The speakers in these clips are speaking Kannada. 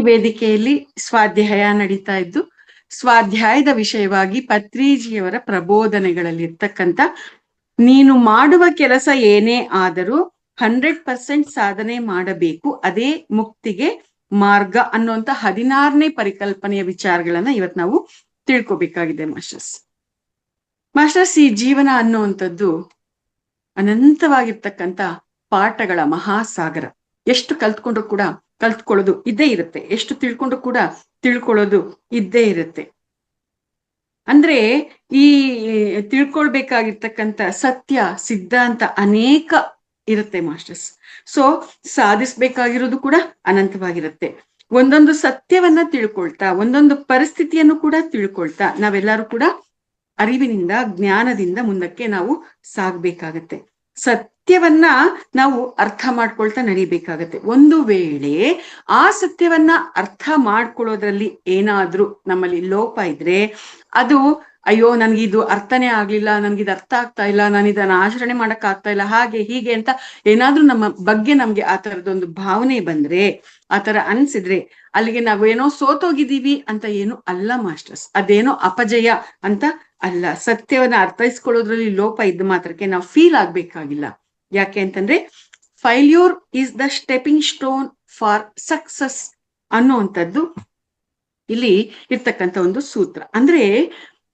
ವೇದಿಕೆಯಲ್ಲಿ ಸ್ವಾಧ್ಯಾಯ ನಡೀತಾ ಇದ್ದು, ಸ್ವಾಧ್ಯಾಯದ ವಿಷಯವಾಗಿ ಪತ್ರಿಜಿಯವರ ಪ್ರಬೋಧನೆಗಳಲ್ಲಿರ್ತಕ್ಕಂಥ ನೀನು ಮಾಡುವ ಕೆಲಸ ಏನೇ ಆದರೂ 100% ಸಾಧನೆ ಮಾಡಬೇಕು, ಅದೇ ಮುಕ್ತಿಗೆ ಮಾರ್ಗ ಅನ್ನುವಂತ 16ನೇ ಪರಿಕಲ್ಪನೆಯ ವಿಚಾರಗಳನ್ನ ಇವತ್ತು ನಾವು ತಿಳ್ಕೊಬೇಕಾಗಿದೆ ಮಾಸ್ಟರ್ಸ್. ಈ ಜೀವನ ಅನ್ನುವಂಥದ್ದು ಅನಂತವಾಗಿರ್ತಕ್ಕಂಥ ಪಾಠಗಳ ಮಹಾಸಾಗರ. ಎಷ್ಟು ಕಲ್ತ್ಕೊಂಡ್ರು ಕೂಡ ಕಲ್ತ್ಕೊಳ್ಳೋದು ಇದ್ದೇ ಇರುತ್ತೆ, ಎಷ್ಟು ತಿಳ್ಕೊಂಡ್ರು ಕೂಡ ತಿಳ್ಕೊಳ್ಳೋದು ಇದ್ದೇ ಇರುತ್ತೆ. ಅಂದ್ರೆ ಈ ತಿಳ್ಕೊಳ್ಬೇಕಾಗಿರ್ತಕ್ಕಂಥ ಸತ್ಯ ಸಿದ್ಧಾಂತ ಅನೇಕ ಇರುತ್ತೆ ಮಾಸ್ಟರ್ಸ್. ಸೊ ಸಾಧಿಸ್ಬೇಕಾಗಿರೋದು ಕೂಡ ಅನಂತವಾಗಿರುತ್ತೆ. ಒಂದೊಂದು ಸತ್ಯವನ್ನ ತಿಳ್ಕೊಳ್ತಾ, ಒಂದೊಂದು ಪರಿಸ್ಥಿತಿಯನ್ನು ಕೂಡ ತಿಳ್ಕೊಳ್ತಾ ನಾವೆಲ್ಲರೂ ಕೂಡ ಅರಿವಿನಿಂದ ಜ್ಞಾನದಿಂದ ಮುಂದಕ್ಕೆ ನಾವು ಸಾಗ್ಬೇಕಾಗತ್ತೆ. ಸತ್ಯವನ್ನ ನಾವು ಅರ್ಥ ಮಾಡ್ಕೊಳ್ತಾ ನಡಿಬೇಕಾಗತ್ತೆ. ಒಂದು ವೇಳೆ ಆ ಸತ್ಯವನ್ನ ಅರ್ಥ ಮಾಡ್ಕೊಳ್ಳೋದ್ರಲ್ಲಿ ಏನಾದ್ರೂ ನಮ್ಮಲ್ಲಿ ಲೋಪ ಇದ್ರೆ ಅದು ಅಯ್ಯೋ ನನ್ಗಿದು ಅರ್ಥನೇ ಆಗ್ಲಿಲ್ಲ, ನನ್ಗಿದು ಅರ್ಥ ಆಗ್ತಾ ಇಲ್ಲ, ನಾನು ಇದನ್ನ ಆಚರಣೆ ಮಾಡಕ್ ಆಗ್ತಾ ಇಲ್ಲ, ಹಾಗೆ ಹೀಗೆ ಅಂತ ಏನಾದ್ರೂ ನಮ್ಮ ಬಗ್ಗೆ ನಮ್ಗೆ ಆ ತರದೊಂದು ಭಾವನೆ ಬಂದ್ರೆ, ಆ ತರ ಅನ್ಸಿದ್ರೆ ಅಲ್ಲಿಗೆ ನಾವೇನೋ ಸೋತೋಗಿದೀವಿ ಅಂತ ಏನು ಅಲ್ಲ ಮಾಸ್ಟರ್ಸ್. ಅದೇನೋ ಅಪಜಯ ಅಂತ ಅಲ್ಲ. ಸತ್ಯವನ್ನ ಅರ್ಥೈಸ್ಕೊಳ್ಳೋದ್ರಲ್ಲಿ ಲೋಪ ಇದ್ದ ಮಾತ್ರಕ್ಕೆ ನಾವು ಫೀಲ್ ಆಗ್ಬೇಕಾಗಿಲ್ಲ. ಯಾಕೆ ಅಂತಂದ್ರೆ failure is the stepping stone for success ಅನ್ನುವಂಥದ್ದು ಇಲ್ಲಿ ಇರ್ತಕ್ಕಂಥ ಒಂದು ಸೂತ್ರ. ಅಂದ್ರೆ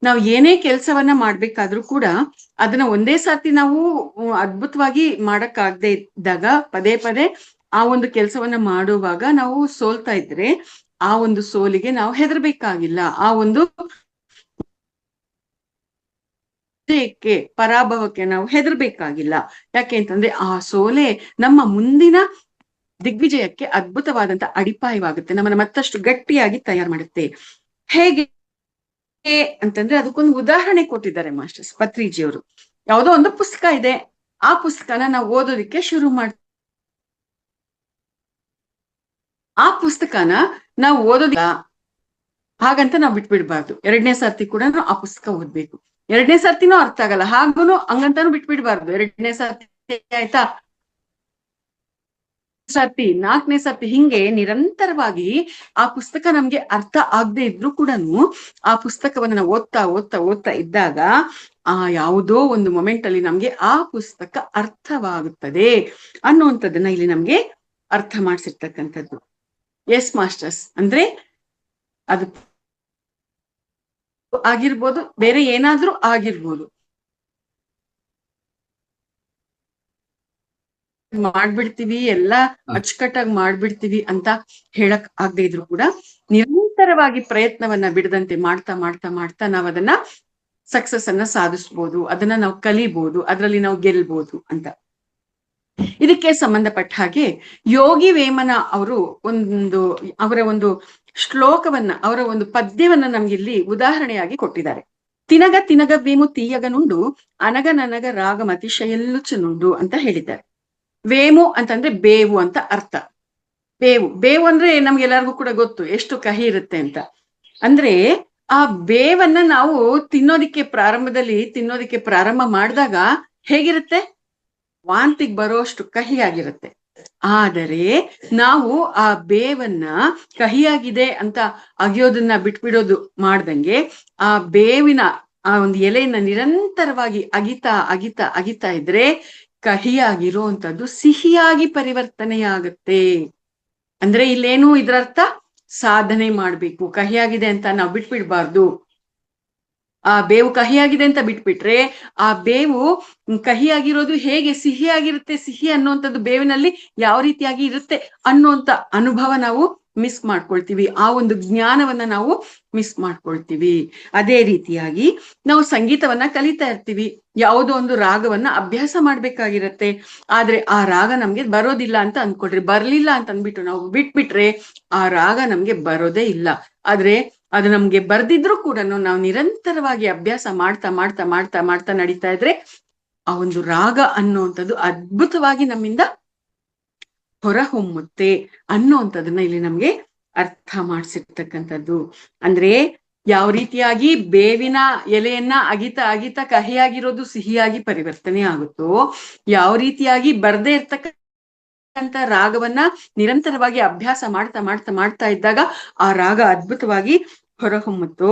ನಾವು ಏನೇ ಕೆಲಸವನ್ನ ಮಾಡ್ಬೇಕಾದ್ರೂ ಕೂಡ ಅದನ್ನ ಒಂದೇ ಸರ್ತಿ ನಾವು ಅದ್ಭುತವಾಗಿ ಮಾಡಕ್ಕಾಗದೆ ಇದ್ದಾಗ ಪದೇ ಪದೇ ಆ ಒಂದು ಕೆಲಸವನ್ನ ಮಾಡುವಾಗ ನಾವು ಸೋಲ್ತಾ ಇದ್ರೆ ಆ ಒಂದು ಸೋಲಿಗೆ ನಾವು ಹೆದರ್ಬೇಕಾಗಿಲ್ಲ. ಆ ಒಂದು ಪರಾಭವಕ್ಕೆ ನಾವು ಹೆದರ್ಬೇಕಾಗಿಲ್ಲ. ಯಾಕೆ ಅಂತಂದ್ರೆ ಆ ಸೋಲೆ ನಮ್ಮ ಮುಂದಿನ ದಿಗ್ವಿಜಯಕ್ಕೆ ಅದ್ಭುತವಾದಂತ ಅಡಿಪಾಯವಾಗುತ್ತೆ, ನಮ್ಮನ್ನ ಮತ್ತಷ್ಟು ಗಟ್ಟಿಯಾಗಿ ತಯಾರು ಮಾಡುತ್ತೆ. ಹೇಗೆ ಅಂತಂದ್ರೆ ಅದಕ್ಕೊಂದು ಉದಾಹರಣೆ ಕೊಟ್ಟಿದ್ದಾರೆ ಮಾಸ್ಟರ್ಸ್ ಪತ್ರಿಜಿಯವರು. ಯಾವುದೋ ಒಂದು ಪುಸ್ತಕ ಇದೆ, ಆ ಪುಸ್ತಕನ ನಾವು ಓದೋದಿಕ್ಕೆ ಶುರು ಮಾಡ್ತೀವಿ. ಆ ಪುಸ್ತಕನ ನಾವು ಓದೋದಿಲ್ಲ ಹಾಗಂತ ನಾವು ಬಿಟ್ಬಿಡ್ಬಾರ್ದು. 2ನೇ ಸರ್ತಿ ಕೂಡ ನಾವು ಆ ಪುಸ್ತಕ ಓದ್ಬೇಕು. 2ನೇ ಸರ್ತಿನೂ ಅರ್ಥ ಆಗಲ್ಲ ಹಾಗೂನು ಹಂಗಂತಾನು ಬಿಟ್ಬಿಡ್ಬಾರ್ದು. 2ನೇ ಸರ್ತಿ ಆಯ್ತಾ, ಸರ್ತಿ 4ನೇ ಸರ್ತಿ ಹಿಂಗೆ ನಿರಂತರವಾಗಿ ಆ ಪುಸ್ತಕ ನಮ್ಗೆ ಅರ್ಥ ಆಗದೆ ಇದ್ರು ಕೂಡ ಆ ಪುಸ್ತಕವನ್ನ ನಾವು ಓದ್ತಾ ಓದ್ತಾ ಓದ್ತಾ ಇದ್ದಾಗ ಆ ಯಾವುದೋ ಒಂದು ಮೊಮೆಂಟ್ ಅಲ್ಲಿ ನಮ್ಗೆ ಆ ಪುಸ್ತಕ ಅರ್ಥವಾಗುತ್ತದೆ ಅನ್ನುವಂಥದ್ದನ್ನ ಇಲ್ಲಿ ನಮ್ಗೆ ಅರ್ಥ ಮಾಡಿಸಿರ್ತಕ್ಕಂಥದ್ದು. ಎಸ್ ಮಾಸ್ಟರ್ಸ್, ಅಂದ್ರೆ ಅದು ಆಗಿರ್ಬೋದು, ಬೇರೆ ಏನಾದ್ರೂ ಆಗಿರ್ಬೋದು, ಮಾಡ್ಬಿಡ್ತೀವಿ ಎಲ್ಲಾ ಅಚ್ಚುಕಟ್ಟಾಗಿ ಮಾಡ್ಬಿಡ್ತೀವಿ ಅಂತ ಹೇಳಕ್ ಆಗದೆ ಇದ್ರು ಕೂಡ ನಿರಂತರವಾಗಿ ಪ್ರಯತ್ನವನ್ನ ಬಿಡದಂತೆ ಮಾಡ್ತಾ ಮಾಡ್ತಾ ಮಾಡ್ತಾ ನಾವ್ ಅದನ್ನ ಸಕ್ಸಸ್ ಅನ್ನ ಸಾಧಿಸ್ಬೋದು, ಅದನ್ನ ನಾವು ಕಲಿಬಹುದು, ಅದ್ರಲ್ಲಿ ನಾವು ಗೆಲ್ಬಹುದು ಅಂತ. ಇದಕ್ಕೆ ಸಂಬಂಧಪಟ್ಟ ಹಾಗೆ ಯೋಗಿ ವೇಮನ ಅವರು ಅವರ ಒಂದು ಶ್ಲೋಕವನ್ನ, ಅವರ ಒಂದು ಪದ್ಯವನ್ನ ನಮ್ಗಿಲ್ಲಿ ಉದಾಹರಣೆಯಾಗಿ ಕೊಟ್ಟಿದ್ದಾರೆ. ತಿನಗ ತಿನಗ ಬೇಮು ತೀಯಗನುಂಡು ಅನಗ ನನಗ ರಾಗಮತಿಶಯಲ್ಲುಚನುಂಡು ಅಂತ ಹೇಳಿದ್ದಾರೆ. ವೇಮು ಅಂತಂದ್ರೆ ಬೇವು ಅಂತ ಅರ್ಥ. ಬೇವು ಅಂದ್ರೆ ನಮ್ಗೆಲ್ಲರಿಗೂ ಕೂಡ ಗೊತ್ತು ಎಷ್ಟು ಕಹಿ ಇರುತ್ತೆ ಅಂತ. ಅಂದ್ರೆ ಆ ಬೇವನ್ನ ನಾವು ತಿನ್ನೋದಿಕ್ಕೆ ಪ್ರಾರಂಭ ಮಾಡಿದಾಗ ಹೇಗಿರುತ್ತೆ, ವಾಂತಿಗೆ ಬರೋಷ್ಟು ಕಹಿಯಾಗಿರುತ್ತೆ. ಆದರೆ ನಾವು ಆ ಬೇವನ್ನ ಕಹಿಯಾಗಿದೆ ಅಂತ ಅಗಿಯೋದನ್ನ ಬಿಟ್ಬಿಡೋದು ಮಾಡ್ದಂಗೆ ಆ ಬೇವಿನ ಆ ಒಂದು ಎಲೆಯನ್ನ ನಿರಂತರವಾಗಿ ಅಗಿತಾ ಅಗಿತಾ ಅಗಿತಾ ಇದ್ರೆ ಕಹಿಯಾಗಿರುವಂತದ್ದು ಸಿಹಿಯಾಗಿ ಪರಿವರ್ತನೆಯಾಗುತ್ತೆ. ಅಂದ್ರೆ ಇಲ್ಲೇನು ಇದ್ರರ್ಥ ಸಾಧನೆ ಮಾಡ್ಬೇಕು, ಕಹಿಯಾಗಿದೆ ಅಂತ ನಾವು ಬಿಟ್ಬಿಡ್ಬಾರ್ದು. ಆ ಬೇವು ಕಹಿಯಾಗಿದೆ ಅಂತ ಬಿಟ್ಬಿಟ್ರೆ ಆ ಬೇವು ಕಹಿಯಾಗಿರೋದು ಹೇಗೆ ಸಿಹಿಯಾಗಿರುತ್ತೆ, ಸಿಹಿ ಅನ್ನುವಂಥದ್ದು ಬೇವಿನಲ್ಲಿ ಯಾವ ರೀತಿಯಾಗಿ ಇರುತ್ತೆ ಅನ್ನುವಂತ ಅನುಭವ ನಾವು ಮಿಸ್ ಮಾಡ್ಕೊಳ್ತೀವಿ, ಆ ಒಂದು ಜ್ಞಾನವನ್ನ ನಾವು ಮಿಸ್ ಮಾಡ್ಕೊಳ್ತೀವಿ. ಅದೇ ರೀತಿಯಾಗಿ ನಾವು ಸಂಗೀತವನ್ನ ಕಲಿತಾ ಇರ್ತೀವಿ, ಯಾವುದೋ ಒಂದು ರಾಗವನ್ನ ಅಭ್ಯಾಸ ಮಾಡ್ಬೇಕಾಗಿರತ್ತೆ. ಆದ್ರೆ ಆ ರಾಗ ನಮ್ಗೆ ಬರೋದಿಲ್ಲ ಅಂತ ಅನ್ಕೊಡ್ರಿ, ಬರ್ಲಿಲ್ಲ ಅಂತ ಅಂದ್ಬಿಟ್ಟು ನಾವು ಬಿಟ್ಬಿಟ್ರೆ ಆ ರಾಗ ನಮ್ಗೆ ಬರೋದೇ ಇಲ್ಲ. ಆದ್ರೆ ಅದು ನಮ್ಗೆ ಬರ್ದಿದ್ರು ಕೂಡ ನಾವು ನಿರಂತರವಾಗಿ ಅಭ್ಯಾಸ ಮಾಡ್ತಾ ಮಾಡ್ತಾ ಮಾಡ್ತಾ ಮಾಡ್ತಾ ನಡೀತಾ ಇದ್ರೆ ಆ ಒಂದು ರಾಗ ಅನ್ನುವಂಥದ್ದು ಅದ್ಭುತವಾಗಿ ನಮ್ಮಿಂದ ಹೊರಹೊಮ್ಮುತ್ತೆ ಅನ್ನುವಂಥದ್ದನ್ನ ಇಲ್ಲಿ ನಮ್ಗೆ ಅರ್ಥ ಮಾಡಿಸಿರ್ತಕ್ಕಂಥದ್ದು. ಅಂದ್ರೆ ಯಾವ ರೀತಿಯಾಗಿ ಬೇವಿನ ಎಲೆಯನ್ನ ಅಗಿತಾ ಅಗಿತಾ ಕಹಿಯಾಗಿರೋದು ಸಿಹಿಯಾಗಿ ಪರಿವರ್ತನೆ ಆಗುತ್ತೋ, ಯಾವ ರೀತಿಯಾಗಿ ಬರ್ದೇ ಇರ್ತಕ್ಕ ಅಂತ ರಾಗವನ್ನ ನಿರಂತರವಾಗಿ ಅಭ್ಯಾಸ ಮಾಡ್ತಾ ಮಾಡ್ತಾ ಮಾಡ್ತಾ ಇದ್ದಾಗ ಆ ರಾಗ ಅದ್ಭುತವಾಗಿ ಹೊರಹೊಮ್ಮುತ್ತೋ,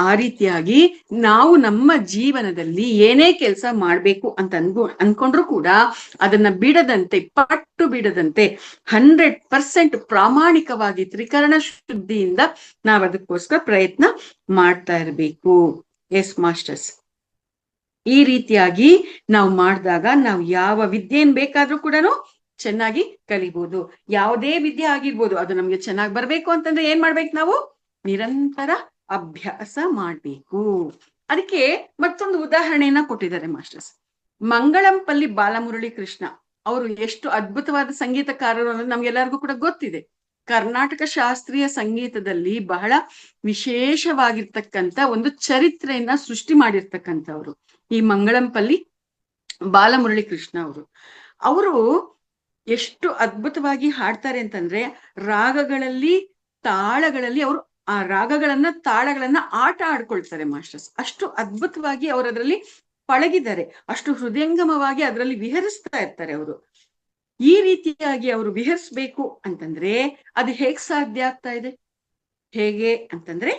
ಆ ರೀತಿಯಾಗಿ ನಾವು ನಮ್ಮ ಜೀವನದಲ್ಲಿ ಏನೇ ಕೆಲಸ ಮಾಡ್ಬೇಕು ಅಂತ ಅನ್ಕೊಂಡ್ರು ಕೂಡ ಅದನ್ನ ಬಿಡದಂತೆ, ಪಟ್ಟು ಬಿಡದಂತೆ 100% ಪ್ರಾಮಾಣಿಕವಾಗಿ ತ್ರಿಕರಣ ಶುದ್ಧಿಯಿಂದ ನಾವು ಅದಕ್ಕೋಸ್ಕರ ಪ್ರಯತ್ನ ಮಾಡ್ತಾ ಇರ್ಬೇಕು. ಎಸ್ ಮಾಸ್ಟರ್ಸ್, ಈ ರೀತಿಯಾಗಿ ನಾವು ಮಾಡಿದಾಗ ನಾವು ಯಾವ ವಿದ್ಯೆನ್ ಬೇಕಾದ್ರೂ ಕೂಡ ಚೆನ್ನಾಗಿ ಕಲಿಬಹುದು. ಯಾವುದೇ ವಿದ್ಯೆ ಆಗಿರ್ಬೋದು, ಅದು ನಮ್ಗೆ ಚೆನ್ನಾಗಿ ಬರ್ಬೇಕು ಅಂತಂದ್ರೆ ಏನ್ ಮಾಡ್ಬೇಕು ನಾವು? ನಿರಂತರ ಅಭ್ಯಾಸ ಮಾಡ್ಬೇಕು. ಅದಕ್ಕೆ ಮತ್ತೊಂದು ಉದಾಹರಣೆಯನ್ನ ಕೊಟ್ಟಿದ್ದಾರೆ ಮಾಸ್ಟರ್ಸ್. ಮಂಗಳಂಪಲ್ಲಿ ಬಾಲಮುರಳಿ ಕೃಷ್ಣ ಅವರು ಎಷ್ಟು ಅದ್ಭುತವಾದ ಸಂಗೀತಕಾರರು ಅನ್ನೋದು ನಮ್ಗೆಲ್ಲರಿಗೂ ಕೂಡ ಗೊತ್ತಿದೆ. ಕರ್ನಾಟಕ ಶಾಸ್ತ್ರೀಯ ಸಂಗೀತದಲ್ಲಿ ಬಹಳ ವಿಶೇಷವಾಗಿರ್ತಕ್ಕಂಥ ಒಂದು ಚರಿತ್ರೆಯನ್ನ ಸೃಷ್ಟಿ ಮಾಡಿರ್ತಕ್ಕಂಥವ್ರು ಈ ಮಂಗಳಂಪಲ್ಲಿ ಬಾಲಮುರಳಿ ಕೃಷ್ಣ ಅವರು ಎಷ್ಟು ಅದ್ಭುತವಾಗಿ ಹಾಡ್ತಾರೆ ಅಂತಂದ್ರೆ, ರಾಗಗಳಲ್ಲಿ ತಾಳಗಳಲ್ಲಿ ಅವರು ಆ ರಾಗಗಳನ್ನ ತಾಳಗಳನ್ನ ಆಟ ಆಡ್ಕೊಳ್ತಾರೆ ಮಾಸ್ಟರ್ಸ್. ಅಷ್ಟು ಅದ್ಭುತವಾಗಿ ಅವರು ಅದರಲ್ಲಿ ಪಳಗಿದ್ದಾರೆ, ಅಷ್ಟು ಹೃದಯಂಗಮವಾಗಿ ಅದರಲ್ಲಿ ವಿಹರಿಸ್ತಾ ಇರ್ತಾರೆ ಅವರು. ಈ ರೀತಿಯಾಗಿ ಅವರು ವಿಹರಿಸ್ಬೇಕು ಅಂತಂದ್ರೆ ಅದು ಹೇಗ್ ಸಾಧ್ಯ ಆಗ್ತಾ ಇದೆ? ಹೇಗೆ ಅಂತಂದ್ರೆ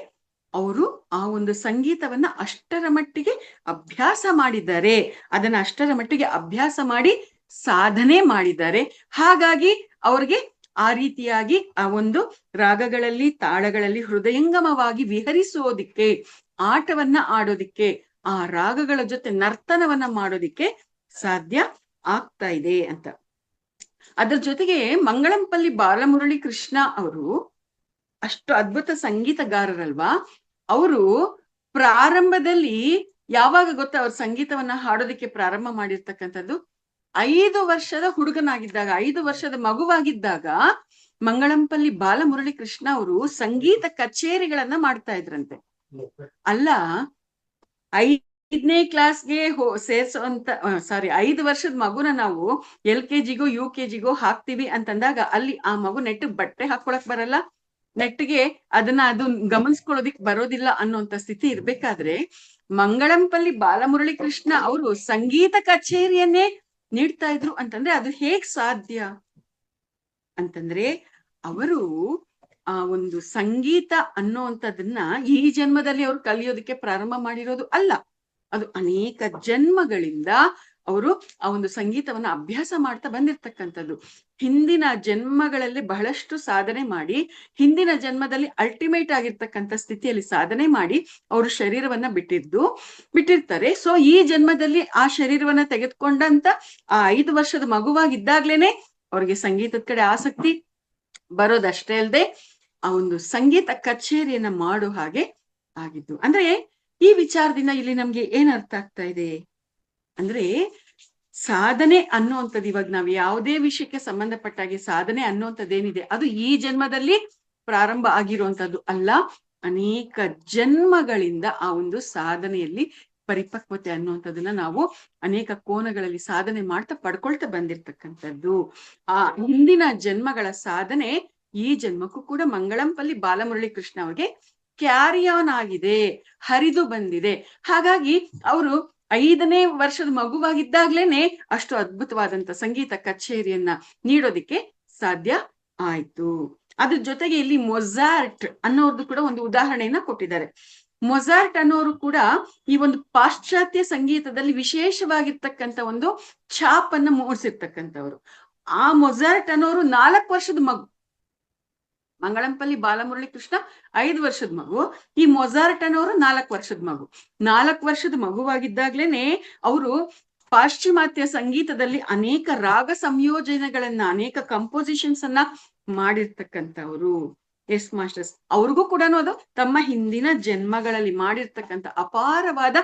ಅವರು ಆ ಒಂದು ಸಂಗೀತವನ್ನ ಅಷ್ಟರ ಮಟ್ಟಿಗೆ ಅಭ್ಯಾಸ ಮಾಡಿದ್ದಾರೆ, ಅದನ್ನ ಅಷ್ಟರ ಮಟ್ಟಿಗೆ ಅಭ್ಯಾಸ ಮಾಡಿ ಸಾಧನೆ ಮಾಡಿದ್ದಾರೆ. ಹಾಗಾಗಿ ಅವ್ರಿಗೆ ಆ ರೀತಿಯಾಗಿ ಆ ಒಂದು ರಾಗಗಳಲ್ಲಿ ತಾಳಗಳಲ್ಲಿ ಹೃದಯಂಗಮವಾಗಿ ವಿಹರಿಸೋದಿಕ್ಕೆ, ಆಟವನ್ನ ಆಡೋದಿಕ್ಕೆ, ಆ ರಾಗಗಳ ಜೊತೆ ನರ್ತನವನ್ನ ಮಾಡೋದಿಕ್ಕೆ ಸಾಧ್ಯ ಆಗ್ತಾ ಇದೆ ಅಂತ. ಅದ್ರ ಜೊತೆಗೆ ಮಂಗಳಂಪಲ್ಲಿ ಬಾಲಮುರಳಿ ಕೃಷ್ಣ ಅವರು ಅಷ್ಟು ಅದ್ಭುತ ಸಂಗೀತಗಾರರಲ್ವಾ. ಅವರು ಪ್ರಾರಂಭದಲ್ಲಿ ಯಾವಾಗ ಗೊತ್ತಾ ಅವ್ರ ಸಂಗೀತವನ್ನ ಹಾಡೋದಿಕ್ಕೆ ಪ್ರಾರಂಭ ಮಾಡಿರ್ತಕ್ಕಂಥದ್ದು? 5 ವರ್ಷದ ಹುಡುಗನಾಗಿದ್ದಾಗ, 5 ವರ್ಷದ ಮಗುವಾಗಿದ್ದಾಗ ಮಂಗಳಂಪಲ್ಲಿ ಬಾಲಮುರಳಿ ಕೃಷ್ಣ ಅವರು ಸಂಗೀತ ಕಚೇರಿಗಳನ್ನ ಮಾಡ್ತಾ ಇದ್ರಂತೆ. ಅಲ್ಲ, 5ನೇ ಕ್ಲಾಸ್ಗೆ ಸೇರ್ಸೋಂತ 5 ವರ್ಷದ ಮಗುನ ನಾವು LKG UKG ಹಾಕ್ತಿವಿ ಅಂತಂದಾಗ ಅಲ್ಲಿ ಆ ಮಗು ನೆಟ್ಟಿಗೆ ಬಟ್ಟೆ ಹಾಕೊಳಕ್ ಬರಲ್ಲ, ನೆಟ್ಟಿಗೆ ಅದು ಗಮನಿಸ್ಕೊಳ್ಳೋದಿಕ್ ಬರೋದಿಲ್ಲ ಅನ್ನೋಂತ ಸ್ಥಿತಿ ಇರ್ಬೇಕಾದ್ರೆ ಮಂಗಳಂಪಲ್ಲಿ ಬಾಲಮುರಳಿ ಕೃಷ್ಣ ಅವರು ಸಂಗೀತ ಕಚೇರಿಯನ್ನೇ ನೀಡ್ತಾ ಇದ್ರು ಅಂತಂದ್ರೆ ಅದು ಹೇಗ್ ಸಾಧ್ಯ ಅಂತಂದ್ರೆ, ಅವರು ಆ ಒಂದು ಸಂಗೀತ ಅನ್ನೋಂಥದನ್ನ ಈ ಜನ್ಮದಲ್ಲಿ ಅವ್ರು ಕಲಿಯೋದಕ್ಕೆ ಪ್ರಾರಂಭ ಮಾಡಿರೋದು ಅಲ್ಲ. ಅದು ಅನೇಕ ಜನ್ಮಗಳಿಂದ ಅವರು ಆ ಒಂದು ಸಂಗೀತವನ್ನ ಅಭ್ಯಾಸ ಮಾಡ್ತಾ ಬಂದಿರ್ತಕ್ಕಂಥದ್ದು. ಹಿಂದಿನ ಜನ್ಮಗಳಲ್ಲಿ ಬಹಳಷ್ಟು ಸಾಧನೆ ಮಾಡಿ, ಹಿಂದಿನ ಜನ್ಮದಲ್ಲಿ ಅಲ್ಟಿಮೇಟ್ ಆಗಿರ್ತಕ್ಕಂಥ ಸ್ಥಿತಿಯಲ್ಲಿ ಸಾಧನೆ ಮಾಡಿ ಅವರು ಶರೀರವನ್ನ ಬಿಟ್ಟಿರ್ತಾರೆ. ಸೊ ಈ ಜನ್ಮದಲ್ಲಿ ಆ ಶರೀರವನ್ನ ತೆಗೆದುಕೊಂಡಂತ ಆ 5 ವರ್ಷದ ಮಗುವಾಗಿದ್ದಾಗ್ಲೇನೆ ಅವ್ರಿಗೆ ಸಂಗೀತದ ಕಡೆ ಆಸಕ್ತಿ ಬರೋದಷ್ಟೇ ಅಲ್ಲದೆ ಆ ಒಂದು ಸಂಗೀತ ಕಚೇರಿಯನ್ನ ಮಾಡೋ ಹಾಗೆ ಆಗಿದ್ದು. ಅಂದ್ರೆ ಈ ವಿಚಾರದಿಂದ ಇಲ್ಲಿ ನಮ್ಗೆ ಏನ್ ಅರ್ಥ ಆಗ್ತಾ ಇದೆ ಅಂದ್ರೆ, ಸಾಧನೆ ಅನ್ನುವಂಥದ್ದು, ಇವಾಗ ನಾವು ಯಾವುದೇ ವಿಷಯಕ್ಕೆ ಸಂಬಂಧಪಟ್ಟಾಗಿ ಸಾಧನೆ ಅನ್ನುವಂಥದ್ದೇನಿದೆ ಅದು ಈ ಜನ್ಮದಲ್ಲಿ ಪ್ರಾರಂಭ ಆಗಿರುವಂತದ್ದು ಅಲ್ಲ, ಅನೇಕ ಜನ್ಮಗಳಿಂದ ಆ ಒಂದು ಸಾಧನೆಯಲ್ಲಿ ಪರಿಪಕ್ವತೆ ಅನ್ನುವಂಥದ್ದನ್ನ ನಾವು ಅನೇಕ ಕೋನಗಳಲ್ಲಿ ಸಾಧನೆ ಮಾಡ್ತಾ ಪಡ್ಕೊಳ್ತಾ ಬಂದಿರ್ತಕ್ಕಂಥದ್ದು. ಆ ಹಿಂದಿನ ಜನ್ಮಗಳ ಸಾಧನೆ ಈ ಜನ್ಮಕ್ಕೂ ಕೂಡ ಮಂಗಳಂಪಲ್ಲಿ ಬಾಲಮುರಳಿ ಕೃಷ್ಣ ಅವ್ರಿಗೆ ಕ್ಯಾರಿ ಆನ್ ಆಗಿದೆ, ಹರಿದು ಬಂದಿದೆ. ಹಾಗಾಗಿ ಅವರು 5ನೇ ವರ್ಷದ ಮಗುವಾಗಿದ್ದಾಗ್ಲೇನೆ ಅಷ್ಟು ಅದ್ಭುತವಾದಂತ ಸಂಗೀತ ಕಚೇರಿಯನ್ನ ನೀಡೋದಿಕ್ಕೆ ಸಾಧ್ಯ ಆಯ್ತು. ಅದ್ರ ಜೊತೆಗೆ ಇಲ್ಲಿ ಮೊಜಾರ್ಟ್ ಅನ್ನೋರ್ದು ಕೂಡ ಒಂದು ಉದಾಹರಣೆಯನ್ನ ಕೊಟ್ಟಿದ್ದಾರೆ. ಮೊಜಾರ್ಟ್ ಅನ್ನೋರು ಕೂಡ ಈ ಒಂದು ಪಾಶ್ಚಾತ್ಯ ಸಂಗೀತದಲ್ಲಿ ವಿಶೇಷವಾಗಿರ್ತಕ್ಕಂಥ ಒಂದು ಛಾಪನ್ನ ಮೂಡಿಸಿರ್ತಕ್ಕಂಥವ್ರು. ಆ ಮೊಜಾರ್ಟ್ ಅನ್ನೋರು 4 ವರ್ಷದ ಮಗು, ಮಂಗಳಂಪಲ್ಲಿ ಬಾಲಮುರಳಿ ಕೃಷ್ಣ 5 ವರ್ಷದ ಮಗು, ಈ ಮೊಜಾರ್ಟ್ ಅನ್ನೋರು 4 ವರ್ಷದ ಮಗು. 4 ವರ್ಷದ ಮಗುವಾಗಿದ್ದಾಗ್ಲೇನೆ ಅವರು ಪಾಶ್ಚಿಮಾತ್ಯ ಸಂಗೀತದಲ್ಲಿ ಅನೇಕ ರಾಗ ಸಂಯೋಜನೆಗಳನ್ನ, ಅನೇಕ ಕಂಪೋಸಿಷನ್ಸ್ ಅನ್ನ ಮಾಡಿರ್ತಕ್ಕಂಥವ್ರು. ಎಸ್ ಮಾಸ್ಟರ್ಸ್, ಅವ್ರಿಗೂ ಕೂಡ ಅದು ತಮ್ಮ ಹಿಂದಿನ ಜನ್ಮಗಳಲ್ಲಿ ಮಾಡಿರ್ತಕ್ಕಂಥ ಅಪಾರವಾದ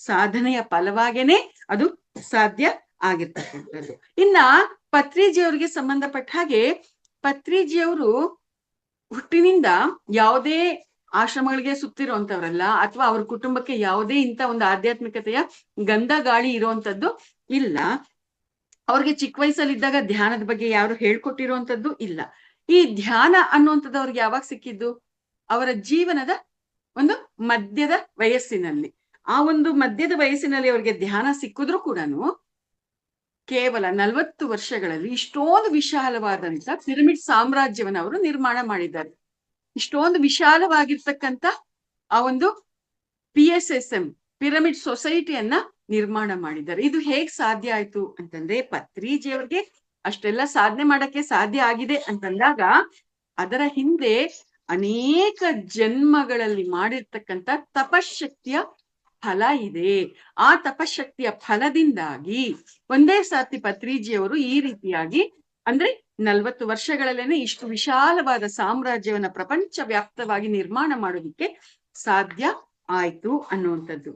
ಸಾಧನೆಯ ಫಲವಾಗೇನೆ ಅದು ಸಾಧ್ಯ ಆಗಿರ್ತಕ್ಕಂಥದ್ದು. ಇನ್ನ ಪತ್ರಿಜಿಯವರಿಗೆ ಸಂಬಂಧಪಟ್ಟ ಹಾಗೆ, ಪತ್ರಿಜಿಯವರು ಹುಟ್ಟಿನಿಂದ ಯಾವುದೇ ಆಶ್ರಮಗಳಿಗೆ ಸುತ್ತಿರುವಂತವ್ರಲ್ಲ, ಅಥವಾ ಅವ್ರ ಕುಟುಂಬಕ್ಕೆ ಯಾವುದೇ ಇಂಥ ಒಂದು ಆಧ್ಯಾತ್ಮಿಕತೆಯ ಗಂಧ ಗಾಳಿ ಇರುವಂತದ್ದು ಇಲ್ಲ. ಅವ್ರಿಗೆ ಚಿಕ್ಕ ವಯಸ್ಸಲ್ಲಿದ್ದಾಗ ಧ್ಯಾನದ ಬಗ್ಗೆ ಯಾರು ಹೇಳ್ಕೊಟ್ಟಿರುವಂತದ್ದು ಇಲ್ಲ. ಈ ಧ್ಯಾನ ಅನ್ನುವಂಥದ್ದು ಅವ್ರಿಗೆ ಯಾವಾಗ ಸಿಕ್ಕಿದ್ದು? ಅವರ ಜೀವನದ ಒಂದು ಮಧ್ಯದ ವಯಸ್ಸಿನಲ್ಲಿ. ಆ ಒಂದು ಮಧ್ಯದ ವಯಸ್ಸಿನಲ್ಲಿ ಅವ್ರಿಗೆ ಧ್ಯಾನ ಸಿಕ್ಕಿದ್ರು ಕೂಡ ಕೇವಲ 40 ವರ್ಷಗಳಲ್ಲಿ ಇಷ್ಟೊಂದು ವಿಶಾಲವಾದಂತ ಪಿರಮಿಡ್ ಸಾಮ್ರಾಜ್ಯವನ್ನ ಅವರು ನಿರ್ಮಾಣ ಮಾಡಿದ್ದಾರೆ. ಇಷ್ಟೊಂದು ವಿಶಾಲವಾಗಿರ್ತಕ್ಕಂಥ ಆ ಒಂದು PSSM ಪಿರಮಿಡ್ ಸೊಸೈಟಿಯನ್ನ ನಿರ್ಮಾಣ ಮಾಡಿದ್ದಾರೆ. ಇದು ಹೇಗ್ ಸಾಧ್ಯ ಆಯ್ತು ಅಂತಂದ್ರೆ, ಪತ್ರಿಜಿಯವ್ರಿಗೆ ಅಷ್ಟೆಲ್ಲ ಸಾಧನೆ ಮಾಡಕ್ಕೆ ಸಾಧ್ಯ ಆಗಿದೆ ಅಂತಂದಾಗ ಅದರ ಹಿಂದೆ ಅನೇಕ ಜನ್ಮಗಳಲ್ಲಿ ಮಾಡಿರ್ತಕ್ಕಂಥ ತಪಶಕ್ತಿಯ ಫಲ ಇದೆ. ಆ ತಪಶಕ್ತಿಯ ಫಲದಿಂದಾಗಿ ಒಂದೇ ಸಾತಿ ಪತ್ರಿಜಿಯವರು ಈ ರೀತಿಯಾಗಿ, ಅಂದ್ರೆ 40 ವರ್ಷಗಳಲ್ಲೇನೆ ಇಷ್ಟು ವಿಶಾಲವಾದ ಸಾಮ್ರಾಜ್ಯವನ್ನ ಪ್ರಪಂಚ ವ್ಯಾಪ್ತವಾಗಿ ನಿರ್ಮಾಣ ಮಾಡೋದಿಕ್ಕೆ ಸಾಧ್ಯ ಆಯ್ತು ಅನ್ನುವಂಥದ್ದು.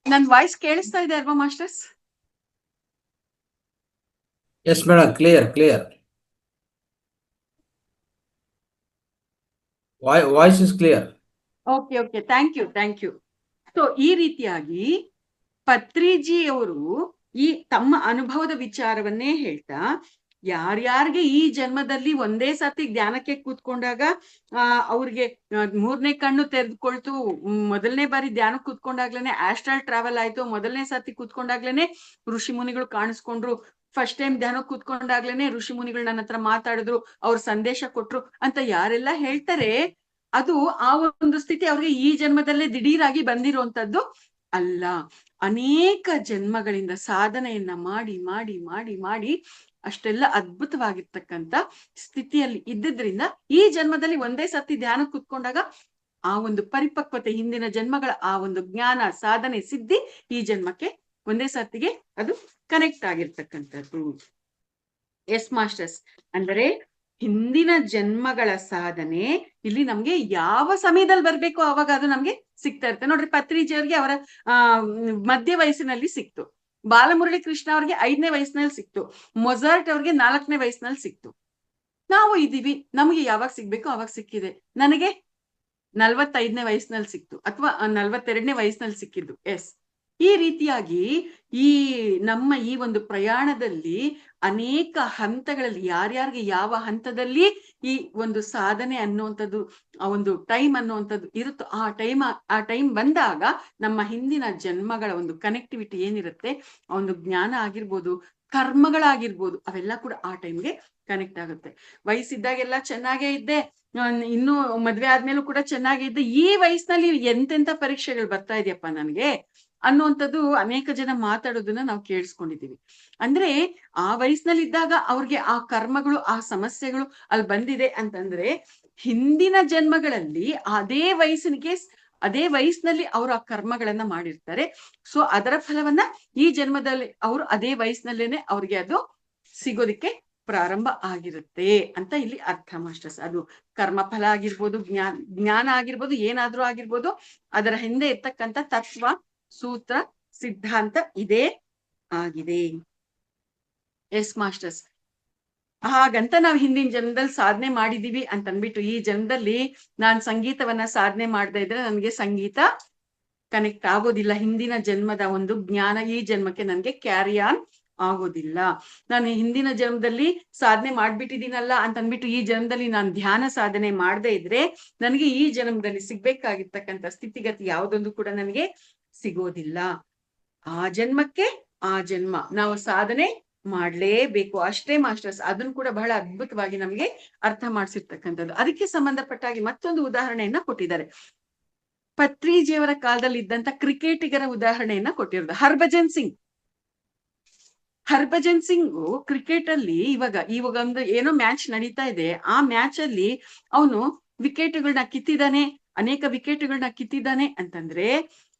ನನ್ ವಾಯ್ಸ್ ಕೇಳಿಸ್ತಾ ಇದೆ ಅಲ್ವಾ masters? Yes madam, clear. Voice is clear. Okay, thank you. So ಈ ರೀತಿಯಾಗಿ ಪತ್ರಿಜಿಯವರು ಈ ತಮ್ಮ ಅನುಭವದ ವಿಚಾರವನ್ನೇ ಹೇಳ್ತಾ, ಯಾರ್ಯಾರಿಗೆ ಈ ಜನ್ಮದಲ್ಲಿ ಒಂದೇ ಸತಿ ಧ್ಯಾನಕ್ಕೆ ಕೂತ್ಕೊಂಡಾಗ ಅವ್ರಿಗೆ 3ನೇ ಕಣ್ಣು ತೆರೆದುಕೊಳ್ತು, ಮೊದಲನೇ ಬಾರಿ ಧ್ಯಾನಕ್ಕೆ ಕೂತ್ಕೊಂಡಾಗ್ಲೇನೆ ಆಸ್ಟ್ರಲ್ ಟ್ರಾವೆಲ್ ಆಯ್ತು, ಮೊದಲನೇ ಸತಿ ಕೂತ್ಕೊಂಡಾಗ್ಲೇನೆ ಋಷಿ ಮುನಿಗಳು ಕಾಣಿಸ್ಕೊಂಡ್ರು, ಫಸ್ಟ್ ಟೈಮ್ ಧ್ಯಾನಕ್ಕೆ ಕೂತ್ಕೊಂಡಾಗ್ಲೇನೆ ಋಷಿ ಮುನಿಗಳು ನನ್ನ ಹತ್ರ ಮಾತಾಡಿದ್ರು, ಅವ್ರ ಸಂದೇಶ ಕೊಟ್ರು ಅಂತ ಯಾರೆಲ್ಲ ಹೇಳ್ತಾರೆ, ಅದು ಆ ಒಂದು ಸ್ಥಿತಿ ಅವ್ರಿಗೆ ಈ ಜನ್ಮದಲ್ಲೇ ದಿಢೀರಾಗಿ ಬಂದಿರುವಂತದ್ದು ಅಲ್ಲ. ಅನೇಕ ಜನ್ಮಗಳಿಂದ ಸಾಧನೆಯನ್ನ ಮಾಡಿ ಮಾಡಿ ಮಾಡಿ ಮಾಡಿ ಅಷ್ಟೆಲ್ಲ ಅದ್ಭುತವಾಗಿರ್ತಕ್ಕಂಥ ಸ್ಥಿತಿಯಲ್ಲಿ ಇದ್ದಿದ್ರಿಂದ ಈ ಜನ್ಮದಲ್ಲಿ ಒಂದೇ ಸತಿ ಧ್ಯಾನ ಕೂತ್ಕೊಂಡಾಗ ಆ ಒಂದು ಪರಿಪಕ್ವತೆ, ಹಿಂದಿನ ಜನ್ಮಗಳ ಆ ಒಂದು ಜ್ಞಾನ, ಸಾಧನೆ, ಸಿದ್ಧಿ ಈ ಜನ್ಮಕ್ಕೆ ಒಂದೇ ಸತಿಗೆ ಅದು ಕನೆಕ್ಟ್ ಆಗಿರ್ತಕ್ಕಂಥದ್ದು. ಎಸ್ ಮಾಸ್ಟರ್ಸ್, ಅಂದ್ರೆ ಹಿಂದಿನ ಜನ್ಮಗಳ ಸಾಧನೆ ಇಲ್ಲಿ ನಮ್ಗೆ ಯಾವ ಸಮಯದಲ್ಲಿ ಬರ್ಬೇಕು ಅವಾಗ ಅದು ನಮ್ಗೆ ಸಿಗ್ತಾ ಇರುತ್ತೆ. ನೋಡ್ರಿ, ಪತ್ರಿಜಿಯವ್ರಿಗೆ ಅವರ ಮಧ್ಯ ವಯಸ್ಸಿನಲ್ಲಿ ಸಿಕ್ತು, ಬಾಲಮುರಳಿ ಕೃಷ್ಣ ಅವ್ರಿಗೆ 5ನೇ ವಯಸ್ಸಿನಲ್ಲಿ ಸಿಕ್ತು, ಮೊಜಾರ್ಟ್ ಅವ್ರಿಗೆ 4ನೇ ವಯಸ್ಸಿನಲ್ಲಿ ಸಿಕ್ತು. ನಾವು ಇದೀವಿ, ನಮ್ಗೆ ಯಾವಾಗ ಸಿಗ್ಬೇಕು ಅವಾಗ ಸಿಕ್ಕಿದೆ. ನನಗೆ 45ನೇ ವಯಸ್ಸಿನಲ್ಲಿ ಸಿಕ್ತು, ಅಥವಾ 42ನೇ ವಯಸ್ಸಿನಲ್ಲಿ ಸಿಕ್ಕಿದ್ದು. ಎಸ್, ಈ ರೀತಿಯಾಗಿ ಈ ನಮ್ಮ ಈ ಒಂದು ಪ್ರಯಾಣದಲ್ಲಿ ಅನೇಕ ಹಂತಗಳಲ್ಲಿ ಯಾರ್ಯಾರಿಗೆ ಯಾವ ಹಂತದಲ್ಲಿ ಈ ಒಂದು ಸಾಧನೆ ಅನ್ನುವಂಥದ್ದು, ಆ ಒಂದು ಟೈಮ್ ಅನ್ನುವಂಥದ್ದು ಇರುತ್ತೋ, ಆ ಟೈಮ್ ಬಂದಾಗ ನಮ್ಮ ಹಿಂದಿನ ಜನ್ಮಗಳ ಒಂದು ಕನೆಕ್ಟಿವಿಟಿ ಏನಿರುತ್ತೆ, ಆ ಒಂದು ಜ್ಞಾನ ಆಗಿರ್ಬೋದು, ಕರ್ಮಗಳಾಗಿರ್ಬೋದು, ಅವೆಲ್ಲ ಕೂಡ ಆ ಟೈಮ್ಗೆ ಕನೆಕ್ಟ್ ಆಗುತ್ತೆ. ವಯಸ್ಸಿದ್ದಾಗೆಲ್ಲ ಚೆನ್ನಾಗೇ ಇದ್ದೆ, ಇನ್ನು ಮದ್ವೆ ಆದ್ಮೇಲೂ ಕೂಡ ಚೆನ್ನಾಗೇ ಇದ್ದೆ, ಈ ವಯಸ್ಸಿನಲ್ಲಿ ಎಂತೆಂತ ಪರೀಕ್ಷೆಗಳು ಬರ್ತಾ ಇದೆಯಪ್ಪ ನನ್ಗೆ ಅನ್ನುವಂಥದ್ದು ಅನೇಕ ಜನ ಮಾತಾಡೋದನ್ನ ನಾವು ಕೇಳಿಸ್ಕೊಂಡಿದೀವಿ. ಅಂದ್ರೆ ಆ ವಯಸ್ಸಿನಲ್ಲಿ ಇದ್ದಾಗ ಅವ್ರಿಗೆ ಆ ಕರ್ಮಗಳು, ಆ ಸಮಸ್ಯೆಗಳು ಅಲ್ಲಿ ಬಂದಿದೆ ಅಂತಂದ್ರೆ, ಹಿಂದಿನ ಜನ್ಮಗಳಲ್ಲಿ ಅದೇ ವಯಸ್ಸಿನಲ್ಲಿ ಅವರು ಆ ಕರ್ಮಗಳನ್ನ ಮಾಡಿರ್ತಾರೆ. ಸೊ ಅದರ ಫಲವನ್ನ ಈ ಜನ್ಮದಲ್ಲಿ ಅವರು ಅದೇ ವಯಸ್ಸಿನಲ್ಲೇನೆ ಅವ್ರಿಗೆ ಅದು ಸಿಗೋದಿಕ್ಕೆ ಪ್ರಾರಂಭ ಆಗಿರುತ್ತೆ ಅಂತ ಇಲ್ಲಿ ಅರ್ಥ ಮಾಸ್ಟರ್ಸ್. ಅದು ಕರ್ಮ ಫಲ ಆಗಿರ್ಬೋದು, ಜ್ಞಾನ ಆಗಿರ್ಬೋದು, ಏನಾದ್ರೂ ಆಗಿರ್ಬೋದು, ಅದರ ಹಿಂದೆ ಇರ್ತಕ್ಕಂಥ ತತ್ವ, ಸೂತ್ರ, ಸಿದ್ಧಾಂತ ಇದೇ ಆಗಿದೆ. ಎಸ್ ಮಾಸ್ಟರ್ಸ್, ಹಾಗಂತ ನಾವು ಹಿಂದಿನ ಜನ್ಮದಲ್ಲಿ ಸಾಧನೆ ಮಾಡಿದೀವಿ ಅಂತ ಅಂದ್ಬಿಟ್ಟು ಈ ಜನ್ಮದಲ್ಲಿ ನಾನ್ ಸಂಗೀತವನ್ನ ಸಾಧನೆ ಮಾಡದೇ ಇದ್ರೆ ನನ್ಗೆ ಸಂಗೀತ ಕನೆಕ್ಟ್ ಆಗೋದಿಲ್ಲ. ಹಿಂದಿನ ಜನ್ಮದ ಒಂದು ಜ್ಞಾನ ಈ ಜನ್ಮಕ್ಕೆ ನನ್ಗೆ ಕ್ಯಾರಿ ಆನ್ ಆಗೋದಿಲ್ಲ. ನಾನು ಹಿಂದಿನ ಜನ್ಮದಲ್ಲಿ ಸಾಧನೆ ಮಾಡ್ಬಿಟ್ಟಿದ್ದೀನಲ್ಲ ಅಂತ ಅಂದ್ಬಿಟ್ಟು ಈ ಜನ್ಮದಲ್ಲಿ ನಾನು ಧ್ಯಾನ ಸಾಧನೆ ಮಾಡದೇ ಇದ್ರೆ ನನಗೆ ಈ ಜನ್ಮದಲ್ಲಿ ಸಿಗ್ಬೇಕಾಗಿರ್ತಕ್ಕಂಥ ಸ್ಥಿತಿಗತಿ ಯಾವುದೊಂದು ಕೂಡ ನನಗೆ ಸಿಗೋದಿಲ್ಲ. ಆ ಜನ್ಮಕ್ಕೆ ಆ ಜನ್ಮ ನಾವು ಸಾಧನೆ ಮಾಡ್ಲೇಬೇಕು ಅಷ್ಟೇ ಮಾಸ್ಟರ್ಸ್. ಅದನ್ನು ಕೂಡ ಬಹಳ ಅದ್ಭುತವಾಗಿ ನಮ್ಗೆ ಅರ್ಥ ಮಾಡಿಸಿರ್ತಕ್ಕಂಥದ್ದು. ಅದಕ್ಕೆ ಸಂಬಂಧಪಟ್ಟಾಗಿ ಮತ್ತೊಂದು ಉದಾಹರಣೆಯನ್ನ ಕೊಟ್ಟಿದ್ದಾರೆ. ಪತ್ರಿಜಿಯವರ ಕಾಲದಲ್ಲಿ ಇದ್ದಂತ ಕ್ರಿಕೆಟಿಗರ ಉದಾಹರಣೆಯನ್ನ ಕೊಟ್ಟಿರೋದು. ಹರ್ಭಜನ್ ಸಿಂಗ್ ಕ್ರಿಕೆಟ್ ಅಲ್ಲಿ ಇವಾಗ ಒಂದು ಏನೋ ಮ್ಯಾಚ್ ನಡೀತಾ ಇದೆ. ಆ ಮ್ಯಾಚ್ ಅಲ್ಲಿ ಅವನು ವಿಕೆಟ್ಗಳನ್ನ ಕಿತ್ತಿದ್ದಾನೆ, ಅನೇಕ ವಿಕೆಟ್ಗಳನ್ನ ಕಿತ್ತಿದ್ದಾನೆ ಅಂತಂದ್ರೆ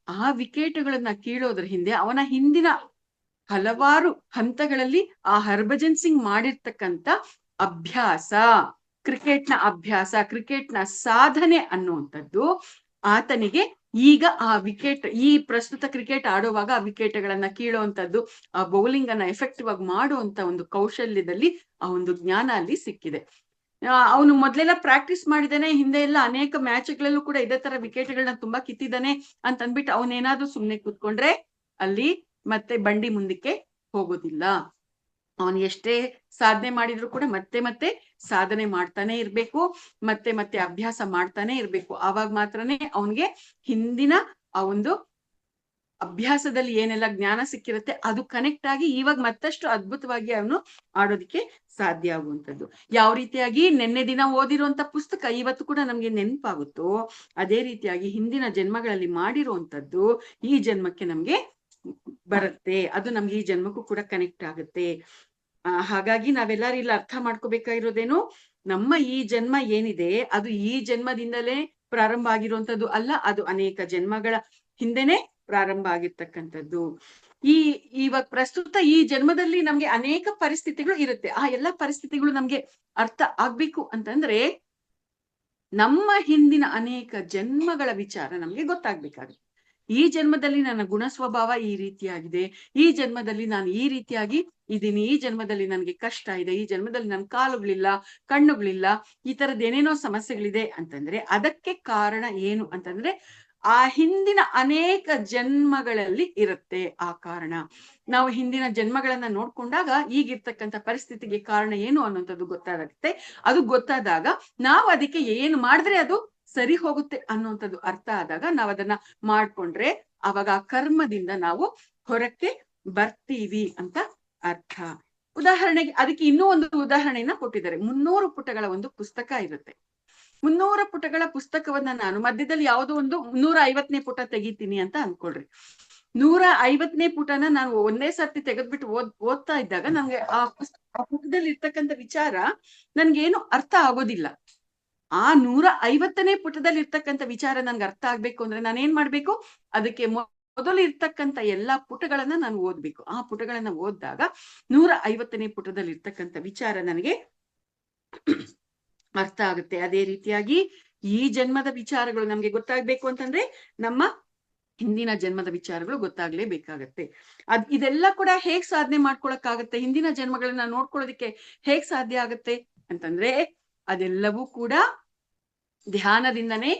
ಆ ವಿಕೆಟ್ಗಳನ್ನ ಕೀಳೋದ್ರ ಹಿಂದೆ ಅವನ ಹಿಂದಿನ ಹಲವಾರು ಹಂತಗಳಲ್ಲಿ ಆ ಹರ್ಭಜನ್ ಸಿಂಗ್ ಮಾಡಿರ್ತಕ್ಕಂಥ ಅಭ್ಯಾಸ, ಕ್ರಿಕೆಟ್ನ ಸಾಧನೆ ಅನ್ನುವಂಥದ್ದು ಆತನಿಗೆ ಈಗ ಆ ಈ ಪ್ರಸ್ತುತ ಕ್ರಿಕೆಟ್ ಆಡುವಾಗ ಆ ವಿಕೆಟ್ಗಳನ್ನ ಕೀಳುವಂಥದ್ದು, ಆ ಬೌಲಿಂಗ್ ಅನ್ನ ಎಫೆಕ್ಟಿವ್ ಆಗಿ ಮಾಡುವಂತ ಒಂದು ಕೌಶಲ್ಯದಲ್ಲಿ ಆ ಒಂದು ಜ್ಞಾನ ಅಲ್ಲಿ ಸಿಕ್ಕಿದೆ. ಅವನು ಮೊದ್ಲೆಲ್ಲ ಪ್ರಾಕ್ಟೀಸ್ ಮಾಡಿದಾನೆ, ಹಿಂದೆ ಎಲ್ಲ ಅನೇಕ ಮ್ಯಾಚ್ಗಳಲ್ಲೂ ಕೂಡ ಇದೇ ತರ ವಿಕೆಟ್ಗಳನ್ನ ತುಂಬಾ ಕಿತ್ತಿದ್ದಾನೆ ಅಂತ ಅಂದ್ಬಿಟ್ಟು ಅವನೇನಾದ್ರೂ ಸುಮ್ನೆ ಕೂತ್ಕೊಂಡ್ರೆ ಅಲ್ಲಿ ಮತ್ತೆ ಬಂಡಿ ಮುಂದಕ್ಕೆ ಹೋಗೋದಿಲ್ಲ. ಅವನು ಎಷ್ಟೇ ಸಾಧನೆ ಮಾಡಿದ್ರು ಕೂಡ ಮತ್ತೆ ಸಾಧನೆ ಮಾಡ್ತಾನೆ ಇರ್ಬೇಕು, ಮತ್ತೆ ಅಭ್ಯಾಸ ಮಾಡ್ತಾನೆ ಇರ್ಬೇಕು. ಆವಾಗ ಮಾತ್ರನೇ ಅವನ್ಗೆ ಹಿಂದಿನ ಆ ಒಂದು ಅಭ್ಯಾಸದಲ್ಲಿ ಏನೆಲ್ಲ ಜ್ಞಾನ ಸಿಕ್ಕಿರುತ್ತೆ ಅದು ಕನೆಕ್ಟ್ ಆಗಿ ಇವಾಗ ಮತ್ತಷ್ಟು ಅದ್ಭುತವಾಗಿ ಅವನು ಆಡೋದಕ್ಕೆ ಸಾಧ್ಯ ಆಗುವಂಥದ್ದು. ಯಾವ ರೀತಿಯಾಗಿ ನಿನ್ನೆ ದಿನ ಓದಿರುವಂತ ಪುಸ್ತಕ ಇವತ್ತು ಕೂಡ ನಮ್ಗೆ ನೆನಪಾಗುತ್ತೋ ಅದೇ ರೀತಿಯಾಗಿ ಹಿಂದಿನ ಜನ್ಮಗಳಲ್ಲಿ ಮಾಡಿರುವಂತದ್ದು ಈ ಜನ್ಮಕ್ಕೆ ನಮ್ಗೆ ಬರುತ್ತೆ, ಅದು ನಮ್ಗೆ ಈ ಜನ್ಮಕ್ಕೂ ಕೂಡ ಕನೆಕ್ಟ್ ಆಗುತ್ತೆ. ಹಾಗಾಗಿ ನಾವೆಲ್ಲರೂ ಇಲ್ಲಿ ಅರ್ಥ ಮಾಡ್ಕೋಬೇಕಾಗಿರೋದೇನು, ನಮ್ಮ ಈ ಜನ್ಮ ಏನಿದೆ ಅದು ಈ ಜನ್ಮದಿಂದಲೇ ಪ್ರಾರಂಭ ಆಗಿರುವಂತದ್ದು ಅಲ್ಲ, ಅದು ಅನೇಕ ಜನ್ಮಗಳ ಹಿಂದೆನೆ ಪ್ರಾರಂಭ ಆಗಿರ್ತಕ್ಕಂಥದ್ದು. ಇವಾಗ ಪ್ರಸ್ತುತ ಈ ಜನ್ಮದಲ್ಲಿ ನಮ್ಗೆ ಅನೇಕ ಪರಿಸ್ಥಿತಿಗಳು ಇರುತ್ತೆ. ಆ ಎಲ್ಲಾ ಪರಿಸ್ಥಿತಿಗಳು ನಮ್ಗೆ ಅರ್ಥ ಆಗ್ಬೇಕು ಅಂತಂದ್ರೆ ನಮ್ಮ ಹಿಂದಿನ ಅನೇಕ ಜನ್ಮಗಳ ವಿಚಾರ ನಮ್ಗೆ ಗೊತ್ತಾಗ್ಬೇಕಾಗುತ್ತೆ. ಈ ಜನ್ಮದಲ್ಲಿ ನನ್ನ ಗುಣ ಸ್ವಭಾವ ಈ ರೀತಿಯಾಗಿದೆ, ಈ ಜನ್ಮದಲ್ಲಿ ನಾನು ಈ ರೀತಿಯಾಗಿ ಇದೀನಿ, ಈ ಜನ್ಮದಲ್ಲಿ ನನ್ಗೆ ಕಷ್ಟ ಇದೆ, ಈ ಜನ್ಮದಲ್ಲಿ ನನ್ ಕಾಲುಗಳಿಲ್ಲ, ಕಣ್ಣುಗಳಿಲ್ಲ, ಈ ತರದ್ ಏನೇನೋ ಸಮಸ್ಯೆಗಳಿದೆ ಅಂತಂದ್ರೆ ಅದಕ್ಕೆ ಕಾರಣ ಏನು ಅಂತಂದ್ರೆ ಆ ಹಿಂದಿನ ಅನೇಕ ಜನ್ಮಗಳಲ್ಲಿ ಇರುತ್ತೆ ಆ ಕಾರಣ. ನಾವು ಹಿಂದಿನ ಜನ್ಮಗಳನ್ನ ನೋಡ್ಕೊಂಡಾಗ ಈಗಿರ್ತಕ್ಕಂಥ ಪರಿಸ್ಥಿತಿಗೆ ಕಾರಣ ಏನು ಅನ್ನೋಂಥದ್ದು ಗೊತ್ತಾಗುತ್ತೆ. ಅದು ಗೊತ್ತಾದಾಗ ನಾವು ಅದಕ್ಕೆ ಏನು ಮಾಡಿದ್ರೆ ಅದು ಸರಿ ಹೋಗುತ್ತೆ ಅನ್ನುವಂಥದ್ದು ಅರ್ಥ ಆದಾಗ ನಾವು ಅದನ್ನ ಮಾಡ್ಕೊಂಡ್ರೆ ಅವಾಗ ಆ ಕರ್ಮದಿಂದ ನಾವು ಹೊರಕ್ಕೆ ಬರ್ತೀವಿ ಅಂತ ಅರ್ಥ. ಉದಾಹರಣೆಗೆ ಅದಕ್ಕೆ ಇನ್ನೂ ಒಂದು ಉದಾಹರಣೆಯನ್ನ ಕೊಟ್ಟಿದ್ದಾರೆ. 300 ಪುಟಗಳ ಒಂದು ಪುಸ್ತಕ ಇರುತ್ತೆ. 300 ಪುಟಗಳ ಪುಸ್ತಕವನ್ನ ನಾನು ಮಧ್ಯದಲ್ಲಿ ಯಾವುದೋ ಒಂದು 150ನೇ ಪುಟ ತೆಗಿತೀನಿ ಅಂತ ಅನ್ಕೊಳ್ರಿ. 150ನೇ ಪುಟನ ನಾನು ಒಂದೇ ಸರ್ತಿ ತೆಗೆದ್ಬಿಟ್ಟು ಓದ್ತಾ ಇದ್ದಾಗ ನನ್ಗೆ ಆ ಪುಟದಲ್ಲಿ ಇರ್ತಕ್ಕಂಥ ವಿಚಾರ ನನ್ಗೇನು ಅರ್ಥ ಆಗೋದಿಲ್ಲ. ಆ 150ನೇ ಪುಟದಲ್ಲಿ ಇರ್ತಕ್ಕಂಥ ವಿಚಾರ ನನ್ಗೆ ಅರ್ಥ ಆಗ್ಬೇಕು ಅಂದ್ರೆ ನಾನೇನ್ ಮಾಡ್ಬೇಕು, ಅದಕ್ಕೆ ಮೊದಲು ಇರ್ತಕ್ಕಂಥ ಎಲ್ಲಾ ಪುಟಗಳನ್ನ ನಾನು ಓದ್ಬೇಕು. ಆ ಪುಟಗಳನ್ನ ಓದಿದಾಗ 150ನೇ ಪುಟದಲ್ಲಿ ಇರ್ತಕ್ಕಂಥ ವಿಚಾರ ನನಗೆ ಅರ್ಥ ಆಗುತ್ತೆ. ಅದೇ ರೀತಿಯಾಗಿ ಈ ಜನ್ಮದ ವಿಚಾರಗಳು ನಮ್ಗೆ ಗೊತ್ತಾಗ್ಬೇಕು ಅಂತಂದ್ರೆ ನಮ್ಮ ಹಿಂದಿನ ಜನ್ಮದ ವಿಚಾರಗಳು ಗೊತ್ತಾಗ್ಲೇಬೇಕಾಗತ್ತೆ. ಇದೆಲ್ಲ ಕೂಡ ಹೇಗ್ ಸಾಧನೆ ಮಾಡ್ಕೊಳಕ್ಕಾಗತ್ತೆ, ಹಿಂದಿನ ಜನ್ಮಗಳನ್ನ ನೋಡ್ಕೊಳ್ಳೋದಿಕ್ಕೆ ಹೇಗ್ ಸಾಧ್ಯ ಆಗತ್ತೆ ಅಂತಂದ್ರೆ ಅದೆಲ್ಲವೂ ಕೂಡ ಧ್ಯಾನದಿಂದನೇ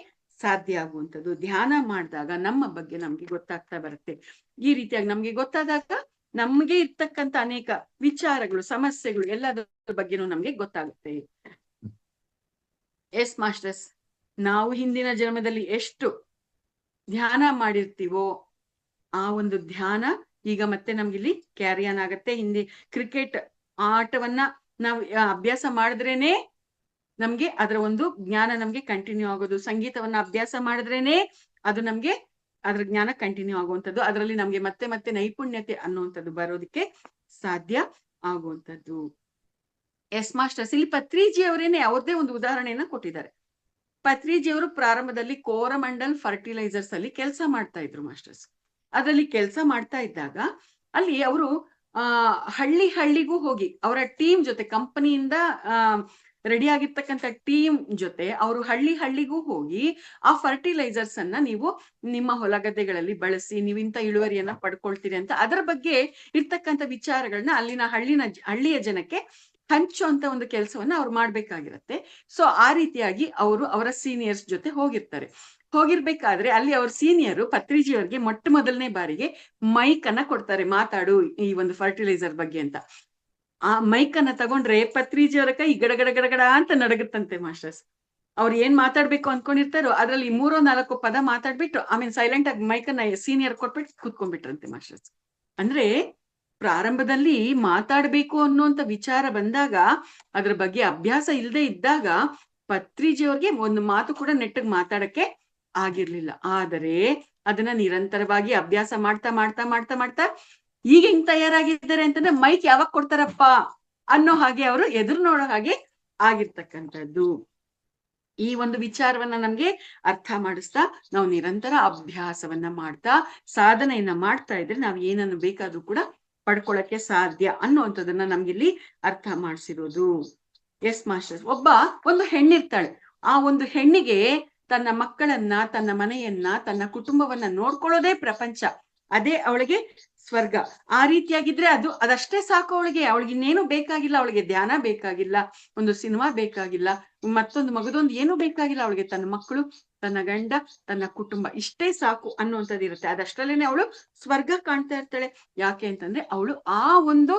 ಸಾಧ್ಯ ಆಗುವಂಥದ್ದು. ಧ್ಯಾನ ಮಾಡಿದಾಗ ನಮ್ಮ ಬಗ್ಗೆ ನಮ್ಗೆ ಗೊತ್ತಾಗ್ತಾ ಬರುತ್ತೆ. ಈ ರೀತಿಯಾಗಿ ನಮ್ಗೆ ಗೊತ್ತಾದಾಗ ನಮ್ಗೆ ಇರ್ತಕ್ಕಂಥ ಅನೇಕ ವಿಚಾರಗಳು, ಸಮಸ್ಯೆಗಳು ಎಲ್ಲದರ ಬಗ್ಗೆನೂ ನಮ್ಗೆ ಗೊತ್ತಾಗುತ್ತೆ. ಎಸ್ ಮಾಸ್ಟರ್ಸ್, ನಾವು ಹಿಂದಿನ ಜನ್ಮದಲ್ಲಿ ಎಷ್ಟು ಧ್ಯಾನ ಮಾಡಿರ್ತೀವೋ ಆ ಒಂದು ಧ್ಯಾನ ಈಗ ಮತ್ತೆ ನಮ್ಗಿಲ್ಲಿ ಕ್ಯಾರಿಯನ್ ಆಗತ್ತೆ. ಹಿಂದೆ ಕ್ರಿಕೆಟ್ ಆಟವನ್ನ ನಾವು ಅಭ್ಯಾಸ ಮಾಡಿದ್ರೇನೆ ನಮ್ಗೆ ಅದರ ಒಂದು ಜ್ಞಾನ ನಮ್ಗೆ ಕಂಟಿನ್ಯೂ ಆಗೋದು. ಸಂಗೀತವನ್ನ ಅಭ್ಯಾಸ ಮಾಡಿದ್ರೇನೆ ಅದು ನಮ್ಗೆ ಅದ್ರ ಜ್ಞಾನ ಕಂಟಿನ್ಯೂ ಆಗುವಂಥದ್ದು. ಅದರಲ್ಲಿ ನಮ್ಗೆ ಮತ್ತೆ ಮತ್ತೆ ನೈಪುಣ್ಯತೆ ಅನ್ನುವಂಥದ್ದು ಬರೋದಕ್ಕೆ ಸಾಧ್ಯ ಆಗುವಂಥದ್ದು. ಎಸ್ ಮಾಸ್ಟರ್ಸ್, ಇಲ್ಲಿ ಪತ್ರಿಜಿ ಅವರೇನೆ ಅವ್ರದೇ ಒಂದು ಉದಾಹರಣೆಯನ್ನ ಕೊಟ್ಟಿದ್ದಾರೆ. ಪತ್ರಿಜಿ ಅವರು ಪ್ರಾರಂಭದಲ್ಲಿ ಕೋರಮಂಡಲ್ ಫರ್ಟಿಲೈಸರ್ಸ್ ಅಲ್ಲಿ ಕೆಲಸ ಮಾಡ್ತಾ ಇದ್ರು ಮಾಸ್ಟರ್ಸ್. ಅದರಲ್ಲಿ ಕೆಲಸ ಮಾಡ್ತಾ ಇದ್ದಾಗ ಅಲ್ಲಿ ಅವರು ಹಳ್ಳಿಗೂ ಹೋಗಿ ಅವರ ಟೀಮ್ ಜೊತೆ, ಕಂಪನಿಯಿಂದ ರೆಡಿ ಆಗಿರ್ತಕ್ಕಂಥ ಟೀಮ್ ಜೊತೆ ಅವರು ಹಳ್ಳಿಗೂ ಹೋಗಿ ಆ ಫರ್ಟಿಲೈಸರ್ಸ್ ಅನ್ನ ನೀವು ನಿಮ್ಮ ಹೊಲಗದ್ದೆಗಳಲ್ಲಿ ಬಳಸಿ ನೀವು ಇಂಥ ಇಳುವರಿಯನ್ನ ಪಡ್ಕೊಳ್ತೀರಿ ಅಂತ ಅದರ ಬಗ್ಗೆ ಇರ್ತಕ್ಕಂಥ ವಿಚಾರಗಳನ್ನ ಅಲ್ಲಿನ ಹಳ್ಳಿಯ ಜನಕ್ಕೆ ಹಂಚುವಂತ ಒಂದು ಕೆಲಸವನ್ನ ಅವ್ರು ಮಾಡ್ಬೇಕಾಗಿರತ್ತೆ. ಸೊ ಆ ರೀತಿಯಾಗಿ ಅವರು ಅವರ ಸೀನಿಯರ್ಸ್ ಜೊತೆ ಹೋಗಿರ್ಬೇಕಾದ್ರೆ ಅಲ್ಲಿ ಅವ್ರ ಸೀನಿಯರು ಪತ್ರಿಜಿ ಅವ್ರಿಗೆ ಮೊದಲನೇ ಬಾರಿಗೆ ಮೈಕ್ ಅನ್ನ ಕೊಡ್ತಾರೆ, ಮಾತಾಡು ಈ ಒಂದು ಫರ್ಟಿಲೈಸರ್ ಬಗ್ಗೆ ಅಂತ. ಆ ಮೈಕ್ ಅನ್ನ ತಗೊಂಡ್ರೆ ಪತ್ರಿಜಿ ಅವರ ಕೈ ಗಡಗಡ ಅಂತ ನಡಗುತ್ತಂತೆ ಮಾಸ್ಟರ್ಸ್. ಅವ್ರು ಏನ್ ಮಾತಾಡ್ಬೇಕು ಅನ್ಕೊಂಡಿರ್ತಾರೋ ಅದ್ರಲ್ಲಿ 3-4 ಪದ ಮಾತಾಡ್ಬಿಟ್ಟು ಆಮೇಲೆ ಸೈಲೆಂಟ್ ಆಗಿ ಮೈಕ್ ಅನ್ನ ಸೀನಿಯರ್ ಕೊಟ್ಬಿಟ್ಟು ಕೂತ್ಕೊಂಡ್ಬಿಟ್ರಂತೆ ಮಾಸ್ಟರ್ಸ್. ಅಂದ್ರೆ ಪ್ರಾರಂಭದಲ್ಲಿ ಮಾತಾಡ್ಬೇಕು ಅನ್ನುವಂತ ವಿಚಾರ ಬಂದಾಗ ಅದ್ರ ಬಗ್ಗೆ ಅಭ್ಯಾಸ ಇಲ್ಲದೆ ಇದ್ದಾಗ ಪತ್ರಿಜಿ ಅವ್ರಿಗೆ ಒಂದು ಮಾತು ಕೂಡ ನೆಟ್ಟಗ್ ಮಾತಾಡಕ್ಕೆ ಆಗಿರ್ಲಿಲ್ಲ. ಆದರೆ ಅದನ್ನ ನಿರಂತರವಾಗಿ ಅಭ್ಯಾಸ ಮಾಡ್ತಾ ಈಗ ಹಿಂಗ್ ತಯಾರಾಗಿದ್ದಾರೆ ಅಂತಂದ್ರೆ ಮೈಕ್ ಯಾವಾಗ ಕೊಡ್ತಾರಪ್ಪ ಅನ್ನೋ ಹಾಗೆ ಅವರು ಎದುರು ನೋಡೋ ಹಾಗೆ ಆಗಿರ್ತಕ್ಕಂಥದ್ದು. ಈ ಒಂದು ವಿಚಾರವನ್ನ ನಮ್ಗೆ ಅರ್ಥ ಮಾಡಿಸ್ತಾ ನಾವು ನಿರಂತರ ಅಭ್ಯಾಸವನ್ನ ಮಾಡ್ತಾ ಸಾಧನೆಯನ್ನ ಮಾಡ್ತಾ ಇದ್ರೆ ನಾವ್ ಏನನ್ನು ಬೇಕಾದ್ರೂ ಕೂಡ ಪಡ್ಕೊಳಕ್ಕೆ ಸಾಧ್ಯ ಅನ್ನುವಂಥದ್ದನ್ನ ನಮ್ಗಿಲ್ಲಿ ಅರ್ಥ ಮಾಡಿಸಿರೋದು. ಎಸ್ ಮಾಸ್ಟರ್ಸ್, ಒಂದು ಹೆಣ್ಣಿರ್ತಾಳೆ. ಆ ಒಂದು ಹೆಣ್ಣಿಗೆ ತನ್ನ ಮಕ್ಕಳನ್ನ, ತನ್ನ ಮನೆಯನ್ನ, ತನ್ನ ಕುಟುಂಬವನ್ನ ನೋಡ್ಕೊಳ್ಳೋದೇ ಪ್ರಪಂಚ, ಅದೇ ಅವಳಿಗೆ ಸ್ವರ್ಗ. ಆ ರೀತಿಯಾಗಿದ್ರೆ ಅದಷ್ಟೇ ಸಾಕು ಅವಳಿಗೆ ಇನ್ನೇನು ಬೇಕಾಗಿಲ್ಲ. ಅವಳಿಗೆ ಧ್ಯಾನ ಬೇಕಾಗಿಲ್ಲ, ಒಂದು ಸಿನಿಮಾ ಬೇಕಾಗಿಲ್ಲ, ಮತ್ತೊಂದು ಮಗದೊಂದು ಏನು ಬೇಕಾಗಿಲ್ಲ. ಅವಳಿಗೆ ತನ್ನ ಮಕ್ಕಳು, ತನ್ನ ಗಂಡ, ತನ್ನ ಕುಟುಂಬ ಇಷ್ಟೇ ಸಾಕು ಅನ್ನುವಂಥದ್ದು ಇರುತ್ತೆ. ಅದಷ್ಟರಲ್ಲೇನೆ ಅವಳು ಸ್ವರ್ಗ ಕಾಣ್ತಾ ಇರ್ತಾಳೆ. ಯಾಕೆ ಅಂತಂದ್ರೆ ಅವಳು ಆ ಒಂದು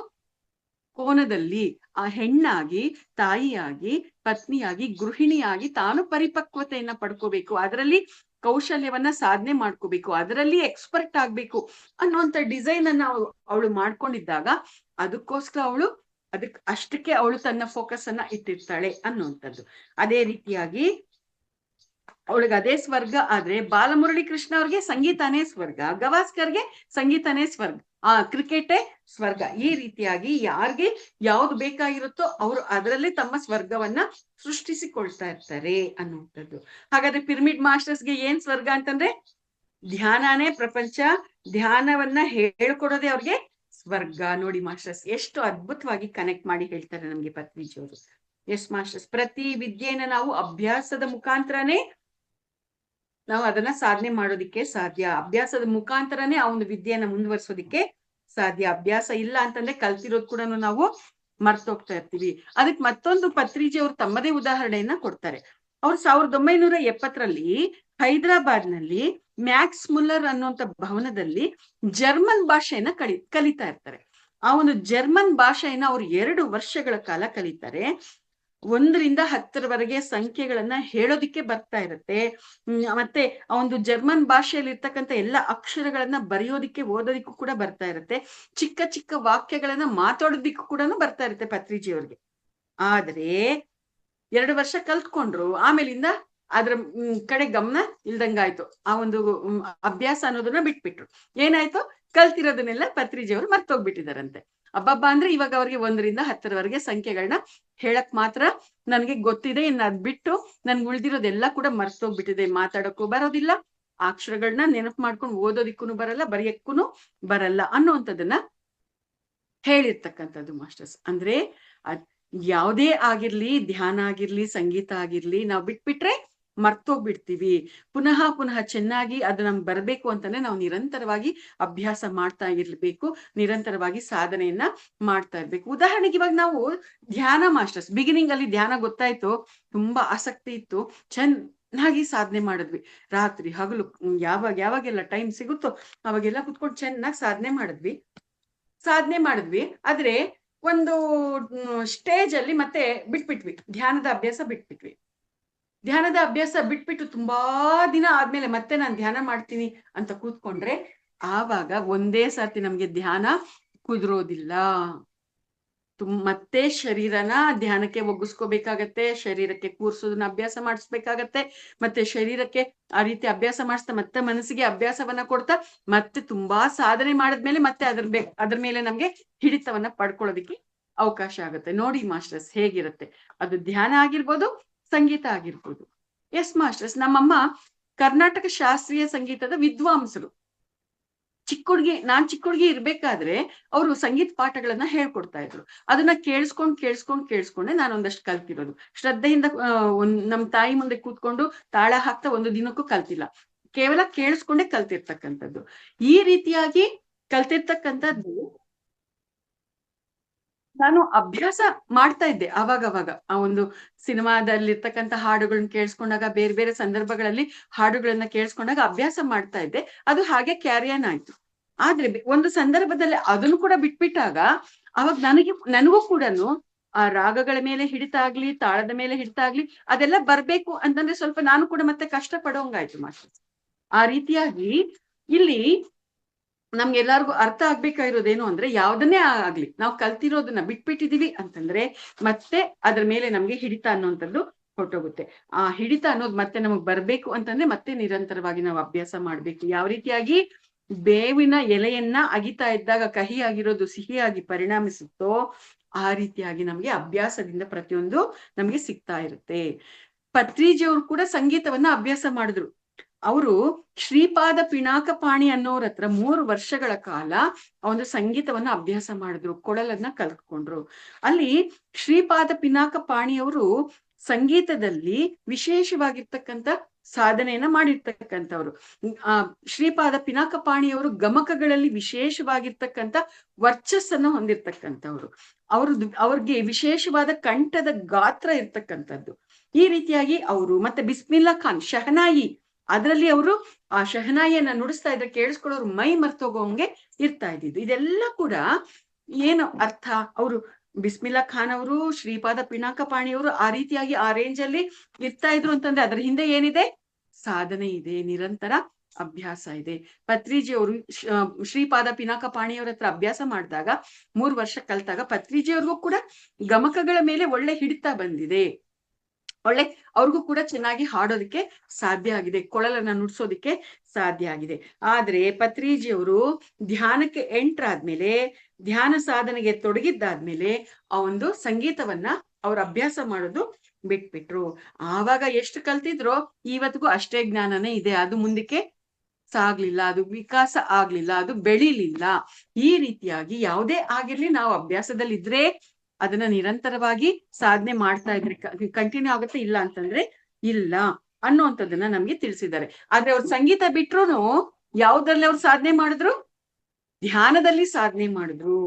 ಕೋನದಲ್ಲಿ ಆ ಹೆಣ್ಣಾಗಿ, ತಾಯಿಯಾಗಿ, ಪತ್ನಿಯಾಗಿ, ಗೃಹಿಣಿಯಾಗಿ ತಾನು ಪರಿಪಕ್ವತೆಯನ್ನ ಪಡ್ಕೋಬೇಕು. ಅದರಲ್ಲಿ ಕೌಶಲ್ಯವನ್ನ ಸಾಧನೆ ಮಾಡ್ಕೋಬೇಕು, ಅದರಲ್ಲಿ ಎಕ್ಸ್ಪರ್ಟ್ ಆಗ್ಬೇಕು ಅನ್ನುವಂತ ಡಿಸೈನ್ ಅನ್ನ ಅವಳು ಮಾಡ್ಕೊಂಡಿದ್ದಾಗ ಅದಕ್ಕೋಸ್ಕರ ಅಷ್ಟಕ್ಕೆ ಅವಳು ತನ್ನ ಫೋಕಸ್ ಅನ್ನ ಇಟ್ಟಿರ್ತಾಳೆ ಅನ್ನುವಂಥದ್ದು. ಅದೇ ರೀತಿಯಾಗಿ ಅವಳಿಗೆ ಅದೇ ಸ್ವರ್ಗ ಆದ್ರೆ ಬಾಲಮುರಳಿ ಕೃಷ್ಣ ಅವ್ರಿಗೆ ಸಂಗೀತನೇ ಸ್ವರ್ಗ, ಗವಾಸ್ಕರ್ಗೆ ಸಂಗೀತನೇ ಸ್ವರ್ಗ, ಕ್ರಿಕೆಟೇ ಸ್ವರ್ಗ. ಈ ರೀತಿಯಾಗಿ ಯಾರಿಗೆ ಯಾವ್ದು ಬೇಕಾಗಿರುತ್ತೋ ಅವರು ಅದರಲ್ಲಿ ತಮ್ಮ ಸ್ವರ್ಗವನ್ನ ಸೃಷ್ಟಿಸಿಕೊಳ್ತಾ ಇರ್ತಾರೆ ಅನ್ನುವಂಥದ್ದು. ಹಾಗಾದ್ರೆ ಪಿರಮಿಡ್ ಮಾಸ್ಟರ್ಸ್ಗೆ ಏನ್ ಸ್ವರ್ಗ ಅಂತಂದ್ರೆ ಧ್ಯಾನನೇ ಪ್ರಪಂಚ, ಧ್ಯಾನವನ್ನ ಹೇಳ್ಕೊಡೋದೇ ಅವ್ರಿಗೆ ಸ್ವರ್ಗ. ನೋಡಿ ಮಾಸ್ಟರ್ಸ್ ಎಷ್ಟು ಅದ್ಭುತವಾಗಿ ಕನೆಕ್ಟ್ ಮಾಡಿ ಹೇಳ್ತಾರೆ ನಮ್ಗೆ ಪತ್ರಿಜಿಯವರು. ಎಸ್ ಮಾಸ್ಟರ್ಸ್, ಪ್ರತಿ ವಿದ್ಯೆಯನ್ನ ನಾವು ಅಭ್ಯಾಸದ ಮುಖಾಂತರನೇ ನಾವು ಅದನ್ನ ಸಾಧನೆ ಮಾಡೋದಿಕ್ಕೆ ಸಾಧ್ಯ. ಅಭ್ಯಾಸದ ಮುಖಾಂತರನೇ ಆ ಒಂದು ವಿದ್ಯೆಯನ್ನ ಮುಂದುವರಿಸೋದಿಕ್ಕೆ ಸಾಧ್ಯ. ಅಭ್ಯಾಸ ಇಲ್ಲ ಅಂತಂದ್ರೆ ಕಲ್ತಿರೋದು ಕೂಡ ನಾವು ಮರ್ತೋಗ್ತಾ ಇರ್ತೀವಿ. ಅದಕ್ಕೆ ಮತ್ತೊಂದು ಪತ್ರಿಜಿ ಅವರು ತಮ್ಮದೇ ಉದಾಹರಣೆಯನ್ನ ಕೊಡ್ತಾರೆ. ಅವ್ರು 1970ರಲ್ಲಿ ಹೈದರಾಬಾದ್ ನಲ್ಲಿ ಮ್ಯಾಕ್ಸ್ ಮುಲ್ಲರ್ ಅನ್ನುವಂತ ಭವನದಲ್ಲಿ ಜರ್ಮನ್ ಭಾಷೆಯನ್ನ ಕಲಿತಾ ಇರ್ತಾರೆ. ಆ ಒಂದು ಜರ್ಮನ್ ಭಾಷೆಯನ್ನ ಅವ್ರು 2 ವರ್ಷಗಳ ಕಾಲ ಕಲಿತಾರೆ. 1ರಿಂದ 10ರವರೆಗೆ ಸಂಖ್ಯೆಗಳನ್ನ ಹೇಳೋದಿಕ್ಕೆ ಬರ್ತಾ ಇರುತ್ತೆ. ಮತ್ತೆ ಆ ಒಂದು ಜರ್ಮನ್ ಭಾಷೆಯಲ್ಲಿ ಇರ್ತಕ್ಕಂಥ ಎಲ್ಲ ಅಕ್ಷರಗಳನ್ನ ಬರೆಯೋದಿಕ್ಕೆ ಓದೋದಿಕ್ಕೂ ಕೂಡ ಬರ್ತಾ ಇರುತ್ತೆ. ಚಿಕ್ಕ ಚಿಕ್ಕ ವಾಕ್ಯಗಳನ್ನ ಮಾತಾಡೋದಿಕ್ಕೂ ಕೂಡ ಬರ್ತಾ ಇರುತ್ತೆ ಪತ್ರಿಜಿ ಅವ್ರಿಗೆ. ಆದ್ರೆ 2 ವರ್ಷ ಕಲ್ತ್ಕೊಂಡ್ರು, ಆಮೇಲಿಂದ ಅದ್ರ ಕಡೆ ಗಮನ ಇಲ್ದಂಗಾಯ್ತು. ಆ ಒಂದು ಅಭ್ಯಾಸ ಅನ್ನೋದನ್ನ ಬಿಟ್ಬಿಟ್ರು. ಏನಾಯ್ತು, ಕಲ್ತಿರೋದನ್ನೆಲ್ಲ ಪತ್ರಿಜಿ ಅವರು ಮರ್ತೋಗ್ಬಿಟ್ಟಿದಾರಂತೆ. ಅಬ್ಬಬ್ಬಾ ಅಂದ್ರೆ ಇವಾಗ ಅವ್ರಿಗೆ 1ರಿಂದ 10ರವರೆಗೆ ಸಂಖ್ಯೆಗಳನ್ನ ಹೇಳಕ್ ಮಾತ್ರ ನನ್ಗೆ ಗೊತ್ತಿದೆ, ಇನ್ನು ಅದ್ ಬಿಟ್ಟು ನನ್ಗೆ ಉಳ್ದಿರೋದೆಲ್ಲ ಕೂಡ ಮರ್ತೋಗ್ಬಿಟ್ಟಿದೆ. ಮಾತಾಡಕ್ಕೂ ಬರೋದಿಲ್ಲ, ಅಕ್ಷರಗಳನ್ನ ನೆನಪು ಮಾಡ್ಕೊಂಡು ಓದೋದಿಕ್ಕೂ ಬರಲ್ಲ, ಬರೆಯಕ್ಕೂ ಬರಲ್ಲ ಅನ್ನುವಂಥದ್ದನ್ನ ಹೇಳಿರ್ತಕ್ಕಂಥದ್ದು ಮಾಸ್ಟರ್ಸ್. ಅಂದ್ರೆ ಯಾವುದೇ ಆಗಿರ್ಲಿ, ಧ್ಯಾನ ಆಗಿರ್ಲಿ, ಸಂಗೀತ ಆಗಿರ್ಲಿ, ನಾವು ಬಿಟ್ಬಿಟ್ರೆ ಮರ್ತೋಗ್ಬಿಡ್ತೀವಿ. ಪುನಃ ಚೆನ್ನಾಗಿ ಅದು ನಮ್ಗೆ ಬರ್ಬೇಕು ಅಂತಂದ್ರೆ ನಾವು ನಿರಂತರವಾಗಿ ಅಭ್ಯಾಸ ಮಾಡ್ತಾ ಇರ್ಬೇಕು, ನಿರಂತರವಾಗಿ ಸಾಧನೆಯನ್ನ ಮಾಡ್ತಾ ಇರ್ಬೇಕು. ಉದಾಹರಣೆಗೆ ಇವಾಗ ನಾವು ಧ್ಯಾನ ಮಾಸ್ಟರ್ಸ್ ಬಿಗಿನಿಂಗ್ ಅಲ್ಲಿ ಧ್ಯಾನ ಗೊತ್ತಾಯ್ತು, ತುಂಬಾ ಆಸಕ್ತಿ ಇತ್ತು, ಚೆನ್ನಾಗಿ ಸಾಧನೆ ಮಾಡಿದ್ವಿ. ರಾತ್ರಿ ಹಗಲು ಯಾವಾಗೆಲ್ಲ ಟೈಮ್ ಸಿಗುತ್ತೋ ಅವಾಗೆಲ್ಲ ಕುತ್ಕೊಂಡು ಚೆನ್ನಾಗಿ ಸಾಧನೆ ಮಾಡಿದ್ವಿ. ಆದ್ರೆ ಒಂದು ಸ್ಟೇಜ್ ಅಲ್ಲಿ ಮತ್ತೆ ಬಿಟ್ಬಿಟ್ವಿ, ಧ್ಯಾನದ ಅಭ್ಯಾಸ ಬಿಟ್ಬಿಟ್ಟು ತುಂಬಾ ದಿನ ಆದ್ಮೇಲೆ ಮತ್ತೆ ನಾನು ಧ್ಯಾನ ಮಾಡ್ತೀನಿ ಅಂತ ಕೂತ್ಕೊಂಡ್ರೆ ಆವಾಗ ಒಂದೇ ಸರ್ತಿ ನಮ್ಗೆ ಧ್ಯಾನ ಕುದುರೋದಿಲ್ಲ. ಮತ್ತೆ ಶರೀರನ ಧ್ಯಾನಕ್ಕೆ ಒಗ್ಗಿಸ್ಕೋಬೇಕಾಗತ್ತೆ, ಶರೀರಕ್ಕೆ ಕೂರ್ಸೋದನ್ನ ಅಭ್ಯಾಸ ಮಾಡಿಸ್ಬೇಕಾಗತ್ತೆ, ಮತ್ತೆ ಶರೀರಕ್ಕೆ ಆ ರೀತಿ ಅಭ್ಯಾಸ ಮಾಡಿಸ್ತಾ ಮತ್ತೆ ಮನಸ್ಸಿಗೆ ಅಭ್ಯಾಸವನ್ನ ಕೊಡ್ತಾ ಮತ್ತೆ ತುಂಬಾ ಸಾಧನೆ ಮಾಡಿದ್ಮೇಲೆ ಮತ್ತೆ ಅದ್ರ ಮೇಲೆ ನಮ್ಗೆ ಹಿಡಿತವನ್ನ ಪಡ್ಕೊಳ್ಳೋದಿಕ್ಕೆ ಅವಕಾಶ ಆಗುತ್ತೆ. ನೋಡಿ ಮಾಸ್ಟರ್ಸ್ ಹೇಗಿರುತ್ತೆ ಅದು, ಧ್ಯಾನ ಆಗಿರ್ಬೋದು, ಸಂಗೀತ ಆಗಿರ್ಬೋದು. ಎಸ್ ಮಾಸ್ಟರ್ಸ್, ನಮ್ಮಮ್ಮ ಕರ್ನಾಟಕ ಶಾಸ್ತ್ರೀಯ ಸಂಗೀತದ ವಿದ್ವಾಂಸರು. ನಾನ್ ಚಿಕ್ಕ ಹುಡುಗಿ ಇರ್ಬೇಕಾದ್ರೆ ಅವರು ಸಂಗೀತ ಪಾಠಗಳನ್ನ ಹೇಳ್ಕೊಡ್ತಾ ಇದ್ರು. ಅದನ್ನ ಕೇಳಿಸ್ಕೊಂಡೆ ನಾನು ಒಂದಷ್ಟು ಕಲ್ತಿರೋದು. ಶ್ರದ್ಧೆಯಿಂದ ನಮ್ ತಾಯಿ ಮುಂದೆ ಕೂತ್ಕೊಂಡು ತಾಳ ಹಾಕ್ತಾ ಒಂದು ದಿನಕ್ಕೂ ಕಲ್ತಿಲ್ಲ, ಕೇವಲ ಕೇಳಿಸ್ಕೊಂಡೆ ಕಲ್ತಿರ್ತಕ್ಕಂಥದ್ದು. ಈ ರೀತಿಯಾಗಿ ಕಲ್ತಿರ್ತಕ್ಕಂಥದ್ದು ನಾನು ಅಭ್ಯಾಸ ಮಾಡ್ತಾ ಇದ್ದೆ ಅವಾಗವಾಗ. ಆ ಒಂದು ಸಿನಿಮಾದಲ್ಲಿರ್ತಕ್ಕಂಥ ಹಾಡುಗಳನ್ನ ಕೇಳಿಸ್ಕೊಂಡಾಗ, ಬೇರೆ ಬೇರೆ ಸಂದರ್ಭಗಳಲ್ಲಿ ಹಾಡುಗಳನ್ನ ಕೇಳಿಸ್ಕೊಂಡಾಗ ಅಭ್ಯಾಸ ಮಾಡ್ತಾ ಇದ್ದೆ. ಅದು ಹಾಗೆ ಕ್ಯಾರಿಯನ್ ಆಯ್ತು. ಆದ್ರೆ ಒಂದು ಸಂದರ್ಭದಲ್ಲಿ ಅದನ್ನು ಕೂಡ ಬಿಟ್ಬಿಟ್ಟಾಗ ಅವಾಗ ನನಗೂ ಕೂಡ ಆ ರಾಗಗಳ ಮೇಲೆ ಹಿಡಿತ ಆಗ್ಲಿ, ತಾಳದ ಮೇಲೆ ಹಿಡಿತ ಆಗ್ಲಿ, ಅದೆಲ್ಲ ಬರ್ಬೇಕು ಅಂತಂದ್ರೆ ಸ್ವಲ್ಪ ನಾನು ಕೂಡ ಮತ್ತೆ ಕಷ್ಟ ಪಡೋಂಗಾಯ್ತು ಮಾಸ್ಟರ್. ಆ ರೀತಿಯಾಗಿ ಇಲ್ಲಿ ನಮ್ಗೆಲ್ಲರಿಗೂ ಅರ್ಥ ಆಗ್ಬೇಕಾಗಿರೋದೇನು ಅಂದ್ರೆ, ಯಾವ್ದನ್ನೇ ಆಗ್ಲಿ ನಾವು ಕಲ್ತಿರೋದನ್ನ ಬಿಟ್ಬಿಟ್ಟಿದೀವಿ ಅಂತಂದ್ರೆ ಮತ್ತೆ ಅದ್ರ ಮೇಲೆ ನಮ್ಗೆ ಹಿಡಿತ ಅನ್ನುವಂಥದ್ದು ಹೊರಟೋಗುತ್ತೆ. ಆ ಹಿಡಿತ ಅನ್ನೋದು ಮತ್ತೆ ನಮಗ್ ಬರ್ಬೇಕು ಅಂತಂದ್ರೆ ಮತ್ತೆ ನಿರಂತರವಾಗಿ ನಾವು ಅಭ್ಯಾಸ ಮಾಡ್ಬೇಕು. ಯಾವ ರೀತಿಯಾಗಿ ಬೇವಿನ ಎಲೆಯನ್ನ ಅಗಿತಾ ಇದ್ದಾಗ ಕಹಿಯಾಗಿರೋದು ಸಿಹಿಯಾಗಿ ಪರಿಣಾಮಿಸುತ್ತೋ ಆ ರೀತಿಯಾಗಿ ನಮ್ಗೆ ಅಭ್ಯಾಸದಿಂದ ಪ್ರತಿಯೊಂದು ನಮ್ಗೆ ಸಿಗ್ತಾ ಇರುತ್ತೆ. ಪತ್ರಿಜಿಯವರು ಕೂಡ ಸಂಗೀತವನ್ನ ಅಭ್ಯಾಸ ಮಾಡಿದ್ರು. ಅವರು ಶ್ರೀಪಾದ ಪಿನಾಕಪಾಣಿ ಅನ್ನೋರ ಹತ್ರ 3 ವರ್ಷಗಳ ಕಾಲ ಒಂದು ಸಂಗೀತವನ್ನ ಅಭ್ಯಾಸ ಮಾಡಿದ್ರು, ಕೊಳಲನ್ನ ಕಲ್ತ್ಕೊಂಡ್ರು. ಅಲ್ಲಿ ಶ್ರೀಪಾದ ಪಿನಾಕಪಾಣಿಯವರು ಸಂಗೀತದಲ್ಲಿ ವಿಶೇಷವಾಗಿರ್ತಕ್ಕಂಥ ಸಾಧನೆಯನ್ನ ಮಾಡಿರ್ತಕ್ಕಂಥವ್ರು. ಶ್ರೀಪಾದ ಪಿನಾಕಪಾಣಿಯವರು ಗಮಕಗಳಲ್ಲಿ ವಿಶೇಷವಾಗಿರ್ತಕ್ಕಂಥ ವರ್ಚಸ್ಸನ್ನು ಹೊಂದಿರ್ತಕ್ಕಂಥವ್ರು. ಅವ್ರಿಗೆ ವಿಶೇಷವಾದ ಕಂಠದ ಗಾತ್ರ ಇರ್ತಕ್ಕಂಥದ್ದು. ಈ ರೀತಿಯಾಗಿ ಅವರು ಮತ್ತೆ ಬಿಸ್ಮಿಲ್ಲಾ ಖಾನ್ ಶಹನಾಯಿ, ಅದರಲ್ಲಿ ಅವರು ಆ ಶಹನಾಯಿಯನ್ನ ನುಡಿಸ್ತಾ ಇದ್ರೆ ಕೇಳಿಸ್ಕೊಳ್ಳೋರು ಮೈ ಮರ್ತೋಗೋಂಗೆ ಇರ್ತಾ ಇದ್ದಿದ್ದು. ಇದೆಲ್ಲ ಕೂಡ ಏನು ಅರ್ಥ, ಅವರು ಬಿಸ್ಮಿಲ್ಲಾ ಖಾನ್ ಅವರು, ಶ್ರೀಪಾದ ಪಿನಾಕಪಾಣಿಯವರು ಆ ರೀತಿಯಾಗಿ ಆ ರೇಂಜ್ ಅಲ್ಲಿ ಇರ್ತಾ ಇದ್ರು ಅಂತಂದ್ರೆ ಅದ್ರ ಹಿಂದೆ ಏನಿದೆ, ಸಾಧನೆ ಇದೆ, ನಿರಂತರ ಅಭ್ಯಾಸ ಇದೆ. ಪತ್ರಿಜಿಯವರು ಶ್ರೀಪಾದ ಪಿನಾಕಪಾಣಿಯವರ ಹತ್ರ ಅಭ್ಯಾಸ ಮಾಡಿದಾಗ 3 ವರ್ಷ ಕಲ್ತಾಗ ಪತ್ರಿಜಿಯವ್ರಿಗೂ ಕೂಡ ಗಮಕಗಳ ಮೇಲೆ ಒಳ್ಳೆ ಹಿಡಿತ ಬಂದಿದೆ, ಒಳ್ಳೆ ಅವ್ರಿಗೂ ಕೂಡ ಚೆನ್ನಾಗಿ ಹಾಡೋದಕ್ಕೆ ಸಾಧ್ಯ ಆಗಿದೆ, ಕೊಳಲನ್ನ ನುಡ್ಸೋದಿಕ್ಕೆ ಸಾಧ್ಯ ಆಗಿದೆ. ಆದ್ರೆ ಪತ್ರಿಜಿಯವರು ಧ್ಯಾನಕ್ಕೆ ಎಂಟ್ರಾದ್ಮೇಲೆ, ಧ್ಯಾನ ಸಾಧನೆಗೆ ತೊಡಗಿದ್ದಾದ್ಮೇಲೆ ಆ ಒಂದು ಸಂಗೀತವನ್ನ ಅವ್ರ ಅಭ್ಯಾಸ ಮಾಡೋದು ಬಿಟ್ಬಿಟ್ರು. ಆವಾಗ ಎಷ್ಟು ಕಲ್ತಿದ್ರೋ ಇವತ್ತಿಗೂ ಅಷ್ಟೇ ಜ್ಞಾನನೇ ಇದೆ, ಅದು ಮುಂದಕ್ಕೆ ಸಾಗ್ಲಿಲ್ಲ, ಅದು ವಿಕಾಸ ಆಗ್ಲಿಲ್ಲ, ಅದು ಬೆಳಿಲಿಲ್ಲ. ಈ ರೀತಿಯಾಗಿ ಯಾವುದೇ ಆಗಿರ್ಲಿ, ನಾವು ಅಭ್ಯಾಸದಲ್ಲಿ ಇದ್ರೆ ಅದನ್ನ ನಿರಂತರವಾಗಿ ಸಾಧನೆ ಮಾಡ್ತಾ ಇದ್ರೆ ಕಂಟಿನ್ಯೂ ಆಗುತ್ತೆ, ಇಲ್ಲ ಅಂತಂದ್ರೆ ಇಲ್ಲ ಅನ್ನುವಂಥದ್ದನ್ನ ನಮ್ಗೆ ತಿಳಿಸಿದ್ದಾರೆ. ಆದ್ರೆ ಅವ್ರ ಸಂಗೀತ ಬಿಟ್ರುನು ಯಾವ್ದ್ರಲ್ಲಿ ಅವ್ರು ಸಾಧನೆ ಮಾಡಿದ್ರು? ಧ್ಯಾನದಲ್ಲಿ ಸಾಧನೆ ಮಾಡಿದ್ರು,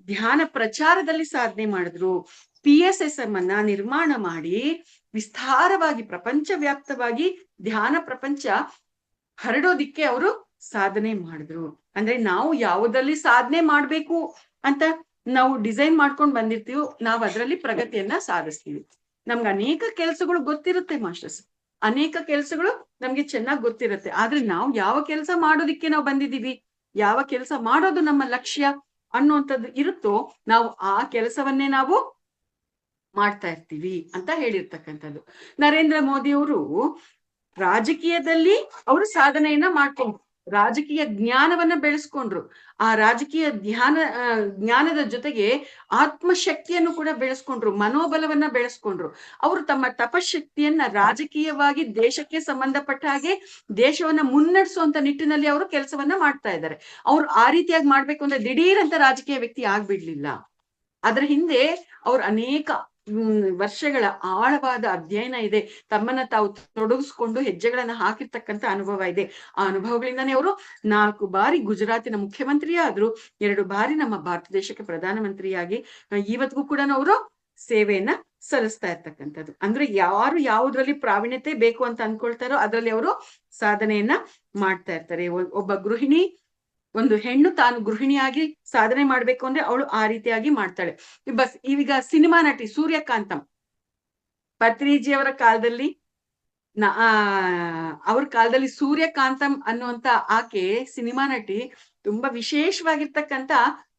ಧ್ಯಾನ ಪ್ರಚಾರದಲ್ಲಿ ಸಾಧನೆ ಮಾಡಿದ್ರು. PSSM ಅನ್ನ ನಿರ್ಮಾಣ ಮಾಡಿ ವಿಸ್ತಾರವಾಗಿ ಪ್ರಪಂಚ ವ್ಯಾಪ್ತವಾಗಿ ಧ್ಯಾನ ಪ್ರಪಂಚ ಹರಡೋದಿಕ್ಕೆ ಅವರು ಸಾಧನೆ ಮಾಡಿದ್ರು. ಅಂದ್ರೆ ನಾವು ಯಾವುದಲ್ಲಿ ಸಾಧನೆ ಮಾಡ್ಬೇಕು ಅಂತ ನಾವು ಡಿಸೈನ್ ಮಾಡ್ಕೊಂಡು ಬಂದಿರ್ತೀವೋ ನಾವು ಅದರಲ್ಲಿ ಪ್ರಗತಿಯನ್ನ ಸಾಧಿಸ್ತೀವಿ. ನಮ್ಗೆ ಅನೇಕ ಕೆಲಸಗಳು ಗೊತ್ತಿರುತ್ತೆ ಮಾಸ್ಟರ್ಸ್, ಅನೇಕ ಕೆಲಸಗಳು ನಮ್ಗೆ ಚೆನ್ನಾಗಿ ಗೊತ್ತಿರುತ್ತೆ. ಆದ್ರೆ ನಾವು ಯಾವ ಕೆಲಸ ಮಾಡೋದಿಕ್ಕೆ ನಾವು ಬಂದಿದೀವಿ, ಯಾವ ಕೆಲಸ ಮಾಡೋದು ನಮ್ಮ ಲಕ್ಷ್ಯ ಅನ್ನುವಂಥದ್ದು ಇರುತ್ತೋ ನಾವು ಆ ಕೆಲಸವನ್ನೇ ನಾವು ಮಾಡ್ತಾ ಇರ್ತೀವಿ ಅಂತ ಹೇಳಿರ್ತಕ್ಕಂಥದ್ದು. ನರೇಂದ್ರ ಮೋದಿ ಅವರು ರಾಜಕೀಯದಲ್ಲಿ ಅವರು ಸಾಧನೆಯನ್ನ ಮಾಡ್ಕೊಂಡ್ರು, ರಾಜಕೀಯ ಜ್ಞಾನವನ್ನ ಬೆಳೆಸ್ಕೊಂಡ್ರು. ಆ ರಾಜಕೀಯ ಜ್ಞಾನದ ಜೊತೆಗೆ ಆತ್ಮಶಕ್ತಿಯನ್ನು ಕೂಡ ಬೆಳೆಸ್ಕೊಂಡ್ರು, ಮನೋಬಲವನ್ನ ಬೆಳೆಸ್ಕೊಂಡ್ರು. ಅವರು ತಮ್ಮ ತಪಶಕ್ತಿಯನ್ನ ರಾಜಕೀಯವಾಗಿ ದೇಶಕ್ಕೆ ಸಂಬಂಧಪಟ್ಟ ಹಾಗೆ ದೇಶವನ್ನ ಮುನ್ನಡೆಸುವಂತ ನಿಟ್ಟಿನಲ್ಲಿ ಅವರು ಕೆಲಸವನ್ನ ಮಾಡ್ತಾ ಇದ್ದಾರೆ. ಅವ್ರು ಆ ರೀತಿಯಾಗಿ ಮಾಡ್ಬೇಕು ಅಂದ್ರೆ ದಿಢೀರ್ ಅಂತ ರಾಜಕೀಯ ವ್ಯಕ್ತಿ ಆಗ್ಬಿಡ್ಲಿಲ್ಲ. ಅದ್ರ ಹಿಂದೆ ಅವ್ರು ಅನೇಕ ವರ್ಷಗಳ ಆಳವಾದ ಅಧ್ಯಯನ ಇದೆ, ತಮ್ಮನ್ನ ತಾವು ತೊಡಗಿಸ್ಕೊಂಡು ಹೆಜ್ಜೆಗಳನ್ನ ಹಾಕಿರ್ತಕ್ಕಂಥ ಅನುಭವ ಇದೆ. ಆ ಅನುಭವಗಳಿಂದಾನೇ ಅವರು 4 ಬಾರಿ ಗುಜರಾತಿನ ಮುಖ್ಯಮಂತ್ರಿ ಆದ್ರು, 2 ಬಾರಿ ನಮ್ಮ ಭಾರತ ದೇಶಕ್ಕೆ ಪ್ರಧಾನಮಂತ್ರಿಯಾಗಿ ಇವತ್ತಿಗೂ ಕೂಡ ಅವರು ಸೇವೆಯನ್ನ ಸಲ್ಲಿಸ್ತಾ ಇರ್ತಕ್ಕಂಥದ್ದು. ಅಂದ್ರೆ ಯಾರು ಯಾವುದ್ರಲ್ಲಿ ಪ್ರಾವೀಣ್ಯತೆ ಬೇಕು ಅಂತ ಅನ್ಕೊಳ್ತಾರೋ ಅದ್ರಲ್ಲಿ ಅವರು ಸಾಧನೆಯನ್ನ ಮಾಡ್ತಾ ಇರ್ತಾರೆ. ಒಬ್ಬ ಗೃಹಿಣಿ, ಒಂದು ಹೆಣ್ಣು ತಾನು ಗೃಹಿಣಿಯಾಗಿ ಸಾಧನೆ ಮಾಡ್ಬೇಕು ಅಂದ್ರೆ ಅವಳು ಆ ರೀತಿಯಾಗಿ ಮಾಡ್ತಾಳೆ. ಈಗ ಸಿನಿಮಾ ನಟಿ ಸೂರ್ಯಕಾಂತಂ, ಪತ್ರಿಜಿಯವರ ಕಾಲದಲ್ಲಿ ಅವ್ರ ಕಾಲದಲ್ಲಿ ಸೂರ್ಯಕಾಂತಂ ಅನ್ನುವಂತ ಆಕೆ ಸಿನಿಮಾ ನಟಿ ತುಂಬಾ ವಿಶೇಷವಾಗಿರ್ತಕ್ಕಂಥ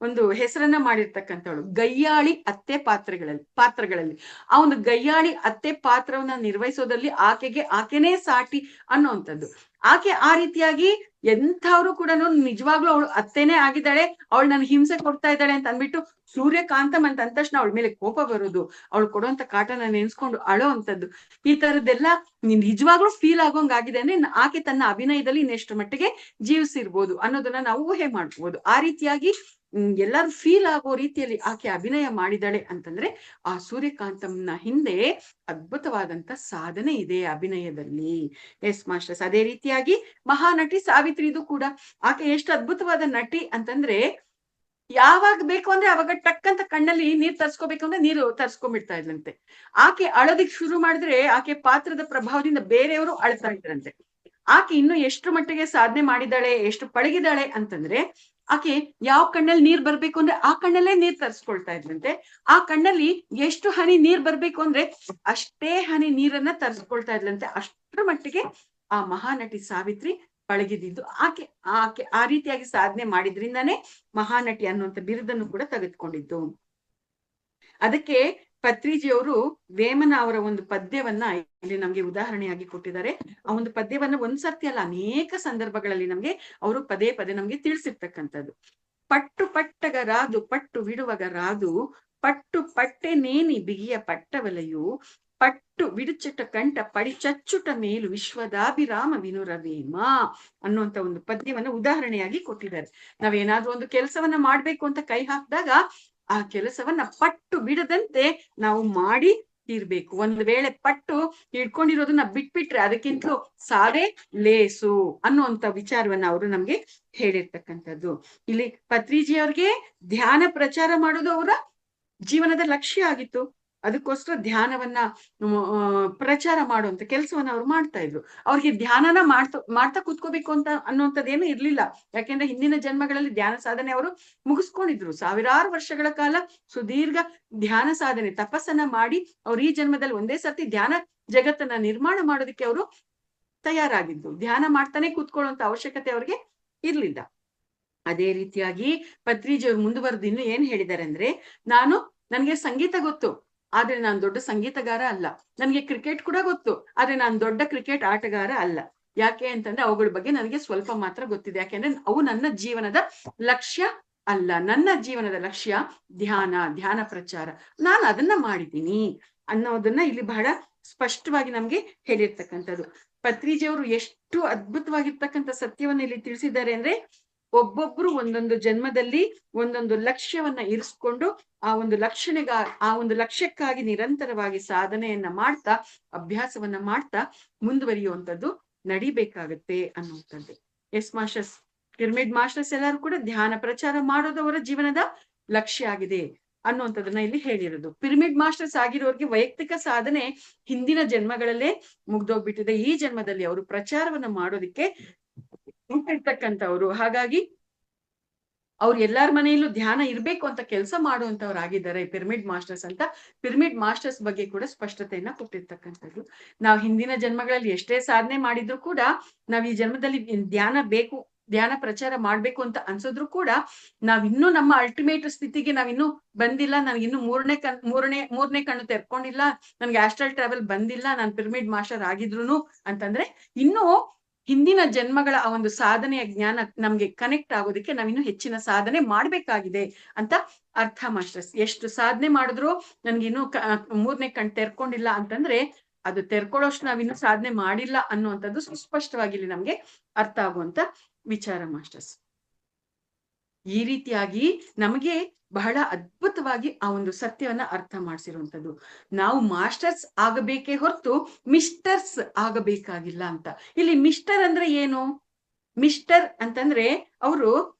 ಒಂದು ಹೆಸರನ್ನ ಮಾಡಿರ್ತಕ್ಕಂಥವಳು. ಗಯ್ಯಾಳಿ ಅತ್ತೆ ಪಾತ್ರಗಳಲ್ಲಿ ಆ ಒಂದು ಗಯ್ಯಾಳಿ ಅತ್ತೆ ಪಾತ್ರವನ್ನ ನಿರ್ವಹಿಸೋದ್ರಲ್ಲಿ ಆಕೆನೇ ಸಾಟಿ ಅನ್ನುವಂಥದ್ದು. ಆಕೆ ಆ ರೀತಿಯಾಗಿ ಎಂಥವ್ರು ಕೂಡ ನಿಜವಾಗ್ಲೂ ಅವಳು ಅತ್ತೆನೇ ಆಗಿದ್ದಾಳೆ, ಅವಳು ನನ್ ಹಿಂಸೆ ಕೊಡ್ತಾ ಇದ್ದಾಳೆ ಅಂತ ಅಂದ್ಬಿಟ್ಟು ಸೂರ್ಯಕಾಂತಂ ಅಂತ ಅಂದ ತಕ್ಷಣ ಅವಳ ಮೇಲೆ ಕೋಪ ಬರೋದು, ಅವಳು ಕೊಡುವಂತ ಕಾಟನ ನೆನ್ಸ್ಕೊಂಡು ಅಳೋ ಅಂತದ್ದು, ಈ ತರದ್ದೆಲ್ಲ ನಿಜವಾಗ್ಲೂ ಫೀಲ್ ಆಗೋಂಗಾಗಿದೆ. ಅಂದ್ರೆ ಆಕೆ ತನ್ನ ಅಭಿನಯದಲ್ಲಿ ಇನ್ನೆಷ್ಟು ಮಟ್ಟಿಗೆ ಜೀವಿಸಿರ್ಬೋದು ಅನ್ನೋದನ್ನ ನಾವು ಊಹೆ ಮಾಡ್ಬೋದು. ಆ ರೀತಿಯಾಗಿ ಎಲ್ಲರೂ ಫೀಲ್ ಆಗೋ ರೀತಿಯಲ್ಲಿ ಆಕೆ ಅಭಿನಯ ಮಾಡಿದಾಳೆ ಅಂತಂದ್ರೆ ಆ ಸೂರ್ಯಕಾಂತಂನ ಹಿಂದೆ ಅದ್ಭುತವಾದಂತ ಸಾಧನೆ ಇದೆ ಅಭಿನಯದಲ್ಲಿ. ಎಸ್ ಮಾಸ್ಟರ್ಸ್, ಅದೇ ರೀತಿಯಾಗಿ ಮಹಾನಟಿ ಸಾವಿತ್ರಿದು ಕೂಡ ಆಕೆ ಎಷ್ಟು ಅದ್ಭುತವಾದ ನಟಿ ಅಂತಂದ್ರೆ ಯಾವಾಗ ಬೇಕು ಅಂದ್ರೆ ಅವಾಗ ಟಕ್ ಅಂತ ಕಣ್ಣಲ್ಲಿ ನೀರ್ ತರ್ಸ್ಕೋಬೇಕು ಅಂದ್ರೆ ನೀರು ತರ್ಸ್ಕೊಂಡ್ಬಿಡ್ತಾ ಇದ್ಲಂತೆ. ಆಕೆ ಅಳೋದಿಕ್ ಶುರು ಮಾಡಿದ್ರೆ ಆಕೆ ಪಾತ್ರದ ಪ್ರಭಾವದಿಂದ ಬೇರೆಯವರು ಅಳ್ತಾ ಇದ್ರಂತೆ. ಆಕೆ ಇನ್ನು ಎಷ್ಟು ಮಟ್ಟಿಗೆ ಸಾಧನೆ ಮಾಡಿದಾಳೆ, ಎಷ್ಟು ಪಳಗಿದಾಳೆ ಅಂತಂದ್ರೆ ಆಕೆ ಯಾವ ಕಣ್ಣಲ್ಲಿ ನೀರ್ ಬರ್ಬೇಕು ಅಂದ್ರೆ ಆ ಕಣ್ಣಲ್ಲೇ ನೀರ್ ತರಿಸ್ಕೊಳ್ತಾ ಇದ್ರಂತೆ. ಆ ಕಣ್ಣಲ್ಲಿ ಎಷ್ಟು ಹನಿ ನೀರ್ ಬರ್ಬೇಕು ಅಂದ್ರೆ ಅಷ್ಟೇ ಹನಿ ನೀರನ್ನ ತರಿಸ್ಕೊಳ್ತಾ ಇದ್ಲಂತೆ. ಅಷ್ಟರ ಮಟ್ಟಿಗೆ ಆ ಮಹಾನಟಿ ಸಾವಿತ್ರಿ ಪಳಗಿದ್ದು. ಆಕೆ ಆ ರೀತಿಯಾಗಿ ಸಾಧನೆ ಮಾಡಿದ್ರಿಂದಾನೇ ಮಹಾನಟಿ ಅನ್ನುವಂಥ ಬಿರುದನ್ನು ಕೂಡ ತೆಗೆದುಕೊಂಡಿದ್ದು. ಅದಕ್ಕೆ ಪತ್ರಿಜಿಯವರು ವೇಮನ ಅವರ ಒಂದು ಪದ್ಯವನ್ನ ಇಲ್ಲಿ ನಮ್ಗೆ ಉದಾಹರಣೆಯಾಗಿ ಕೊಟ್ಟಿದ್ದಾರೆ. ಆ ಒಂದು ಪದ್ಯವನ್ನ ಒಂದ್ಸರ್ತಿ ಅಲ್ಲ, ಅನೇಕ ಸಂದರ್ಭಗಳಲ್ಲಿ ನಮ್ಗೆ ಅವರು ಪದೇ ನಮ್ಗೆ ತಿಳಿಸಿರ್ತಕ್ಕಂಥದ್ದು. ಪಟ್ಟು ಪಟ್ಟಗರಾದು ಪಟ್ಟು ಬಿಡುವಗರಾದು ಪಟ್ಟು ಪಟ್ಟೆ ನೇನಿ ಬಿಗಿಯ ಪಟ್ಟವಲೆಯು ಪಟ್ಟು ವಿಡುಚಟ ಕಂಠ ಪಡಿ ಚಚ್ಚುಟ ಮೇಲು ವಿಶ್ವದಾಭಿರಾಮ ವಿನುರವೇಮ ಅನ್ನುವಂತ ಒಂದು ಪದ್ಯವನ್ನ ಉದಾಹರಣೆಯಾಗಿ ಕೊಟ್ಟಿದ್ದಾರೆ. ನಾವೇನಾದ್ರೂ ಒಂದು ಕೆಲಸವನ್ನ ಮಾಡ್ಬೇಕು ಅಂತ ಕೈ ಹಾಕಿದಾಗ ಆ ಕೆಲಸವನ್ನ ಪಟ್ಟು ಬಿಡದಂತೆ ನಾವು ಮಾಡಿ ತೀರ್ಬೇಕು. ಒಂದು ವೇಳೆ ಪಟ್ಟು ಹಿಡ್ಕೊಂಡಿರೋದನ್ನ ಬಿಟ್ಬಿಟ್ರೆ ಅದಕ್ಕಿಂತಲೂ ಸಾವೇ ಲೇಸು ಅನ್ನುವಂತ ವಿಚಾರವನ್ನ ಅವರು ನಮ್ಗೆ ಹೇಳಿರ್ತಕ್ಕಂಥದ್ದು. ಇಲ್ಲಿ ಪತ್ರಿಜಿಯವ್ರಿಗೆ ಧ್ಯಾನ ಪ್ರಚಾರ ಮಾಡೋದು ಅವರ ಜೀವನದ ಲಕ್ಷ್ಯ ಆಗಿತ್ತು. ಅದಕ್ಕೋಸ್ಕರ ಧ್ಯಾನವನ್ನ ಪ್ರಚಾರ ಮಾಡುವಂತ ಕೆಲಸವನ್ನ ಅವ್ರು ಮಾಡ್ತಾ ಇದ್ರು. ಅವ್ರಿಗೆ ಧ್ಯಾನನ ಮಾಡ್ತಾ ಕೂತ್ಕೋಬೇಕು ಅಂತ ಅನ್ನುವಂಥದ್ದೇನು ಇರ್ಲಿಲ್ಲ. ಯಾಕೆಂದ್ರೆ ಹಿಂದಿನ ಜನ್ಮಗಳಲ್ಲಿ ಧ್ಯಾನ ಸಾಧನೆ ಅವರು ಮುಗಿಸ್ಕೊಂಡಿದ್ರು. ಸಾವಿರಾರು ವರ್ಷಗಳ ಕಾಲ ಸುದೀರ್ಘ ಧ್ಯಾನ ಸಾಧನೆ ತಪಸ್ಸನ್ನ ಮಾಡಿ ಅವ್ರು ಈ ಜನ್ಮದಲ್ಲಿ ಒಂದೇ ಸರ್ತಿ ಧ್ಯಾನ ಜಗತ್ತನ್ನ ನಿರ್ಮಾಣ ಮಾಡೋದಕ್ಕೆ ಅವರು ತಯಾರಾಗಿದ್ದು. ಧ್ಯಾನ ಮಾಡ್ತಾನೆ ಕೂತ್ಕೊಳ್ಳುವಂತ ಅವಶ್ಯಕತೆ ಅವ್ರಿಗೆ ಇರ್ಲಿಲ್ಲ. ಅದೇ ರೀತಿಯಾಗಿ ಪತ್ರಿಜಿಯವರು ಮುಂದುವರೆದು ಇನ್ನು ಏನ್ ಹೇಳಿದ್ದಾರೆ ಅಂದ್ರೆ, ನನ್ಗೆ ಸಂಗೀತ ಗೊತ್ತು, ಆದ್ರೆ ನಾನು ದೊಡ್ಡ ಸಂಗೀತಗಾರ ಅಲ್ಲ. ನನ್ಗೆ ಕ್ರಿಕೆಟ್ ಕೂಡ ಗೊತ್ತು, ಆದ್ರೆ ನಾನು ದೊಡ್ಡ ಕ್ರಿಕೆಟ್ ಆಟಗಾರ ಅಲ್ಲ. ಯಾಕೆ ಅಂತಂದ್ರೆ ಅವುಗಳ ಬಗ್ಗೆ ನನಗೆ ಸ್ವಲ್ಪ ಮಾತ್ರ ಗೊತ್ತಿದೆ. ಯಾಕೆಂದ್ರೆ ಅವು ನನ್ನ ಜೀವನದ ಲಕ್ಷ್ಯ ಅಲ್ಲ. ನನ್ನ ಜೀವನದ ಲಕ್ಷ್ಯ ಧ್ಯಾನ ಪ್ರಚಾರ. ನಾನು ಅದನ್ನ ಮಾಡಿದ್ದೀನಿ ಅನ್ನೋದನ್ನ ಇಲ್ಲಿ ಬಹಳ ಸ್ಪಷ್ಟವಾಗಿ ನಮ್ಗೆ ಹೇಳಿರ್ತಕ್ಕಂಥದ್ದು. ಪತ್ರಿಜಿಯವರು ಎಷ್ಟು ಅದ್ಭುತವಾಗಿರ್ತಕ್ಕಂಥ ಸತ್ಯವನ್ನ ಇಲ್ಲಿ ತಿಳಿಸಿದ್ದಾರೆ ಅಂದ್ರೆ, ಒಬ್ಬೊಬ್ರು ಒಂದೊಂದು ಜನ್ಮದಲ್ಲಿ ಒಂದೊಂದು ಲಕ್ಷ್ಯವನ್ನ ಇರಿಸ್ಕೊಂಡು ಆ ಒಂದು ಲಕ್ಷ್ಯಕ್ಕಾಗಿ ನಿರಂತರವಾಗಿ ಸಾಧನೆಯನ್ನ ಮಾಡ್ತಾ, ಅಭ್ಯಾಸವನ್ನ ಮಾಡ್ತಾ ಮುಂದುವರಿಯುವಂಥದ್ದು ನಡಿಬೇಕಾಗತ್ತೆ ಅನ್ನುವಂಥದ್ದು. ಎಸ್ ಮಾಸ್ಟರ್ಸ್, ಪಿರಮಿಡ್ ಮಾಸ್ಟರ್ಸ್ ಎಲ್ಲರೂ ಕೂಡ ಧ್ಯಾನ ಪ್ರಚಾರ ಮಾಡೋದು ಅವರ ಜೀವನದ ಲಕ್ಷ್ಯ ಆಗಿದೆ ಅನ್ನುವಂಥದ್ದನ್ನ ಇಲ್ಲಿ ಹೇಳಿರೋದು. ಪಿರಮಿಡ್ ಮಾಸ್ಟರ್ಸ್ ಆಗಿರೋರಿಗೆ ವೈಯಕ್ತಿಕ ಸಾಧನೆ ಹಿಂದಿನ ಜನ್ಮಗಳಲ್ಲೇ ಮುಗ್ದೋಗ್ಬಿಟ್ಟಿದೆ. ಈ ಜನ್ಮದಲ್ಲಿ ಅವರು ಪ್ರಚಾರವನ್ನ ಮಾಡೋದಿಕ್ಕೆ ಇರ್ತಕ್ಕಂಥವ್ರು. ಹಾಗಾಗಿ ಅವ್ರು ಎಲ್ಲಾರ ಮನೆಯಲ್ಲೂ ಧ್ಯಾನ ಇರ್ಬೇಕು ಅಂತ ಕೆಲಸ ಮಾಡುವಂತವ್ರು ಆಗಿದ್ದಾರೆ ಪಿರಮಿಡ್ ಮಾಸ್ಟರ್ಸ್ ಅಂತ ಪಿರಮಿಡ್ ಮಾಸ್ಟರ್ಸ್ ಬಗ್ಗೆ ಕೂಡ ಸ್ಪಷ್ಟತೆಯನ್ನ ಕೊಟ್ಟಿರ್ತಕ್ಕಂಥದ್ದು. ನಾವು ಹಿಂದಿನ ಜನ್ಮಗಳಲ್ಲಿ ಎಷ್ಟೇ ಸಾಧನೆ ಮಾಡಿದ್ರು ಕೂಡ ನಾವ್ ಈ ಜನ್ಮದಲ್ಲಿ ಧ್ಯಾನ ಪ್ರಚಾರ ಮಾಡ್ಬೇಕು ಅಂತ ಅನ್ಸಿದ್ರು ಕೂಡ ನಾವಿನ್ನೂ ನಮ್ಮ ಅಲ್ಟಿಮೇಟ್ ಸ್ಥಿತಿಗೆ ನಾವಿನ್ನೂ ಬಂದಿಲ್ಲ. ನನಗಿನ್ನೂ ಮೂರನೇ ಕಣ್ಣು ತೆರ್ಕೊಂಡಿಲ್ಲ, ನನ್ಗೆ ಆಸ್ಟ್ರಲ್ ಟ್ರಾವೆಲ್ ಬಂದಿಲ್ಲ, ನಾನು ಪಿರಮಿಡ್ ಮಾಸ್ಟರ್ ಆಗಿದ್ರು ಅಂತಂದ್ರೆ ಇನ್ನೂ ಹಿಂದಿನ ಜನ್ಮಗಳ ಆ ಒಂದು ಸಾಧನೆಯ ಜ್ಞಾನ ನಮ್ಗೆ ಕನೆಕ್ಟ್ ಆಗೋದಕ್ಕೆ ನಾವಿನ್ನು ಹೆಚ್ಚಿನ ಸಾಧನೆ ಮಾಡ್ಬೇಕಾಗಿದೆ ಅಂತ ಅರ್ಥ ಮಾಸ್ಟರ್ಸ್. ಎಷ್ಟು ಸಾಧನೆ ಮಾಡಿದ್ರು ನನ್ಗಿನ್ನು ಮೂರನೇ ಕಣ್ ತೆರ್ಕೊಂಡಿಲ್ಲ ಅಂತಂದ್ರೆ ಅದು ತೆರ್ಕೊಳ್ಳೋಷ್ಟು ನಾವಿನ್ನು ಸಾಧನೆ ಮಾಡಿಲ್ಲ ಅನ್ನುವಂಥದ್ದು ಸುಸ್ಪಷ್ಟವಾಗಿ ಇಲ್ಲಿ ನಮ್ಗೆ ಅರ್ಥ ಆಗುವಂತ ವಿಚಾರ ಮಾಸ್ಟರ್ಸ್. ಈ ರೀತಿಯಾಗಿ ನಮಗೆ ಬಹಳ ಅದ್ಭುತವಾಗಿ ಆ ಒಂದು ಸತ್ಯವನ್ನ ಅರ್ಥ ಮಾಡಿಸಿರುವಂಥದ್ದು. ನಾವು ಮಾಸ್ಟರ್ಸ್ ಆಗಬೇಕೇ ಹೊರತು ಮಿಸ್ಟರ್ಸ್ ಆಗಬೇಕಾಗಿಲ್ಲ ಅಂತ. ಇಲ್ಲಿ ಮಿಸ್ಟರ್ ಅಂದ್ರೆ ಏನು? ಮಿಸ್ಟರ್ ಅಂತಂದ್ರೆ ಅವರು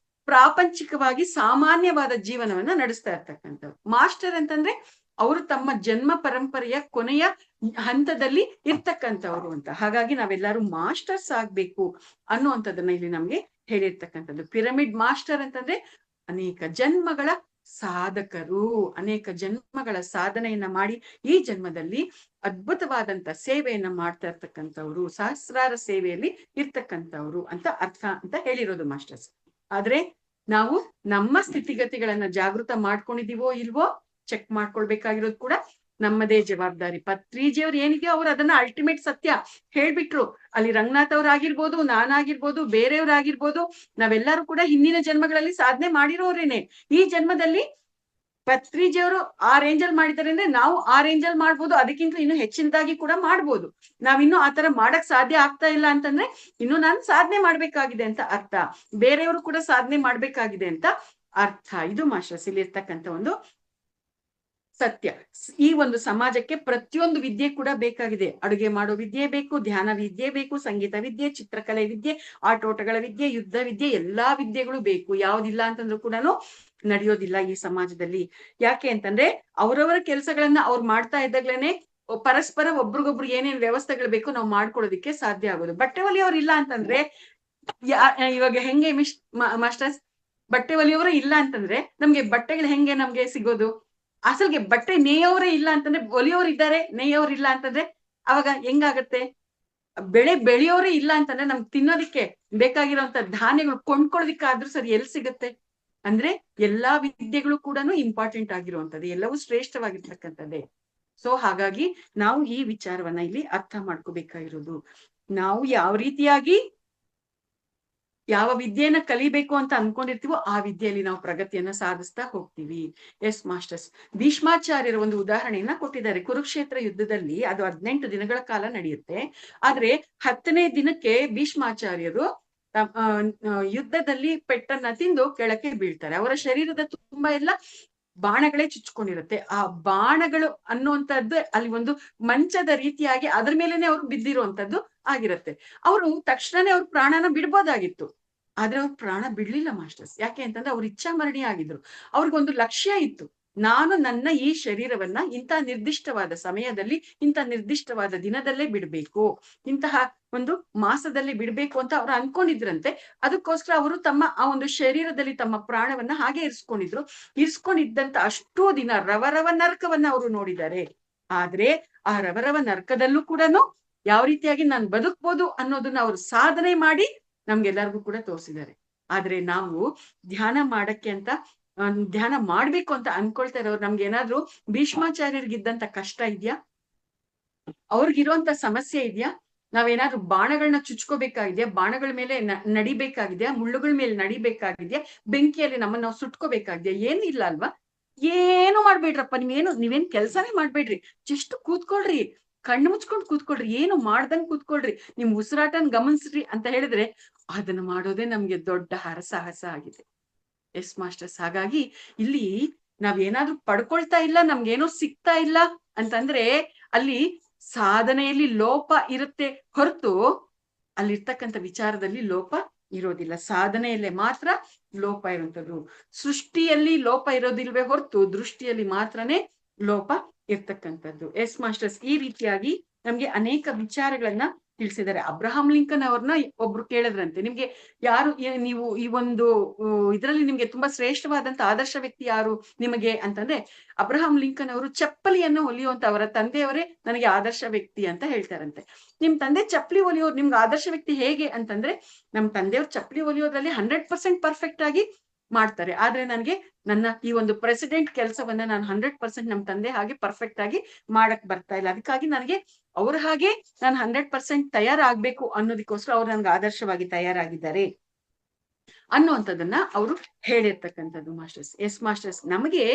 ಪ್ರಾಪಂಚಿಕವಾಗಿ ಸಾಮಾನ್ಯವಾದ ಜೀವನವನ್ನ ನಡೆಸ್ತಾ ಇರ್ತಕ್ಕಂಥವ್ರು. ಮಾಸ್ಟರ್ ಅಂತಂದ್ರೆ ಅವರು ತಮ್ಮ ಜನ್ಮ ಪರಂಪರೆಯ ಕೊನೆಯ ಹಂತದಲ್ಲಿ ಇರ್ತಕ್ಕಂಥವ್ರು ಅಂತ. ಹಾಗಾಗಿ ನಾವೆಲ್ಲರೂ ಮಾಸ್ಟರ್ಸ್ ಆಗ್ಬೇಕು ಅನ್ನುವಂಥದ್ದನ್ನ ಇಲ್ಲಿ ನಮ್ಗೆ ಹೇಳಿರ್ತಕ್ಕಂಥದ್ದು. ಪಿರಮಿಡ್ ಮಾಸ್ಟರ್ ಅಂತಂದ್ರೆ ಅನೇಕ ಜನ್ಮಗಳ ಸಾಧಕರು, ಅನೇಕ ಜನ್ಮಗಳ ಸಾಧನೆಯನ್ನ ಮಾಡಿ ಈ ಜನ್ಮದಲ್ಲಿ ಅದ್ಭುತವಾದಂತ ಸೇವೆಯನ್ನ ಮಾಡ್ತಾ ಇರ್ತಕ್ಕಂಥವ್ರು, ಸಹಸ್ರಾರ ಸೇವೆಯಲ್ಲಿ ಇರ್ತಕ್ಕಂಥವ್ರು ಅಂತ ಅರ್ಥ ಅಂತ ಹೇಳಿರೋದು ಮಾಸ್ಟರ್ಸ್. ಆದ್ರೆ ನಾವು ನಮ್ಮ ಸ್ಥಿತಿಗತಿಗಳನ್ನ ಜಾಗೃತ ಮಾಡ್ಕೊಂಡಿದೀವೋ ಇಲ್ವೋ ಚೆಕ್ ಮಾಡ್ಕೊಳ್ಬೇಕಾಗಿರೋದು ಕೂಡ ನಮ್ಮದೇ ಜವಾಬ್ದಾರಿ. ಪತ್ರಿಜಿಯವ್ರು ಏನಿದೆಯೋ ಅವ್ರು ಅದನ್ನ ಅಲ್ಟಿಮೇಟ್ ಸತ್ಯ ಹೇಳ್ಬಿಟ್ರು. ಅಲ್ಲಿ ರಂಗನಾಥ್ ಅವ್ರಾಗಿರ್ಬೋದು, ನಾನಾಗಿರ್ಬೋದು, ಬೇರೆಯವ್ರಾಗಿರ್ಬೋದು, ನಾವೆಲ್ಲರೂ ಕೂಡ ಹಿಂದಿನ ಜನ್ಮಗಳಲ್ಲಿ ಸಾಧನೆ ಮಾಡಿರೋರೇನೆ. ಈ ಜನ್ಮದಲ್ಲಿ ಪತ್ರಿಜಿಯವರು ಆ ರೇಂಜಲ್ ಮಾಡಿದ್ದಾರೆ ಅಂದ್ರೆ ನಾವು ಆ ರೇಂಜಲ್ ಮಾಡ್ಬೋದು, ಅದಕ್ಕಿಂತ ಇನ್ನು ಹೆಚ್ಚಿನದಾಗಿ ಕೂಡ ಮಾಡ್ಬೋದು. ನಾವಿನ್ನು ಆತರ ಮಾಡಕ್ ಸಾಧ್ಯ ಆಗ್ತಾ ಇಲ್ಲ ಅಂತಂದ್ರೆ ಇನ್ನು ನಾನು ಸಾಧನೆ ಮಾಡ್ಬೇಕಾಗಿದೆ ಅಂತ ಅರ್ಥ, ಬೇರೆಯವರು ಕೂಡ ಸಾಧನೆ ಮಾಡ್ಬೇಕಾಗಿದೆ ಅಂತ ಅರ್ಥ. ಇದು ಮಾಸ್ಟರ್ಸ್ ಇಲ್ಲಿ ಇರ್ತಕ್ಕಂಥ ಒಂದು ಸತ್ಯ. ಈ ಒಂದು ಸಮಾಜಕ್ಕೆ ಪ್ರತಿಯೊಂದು ವಿದ್ಯೆ ಕೂಡ ಬೇಕಾಗಿದೆ. ಅಡುಗೆ ಮಾಡೋ ವಿದ್ಯೆ ಬೇಕು, ಧ್ಯಾನ ವಿದ್ಯೆ ಬೇಕು, ಸಂಗೀತ ವಿದ್ಯೆ, ಚಿತ್ರಕಲೆ ವಿದ್ಯೆ, ಆಟೋಟಗಳ ವಿದ್ಯೆ, ಯುದ್ಧ ವಿದ್ಯೆ, ಎಲ್ಲಾ ವಿದ್ಯೆಗಳು ಬೇಕು. ಯಾವ್ದಿಲ್ಲ ಅಂತಂದ್ರೂ ಕೂಡ ನಡೆಯೋದಿಲ್ಲ ಈ ಸಮಾಜದಲ್ಲಿ. ಯಾಕೆ ಅಂತಂದ್ರೆ ಅವರವರ ಕೆಲಸಗಳನ್ನ ಅವ್ರು ಮಾಡ್ತಾ ಇದ್ದಾಗ್ಲೇನೆ ಪರಸ್ಪರ ಒಬ್ರಿಗೊಬ್ರು ಏನೇನ್ ವ್ಯವಸ್ಥೆಗಳು ಬೇಕು ನಾವು ಮಾಡ್ಕೊಡೋದಿಕ್ಕೆ ಸಾಧ್ಯ ಆಗೋದು. ಬಟ್ಟೆ ಹೊಲಿಯವ್ರು ಇಲ್ಲ ಅಂತಂದ್ರೆ ಇವಾಗ ಹೆಂಗೆ ಮಾಸ್ಟರ್ಸ್ ಬಟ್ಟೆ ಹೊಲಿಯವರು ಇಲ್ಲ ಅಂತಂದ್ರೆ ನಮ್ಗೆ ಬಟ್ಟೆಗಳು ಹೆಂಗೆ ನಮ್ಗೆ ಸಿಗೋದು? ಅಸಲ್ಗೆ ಬಟ್ಟೆ ನೇಯೋರೇ ಇಲ್ಲ ಅಂತಂದ್ರೆ, ಹೊಲಿಯೋರು ಇದ್ದಾರೆ ನೇಯೋರು ಇಲ್ಲ ಅಂತಂದ್ರೆ ಅವಾಗ ಹೆಂಗಾಗತ್ತೆ? ಬೆಳೆಯೋರೇ ಇಲ್ಲ ಅಂತಂದ್ರೆ ನಮ್ಗೆ ತಿನ್ನೋದಿಕ್ಕೆ ಬೇಕಾಗಿರೋಂತ ಧಾನ್ಯಗಳು ಕೊಂಡ್ಕೊಳ್ಳೋದಿಕ್ಕಾದ್ರೂ ಸರಿ ಎಲ್ಲಿ ಸಿಗುತ್ತೆ? ಅಂದ್ರೆ ಎಲ್ಲಾ ವಿದ್ಯೆಗಳು ಕೂಡ ಇಂಪಾರ್ಟೆಂಟ್ ಆಗಿರುವಂತದ್ದು, ಎಲ್ಲವೂ ಶ್ರೇಷ್ಠವಾಗಿರ್ತಕ್ಕಂಥದ್ದೇ. ಸೊ ಹಾಗಾಗಿ ನಾವು ಈ ವಿಚಾರವನ್ನ ಇಲ್ಲಿ ಅರ್ಥ ಮಾಡ್ಕೋಬೇಕಾಗಿರೋದು. ನಾವು ಯಾವ ರೀತಿಯಾಗಿ ಯಾವ ವಿದ್ಯೆಯನ್ನ ಕಲಿಬೇಕು ಅಂತ ಅನ್ಕೊಂಡಿರ್ತೀವೋ ಆ ವಿದ್ಯೆಯಲ್ಲಿ ನಾವು ಪ್ರಗತಿಯನ್ನ ಸಾಧಿಸ್ತಾ ಹೋಗ್ತೀವಿ. ಎಸ್ ಮಾಸ್ಟರ್ಸ್, ಭೀಷ್ಮಾಚಾರ್ಯರ ಒಂದು ಉದಾಹರಣೆಯನ್ನ ಕೊಟ್ಟಿದ್ದಾರೆ. ಕುರುಕ್ಷೇತ್ರ ಯುದ್ಧದಲ್ಲಿ ಅದು 18 ದಿನಗಳ ಕಾಲ ನಡೆಯುತ್ತೆ. ಆದ್ರೆ 10ನೇ ದಿನಕ್ಕೆ ಭೀಷ್ಮಾಚಾರ್ಯರು ಯುದ್ಧದಲ್ಲಿ ಪೆಟ್ಟನ್ನ ತಿಂದು ಕೆಳಕ್ಕೆ ಬೀಳ್ತಾರೆ. ಅವರ ಶರೀರದ ತುಂಬಾ ಎಲ್ಲ ಬಾಣಗಳೇ ಚುಚ್ಕೊಂಡಿರುತ್ತೆ. ಆ ಬಾಣಗಳು ಅನ್ನುವಂಥದ್ದು ಅಲ್ಲಿ ಒಂದು ಮಂಚದ ರೀತಿಯಾಗಿ ಅದ್ರ ಮೇಲೆನೆ ಅವ್ರು ಬಿದ್ದಿರುವಂತದ್ದು ಆಗಿರುತ್ತೆ. ಅವರು ತಕ್ಷಣನೇ ಅವ್ರ ಪ್ರಾಣನ ಬಿಡ್ಬೋದಾಗಿತ್ತು, ಆದ್ರೆ ಅವ್ರ ಪ್ರಾಣ ಬಿಡ್ಲಿಲ್ಲ ಮಾಸ್ಟರ್ಸ್. ಯಾಕೆ ಅಂತಂದ್ರೆ ಅವ್ರ ಇಚ್ಛಾಮರಣಿ ಆಗಿದ್ರು. ಅವ್ರಿಗೊಂದು ಲಕ್ಷ್ಯ ಇತ್ತು, ನಾನು ನನ್ನ ಈ ಶರೀರವನ್ನ ಇಂಥ ನಿರ್ದಿಷ್ಟವಾದ ಸಮಯದಲ್ಲಿ, ಇಂಥ ನಿರ್ದಿಷ್ಟವಾದ ದಿನದಲ್ಲೇ ಬಿಡ್ಬೇಕು, ಇಂತಹ ಒಂದು ಮಾಸದಲ್ಲಿ ಬಿಡ್ಬೇಕು ಅಂತ ಅವ್ರು ಅನ್ಕೊಂಡಿದ್ರಂತೆ. ಅದಕ್ಕೋಸ್ಕರ ಅವರು ತಮ್ಮ ಆ ಒಂದು ಶರೀರದಲ್ಲಿ ತಮ್ಮ ಪ್ರಾಣವನ್ನ ಹಾಗೆ ಇರಿಸ್ಕೊಂಡಿದ್ದಂತ ಅಷ್ಟೂ ದಿನ ರವರವ ನರಕವನ್ನ ಅವರು ನೋಡಿದ್ದಾರೆ. ಆದ್ರೆ ಆ ರವರವ ನರಕದಲ್ಲೂ ಕೂಡ ಯಾವ ರೀತಿಯಾಗಿ ನಾನು ಬದುಕ್ಬೋದು ಅನ್ನೋದನ್ನ ಅವ್ರು ಸಾಧನೆ ಮಾಡಿ ನಮ್ಗೆಲ್ಲರಿಗೂ ಕೂಡ ತೋರಿಸಿದ್ದಾರೆ. ಆದ್ರೆ ನಾವು ಧ್ಯಾನ ಮಾಡಕ್ಕೆ ಅಂತ ಧ್ಯಾನ ಮಾಡ್ಬೇಕು ಅಂತ ಅನ್ಕೊಳ್ತಾ ಇರೋರು ನಮ್ಗೆ ಏನಾದ್ರು ಭೀಷ್ಮಾಚಾರ್ಯರಿಗಿದ್ದಂತ ಕಷ್ಟ ಇದ್ಯಾ? ಅವ್ರಿಗಿರುವಂತ ಸಮಸ್ಯೆ ಇದ್ಯಾ? ನಾವೇನಾದ್ರೂ ಬಾಣಗಳನ್ನ ಚುಚ್ಕೋಬೇಕಾಗಿದ್ಯಾ? ಬಾಣಗಳ ಮೇಲೆ ನಡಿಬೇಕಾಗಿದ್ಯಾ? ಮುಳ್ಳುಗಳ ಮೇಲೆ ನಡಿಬೇಕಾಗಿದ್ಯಾ? ಬೆಂಕಿಯಲ್ಲಿ ನಮ್ಮನ್ನ ನಾವು ಸುಟ್ಕೋಬೇಕಾಗಿದ್ಯಾ? ಏನಿಲ್ಲ ಅಲ್ವಾ? ಏನು ಮಾಡ್ಬೇಡ್ರಪ್ಪ, ನೀವೇನ್ ಕೆಲ್ಸಾನೇ ಮಾಡ್ಬೇಡ್ರಿ, ಜಸ್ಟ್ ಕೂತ್ಕೊಳ್ರಿ, ಕಣ್ಣು ಮುಚ್ಕೊಂಡ್ ಕೂತ್ಕೊಳ್ರಿ, ಏನು ಮಾಡ್ದಂಗ್ ಕೂತ್ಕೊಳ್ರಿ, ನಿಮ್ ಉಸಿರಾಟನ್ ಗಮನಿಸ್ರಿ ಅಂತ ಹೇಳಿದ್ರೆ ಅದನ್ನ ಮಾಡೋದೇ ನಮ್ಗೆ ದೊಡ್ಡ ಹರಸಾಹಸ ಆಗಿದೆ. Yes masters. ಹಾಗಾಗಿ ಇಲ್ಲಿ ನಾವೇನಾದ್ರೂ ಪಡ್ಕೊಳ್ತಾ ಇಲ್ಲ, ನಮ್ಗೇನೋ ಸಿಗ್ತಾ ಇಲ್ಲ ಅಂತಂದ್ರೆ ಅಲ್ಲಿ ಸಾಧನೆಯಲ್ಲಿ ಲೋಪ ಇರುತ್ತೆ ಹೊರತು ಅಲ್ಲಿರ್ತಕ್ಕಂಥ ವಿಚಾರದಲ್ಲಿ ಲೋಪ ಇರೋದಿಲ್ಲ. ಸಾಧನೆಯಲ್ಲೇ ಮಾತ್ರ ಲೋಪ ಇರುವಂತದ್ದು. ಸೃಷ್ಟಿಯಲ್ಲಿ ಲೋಪ ಇರೋದಿಲ್ವೇ ಹೊರತು ದೃಷ್ಟಿಯಲ್ಲಿ ಮಾತ್ರನೇ ಲೋಪ ಇರ್ತಕ್ಕಂಥದ್ದು. Yes masters. ಈ ರೀತಿಯಾಗಿ ನಮ್ಗೆ ಅನೇಕ ವಿಚಾರಗಳನ್ನ ತಿಳಿಸಿದ್ದಾರೆ. ಅಬ್ರಹಾಂ ಲಿಂಕನ್ ಅವ್ರನ್ನ ಒಬ್ರು ಕೇಳಿದ್ರಂತೆ, ನಿಮ್ಗೆ ಯಾರು, ನೀವು ಈ ಒಂದು ಇದರಲ್ಲಿ ನಿಮ್ಗೆ ತುಂಬಾ ಶ್ರೇಷ್ಠವಾದಂತ ಆದರ್ಶ ವ್ಯಕ್ತಿ ಯಾರು ನಿಮಗೆ ಅಂತಂದ್ರೆ, ಅಬ್ರಹಾಂ ಲಿಂಕನ್ ಅವರು ಚಪ್ಪಲಿಯನ್ನು ಹೊಲಿಯುವಂತ ಅವರ ತಂದೆಯವರೇ ನನಗೆ ಆದರ್ಶ ವ್ಯಕ್ತಿ ಅಂತ ಹೇಳ್ತಾರಂತೆ. ನಿಮ್ ತಂದೆ ಚಪ್ಪಲಿ ಹೊಲಿಯೋರು ನಿಮ್ಗೆ ಆದರ್ಶ ವ್ಯಕ್ತಿ ಹೇಗೆ ಅಂತಂದ್ರೆ, ನಮ್ ತಂದೆಯವ್ರು ಚಪ್ಪಲಿ ಹೊಲಿಯೋದ್ರಲ್ಲಿ 100% ಪರ್ಫೆಕ್ಟ್ ಆಗಿ ಮಾಡ್ತಾರೆ. ಆದ್ರೆ ನನ್ಗೆ ನನ್ನ ಈ ಒಂದು ಪ್ರೆಸಿಡೆಂಟ್ ಕೆಲಸವನ್ನ ನಾನು 100% ನಮ್ ತಂದೆ ಹಾಗೆ ಪರ್ಫೆಕ್ಟ್ ಆಗಿ ಮಾಡಕ್ ಬರ್ತಾ ಇಲ್ಲ. ಅದಕ್ಕಾಗಿ ನನಗೆ ಅವ್ರ ಹಾಗೆ ನಾನು 100% ತಯಾರಾಗ್ಬೇಕು ಅನ್ನೋದಕ್ಕೋಸ್ಕರ ಅವ್ರು ನನ್ಗೆ ಆದರ್ಶವಾಗಿ ತಯಾರಾಗಿದ್ದಾರೆ ಅನ್ನುವಂಥದ್ದನ್ನ ಅವರು ಹೇಳಿರ್ತಕ್ಕಂಥದ್ದು ಮಾಸ್ಟರ್ಸ್. S masters. ನಮಗೆ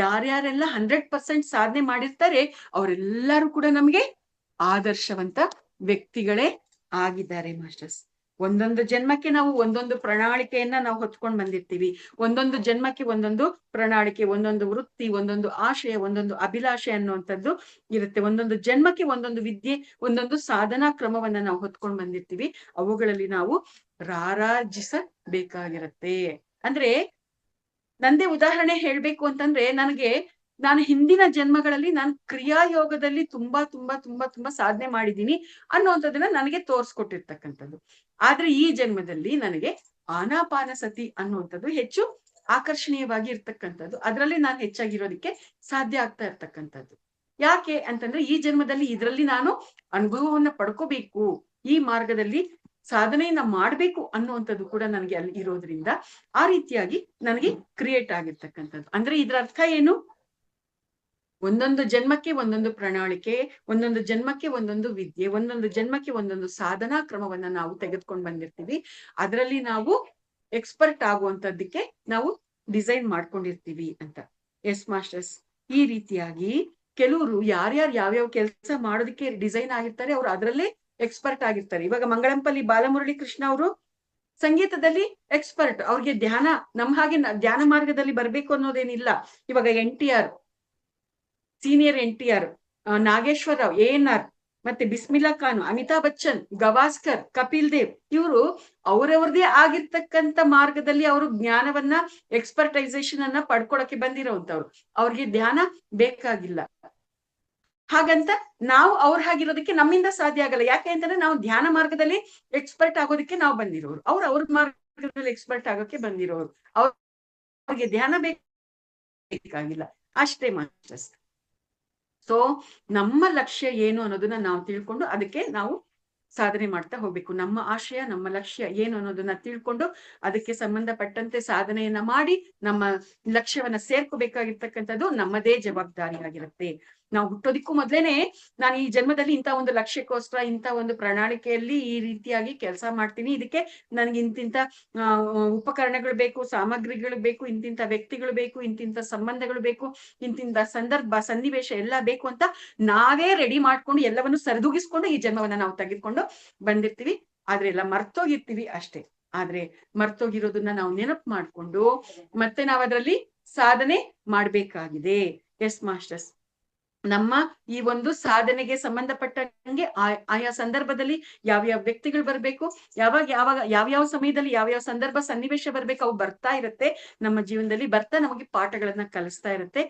ಯಾರ್ಯಾರೆಲ್ಲ 100% ಸಾಧನೆ ಮಾಡಿರ್ತಾರೆ ಅವರೆಲ್ಲರೂ ಕೂಡ ನಮ್ಗೆ ಆದರ್ಶವಂತ ವ್ಯಕ್ತಿಗಳೇ ಆಗಿದ್ದಾರೆ ಮಾಸ್ಟರ್ಸ್. ಒಂದೊಂದು ಜನ್ಮಕ್ಕೆ ನಾವು ಒಂದೊಂದು ಪ್ರಣಾಳಿಕೆಯನ್ನ ನಾವು ಹೊತ್ಕೊಂಡ್ ಬಂದಿರ್ತೀವಿ. ಒಂದೊಂದು ಜನ್ಮಕ್ಕೆ ಒಂದೊಂದು ಪ್ರಣಾಳಿಕೆ, ಒಂದೊಂದು ವೃತ್ತಿ, ಒಂದೊಂದು ಆಶಯ, ಒಂದೊಂದು ಅಭಿಲಾಷೆ ಅನ್ನುವಂಥದ್ದು ಇರುತ್ತೆ. ಒಂದೊಂದು ಜನ್ಮಕ್ಕೆ ಒಂದೊಂದು ವಿದ್ಯೆ, ಒಂದೊಂದು ಸಾಧನಾ ಕ್ರಮವನ್ನ ನಾವು ಹೊತ್ಕೊಂಡ್ ಬಂದಿರ್ತೀವಿ. ಅವುಗಳಲ್ಲಿ ನಾವು ರಾರಾಜಿಸಬೇಕಾಗಿರತ್ತೆ. ಅಂದ್ರೆ ನಂದೇ ಉದಾಹರಣೆ ಹೇಳ್ಬೇಕು ಅಂತಂದ್ರೆ, ನಾನು ಹಿಂದಿನ ಜನ್ಮಗಳಲ್ಲಿ ನಾನು ಕ್ರಿಯಾಯೋಗದಲ್ಲಿ ತುಂಬಾ ತುಂಬಾ ತುಂಬಾ ತುಂಬಾ ಸಾಧನೆ ಮಾಡಿದ್ದೀನಿ ಅನ್ನುವಂಥದ್ದನ್ನ ನನಗೆ ತೋರ್ಸ್ಕೊಟ್ಟಿರ್ತಕ್ಕಂಥದ್ದು. ಆದ್ರೆ ಈ ಜನ್ಮದಲ್ಲಿ ನನಗೆ ಆನಾಪಾನಸತಿ ಅನ್ನುವಂಥದ್ದು ಹೆಚ್ಚು ಆಕರ್ಷಣೀಯವಾಗಿ ಇರ್ತಕ್ಕಂಥದ್ದು. ಅದರಲ್ಲಿ ನಾನು ಹೆಚ್ಚಾಗಿರೋದಕ್ಕೆ ಸಾಧ್ಯ ಆಗ್ತಾ ಇರ್ತಕ್ಕಂಥದ್ದು. ಯಾಕೆ ಅಂತಂದ್ರೆ, ಈ ಜನ್ಮದಲ್ಲಿ ಇದರಲ್ಲಿ ನಾನು ಅನುಭವವನ್ನ ಪಡ್ಕೋಬೇಕು, ಈ ಮಾರ್ಗದಲ್ಲಿ ಸಾಧನೆಯನ್ನ ಮಾಡ್ಬೇಕು ಅನ್ನುವಂಥದ್ದು ಕೂಡ ನನಗೆ ಅಲ್ಲಿ ಇರೋದ್ರಿಂದ ಆ ರೀತಿಯಾಗಿ ನನಗೆ ಕ್ರಿಯೇಟ್ ಆಗಿರ್ತಕ್ಕಂಥದ್ದು. ಅಂದ್ರೆ ಇದ್ರ ಅರ್ಥ ಏನು? ಒಂದೊಂದು ಜನ್ಮಕ್ಕೆ ಒಂದೊಂದು ಪ್ರಣಾಳಿಕೆ, ಒಂದೊಂದು ಜನ್ಮಕ್ಕೆ ಒಂದೊಂದು ವಿದ್ಯೆ, ಒಂದೊಂದು ಜನ್ಮಕ್ಕೆ ಒಂದೊಂದು ಸಾಧನಾ ಕ್ರಮವನ್ನ ನಾವು ತೆಗೆದುಕೊಂಡು ಬಂದಿರ್ತೀವಿ. ಅದರಲ್ಲಿ ನಾವು ಎಕ್ಸ್ಪರ್ಟ್ ಆಗುವಂತದ್ದಕ್ಕೆ ನಾವು ಡಿಸೈನ್ ಮಾಡ್ಕೊಂಡಿರ್ತೀವಿ ಅಂತ. Yes masters. ಈ ರೀತಿಯಾಗಿ ಕೆಲವರು ಯಾರ್ಯಾರು ಯಾವ್ಯಾವ ಕೆಲಸ ಮಾಡೋದಕ್ಕೆ ಡಿಸೈನ್ ಆಗಿರ್ತಾರೆ ಅವ್ರು ಅದರಲ್ಲೇ ಎಕ್ಸ್ಪರ್ಟ್ ಆಗಿರ್ತಾರೆ. ಇವಾಗ ಮಂಗಳಂಪಲ್ಲಿ ಬಾಲಮುರಳಿ ಕೃಷ್ಣ ಅವರು ಸಂಗೀತದಲ್ಲಿ ಎಕ್ಸ್ಪರ್ಟ್. ಅವ್ರಿಗೆ ಧ್ಯಾನ ನಮ್ ಹಾಗೆ ಧ್ಯಾನ ಮಾರ್ಗದಲ್ಲಿ ಬರ್ಬೇಕು ಅನ್ನೋದೇನಿಲ್ಲ. ಇವಾಗ NTR, senior NTR, Nageswara Rao, ANR, ಮತ್ತೆ ಬಿಸ್ಮಿಲ್ಲಾ ಖಾನ್, ಅಮಿತಾಬ್ ಬಚ್ಚನ್, ಗವಾಸ್ಕರ್, ಕಪಿಲ್ ದೇವ್, ಇವರು ಅವರವ್ರದೇ ಆಗಿರ್ತಕ್ಕಂಥ ಮಾರ್ಗದಲ್ಲಿ ಅವರು ಜ್ಞಾನವನ್ನ, ಎಕ್ಸ್ಪರ್ಟೈಸೇಷನ್ ಅನ್ನ ಪಡ್ಕೊಳಕ್ಕೆ ಬಂದಿರೋಂಥವ್ರು. ಅವ್ರಿಗೆ ಧ್ಯಾನ ಬೇಕಾಗಿಲ್ಲ. ಹಾಗಂತ ನಾವು ಅವ್ರ ಹಾಗಿರೋದಕ್ಕೆ ನಮ್ಮಿಂದ ಸಾಧ್ಯ ಆಗಲ್ಲ. ಯಾಕೆ ಅಂತಂದ್ರೆ ನಾವು ಧ್ಯಾನ ಮಾರ್ಗದಲ್ಲಿ ಎಕ್ಸ್ಪರ್ಟ್ ಆಗೋದಕ್ಕೆ ನಾವು ಬಂದಿರೋರು, ಅವ್ರ ಮಾರ್ಗದಲ್ಲಿ ಎಕ್ಸ್ಪರ್ಟ್ ಆಗೋಕೆ ಬಂದಿರೋರು. ಅವ್ರಿಗೆ ಧ್ಯಾನ ಬೇಕಾಗಿಲ್ಲ ಅಷ್ಟೇ ಮಾಸ್ಟರ್ಸ್. ಸೊ ನಮ್ಮ ಲಕ್ಷ್ಯ ಏನು ಅನ್ನೋದನ್ನ ನಾವು ತಿಳ್ಕೊಂಡು ಅದಕ್ಕೆ ನಾವು ಸಾಧನೆ ಮಾಡ್ತಾ ಹೋಗ್ಬೇಕು. ನಮ್ಮ ಆಶಯ, ನಮ್ಮ ಲಕ್ಷ್ಯ ಏನು ಅನ್ನೋದನ್ನ ತಿಳ್ಕೊಂಡು ಅದಕ್ಕೆ ಸಂಬಂಧಪಟ್ಟಂತೆ ಸಾಧನೆಯನ್ನ ಮಾಡಿ ನಮ್ಮ ಲಕ್ಷ್ಯವನ್ನ ಸೇರ್ಕೋಬೇಕಾಗಿರ್ತಕ್ಕಂಥದ್ದು ನಮ್ಮದೇ ಜವಾಬ್ದಾರಿ ಆಗಿರುತ್ತೆ. ನಾವು ಹುಟ್ಟೋದಿಕ್ಕೂ ಮೊದ್ಲೇನೆ ನಾನು ಈ ಜನ್ಮದಲ್ಲಿ ಇಂಥ ಒಂದು ಲಕ್ಷ್ಯಕ್ಕೋಸ್ಕರ ಇಂಥ ಒಂದು ಪ್ರಣಾಳಿಕೆಯಲ್ಲಿ ಈ ರೀತಿಯಾಗಿ ಕೆಲಸ ಮಾಡ್ತೀನಿ, ಇದಕ್ಕೆ ನನ್ಗೆ ಇಂತಿಂತ ಉಪಕರಣಗಳು ಬೇಕು, ಸಾಮಗ್ರಿಗಳು ಬೇಕು, ಇಂತಿಂತ ವ್ಯಕ್ತಿಗಳು ಬೇಕು, ಇಂತಿಂತ ಸಂಬಂಧಗಳು ಬೇಕು, ಇಂತಿಂತ ಸಂದರ್ಭ ಸನ್ನಿವೇಶ ಎಲ್ಲ ಬೇಕು ಅಂತ ನಾವೇ ರೆಡಿ ಮಾಡ್ಕೊಂಡು ಎಲ್ಲವನ್ನು ಸರಿದೂಗಿಸ್ಕೊಂಡು ಈ ಜನ್ಮವನ್ನ ನಾವು ತೆಗೆದುಕೊಂಡು ಬಂದಿರ್ತೀವಿ. ಆದ್ರೆ ಎಲ್ಲ ಮರ್ತೋಗಿರ್ತೀವಿ ಅಷ್ಟೇ. ಆದ್ರೆ ಮರ್ತೋಗಿರೋದನ್ನ ನಾವು ನೆನಪು ಮಾಡ್ಕೊಂಡು ಮತ್ತೆ ನಾವ್ ಅದರಲ್ಲಿ ಸಾಧನೆ ಮಾಡ್ಬೇಕಾಗಿದೆ. Yes masters. ನಮ್ಮ ಈ ಒಂದು ಸಾಧನೆಗೆ ಸಂಬಂಧಪಟ್ಟಂಗೆ ಆಯಾ ಸಂದರ್ಭದಲ್ಲಿ ಯಾವ್ಯಾವ ವ್ಯಕ್ತಿಗಳು ಬರ್ಬೇಕು, ಯಾವ್ಯಾವ ಸಮಯದಲ್ಲಿ ಯಾವ್ಯಾವ ಸಂದರ್ಭ ಸನ್ನಿವೇಶ ಬರ್ಬೇಕು, ಅವು ಬರ್ತಾ ಇರುತ್ತೆ ನಮ್ಮ ಜೀವನದಲ್ಲಿ. ಬರ್ತಾ ನಮಗೆ ಪಾಠಗಳನ್ನ ಕಲಿಸ್ತಾ ಇರುತ್ತೆ.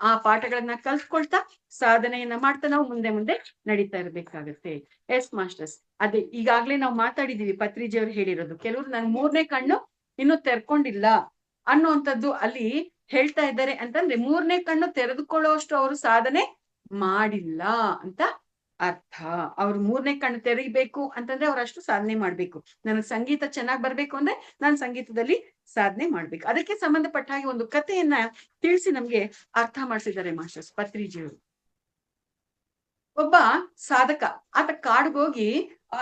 ಆ ಪಾಠಗಳನ್ನ ಕಲ್ತ್ಕೊಳ್ತಾ ಸಾಧನೆಯನ್ನ ಮಾಡ್ತಾ ನಾವು ಮುಂದೆ ಮುಂದೆ ನಡೀತಾ ಇರ್ಬೇಕಾಗತ್ತೆ. S masters. ಅದೇ ಈಗಾಗ್ಲೇ ನಾವು ಮಾತಾಡಿದೀವಿ, ಪತ್ರಿಜಿಯವ್ರು ಹೇಳಿರೋದು. ಕೆಲವರು ನನ್ 3ನೇ ಕಣ್ಣು ಇನ್ನು ತೆರ್ಕೊಂಡಿಲ್ಲ ಅನ್ನುವಂಥದ್ದು ಅಲ್ಲಿ ಹೇಳ್ತಾ ಇದ್ದಾರೆ. ಅಂತಂದ್ರೆ 3ನೇ ಕಣ್ಣು ತೆರೆದುಕೊಳ್ಳುವಷ್ಟು ಅವರು ಸಾಧನೆ ಮಾಡಿಲ್ಲ ಅಂತ ಅರ್ಥ. ಅವ್ರು 3ನೇ ಕಣ್ಣು ತೆರೀಬೇಕು ಅಂತಂದ್ರೆ ಅವ್ರು ಅಷ್ಟು ಸಾಧನೆ ಮಾಡ್ಬೇಕು. ನನಗ್ ಸಂಗೀತ ಚೆನ್ನಾಗ್ ಬರ್ಬೇಕು ಅಂದ್ರೆ ನಾನು ಸಂಗೀತದಲ್ಲಿ ಸಾಧನೆ ಮಾಡ್ಬೇಕು. ಅದಕ್ಕೆ ಸಂಬಂಧಪಟ್ಟ ಹಾಗೆ ಒಂದು ಕಥೆಯನ್ನ ತಿಳಿಸಿ ನಮ್ಗೆ ಅರ್ಥ ಮಾಡಿಸಿದ್ದಾರೆ ಮಾಸ್ಟರ್ಸ್ ಪತ್ರಿಜಿಯವರು. ಒಬ್ಬ ಸಾಧಕ, ಆತ ಕಾಡ್ಗೋಗಿ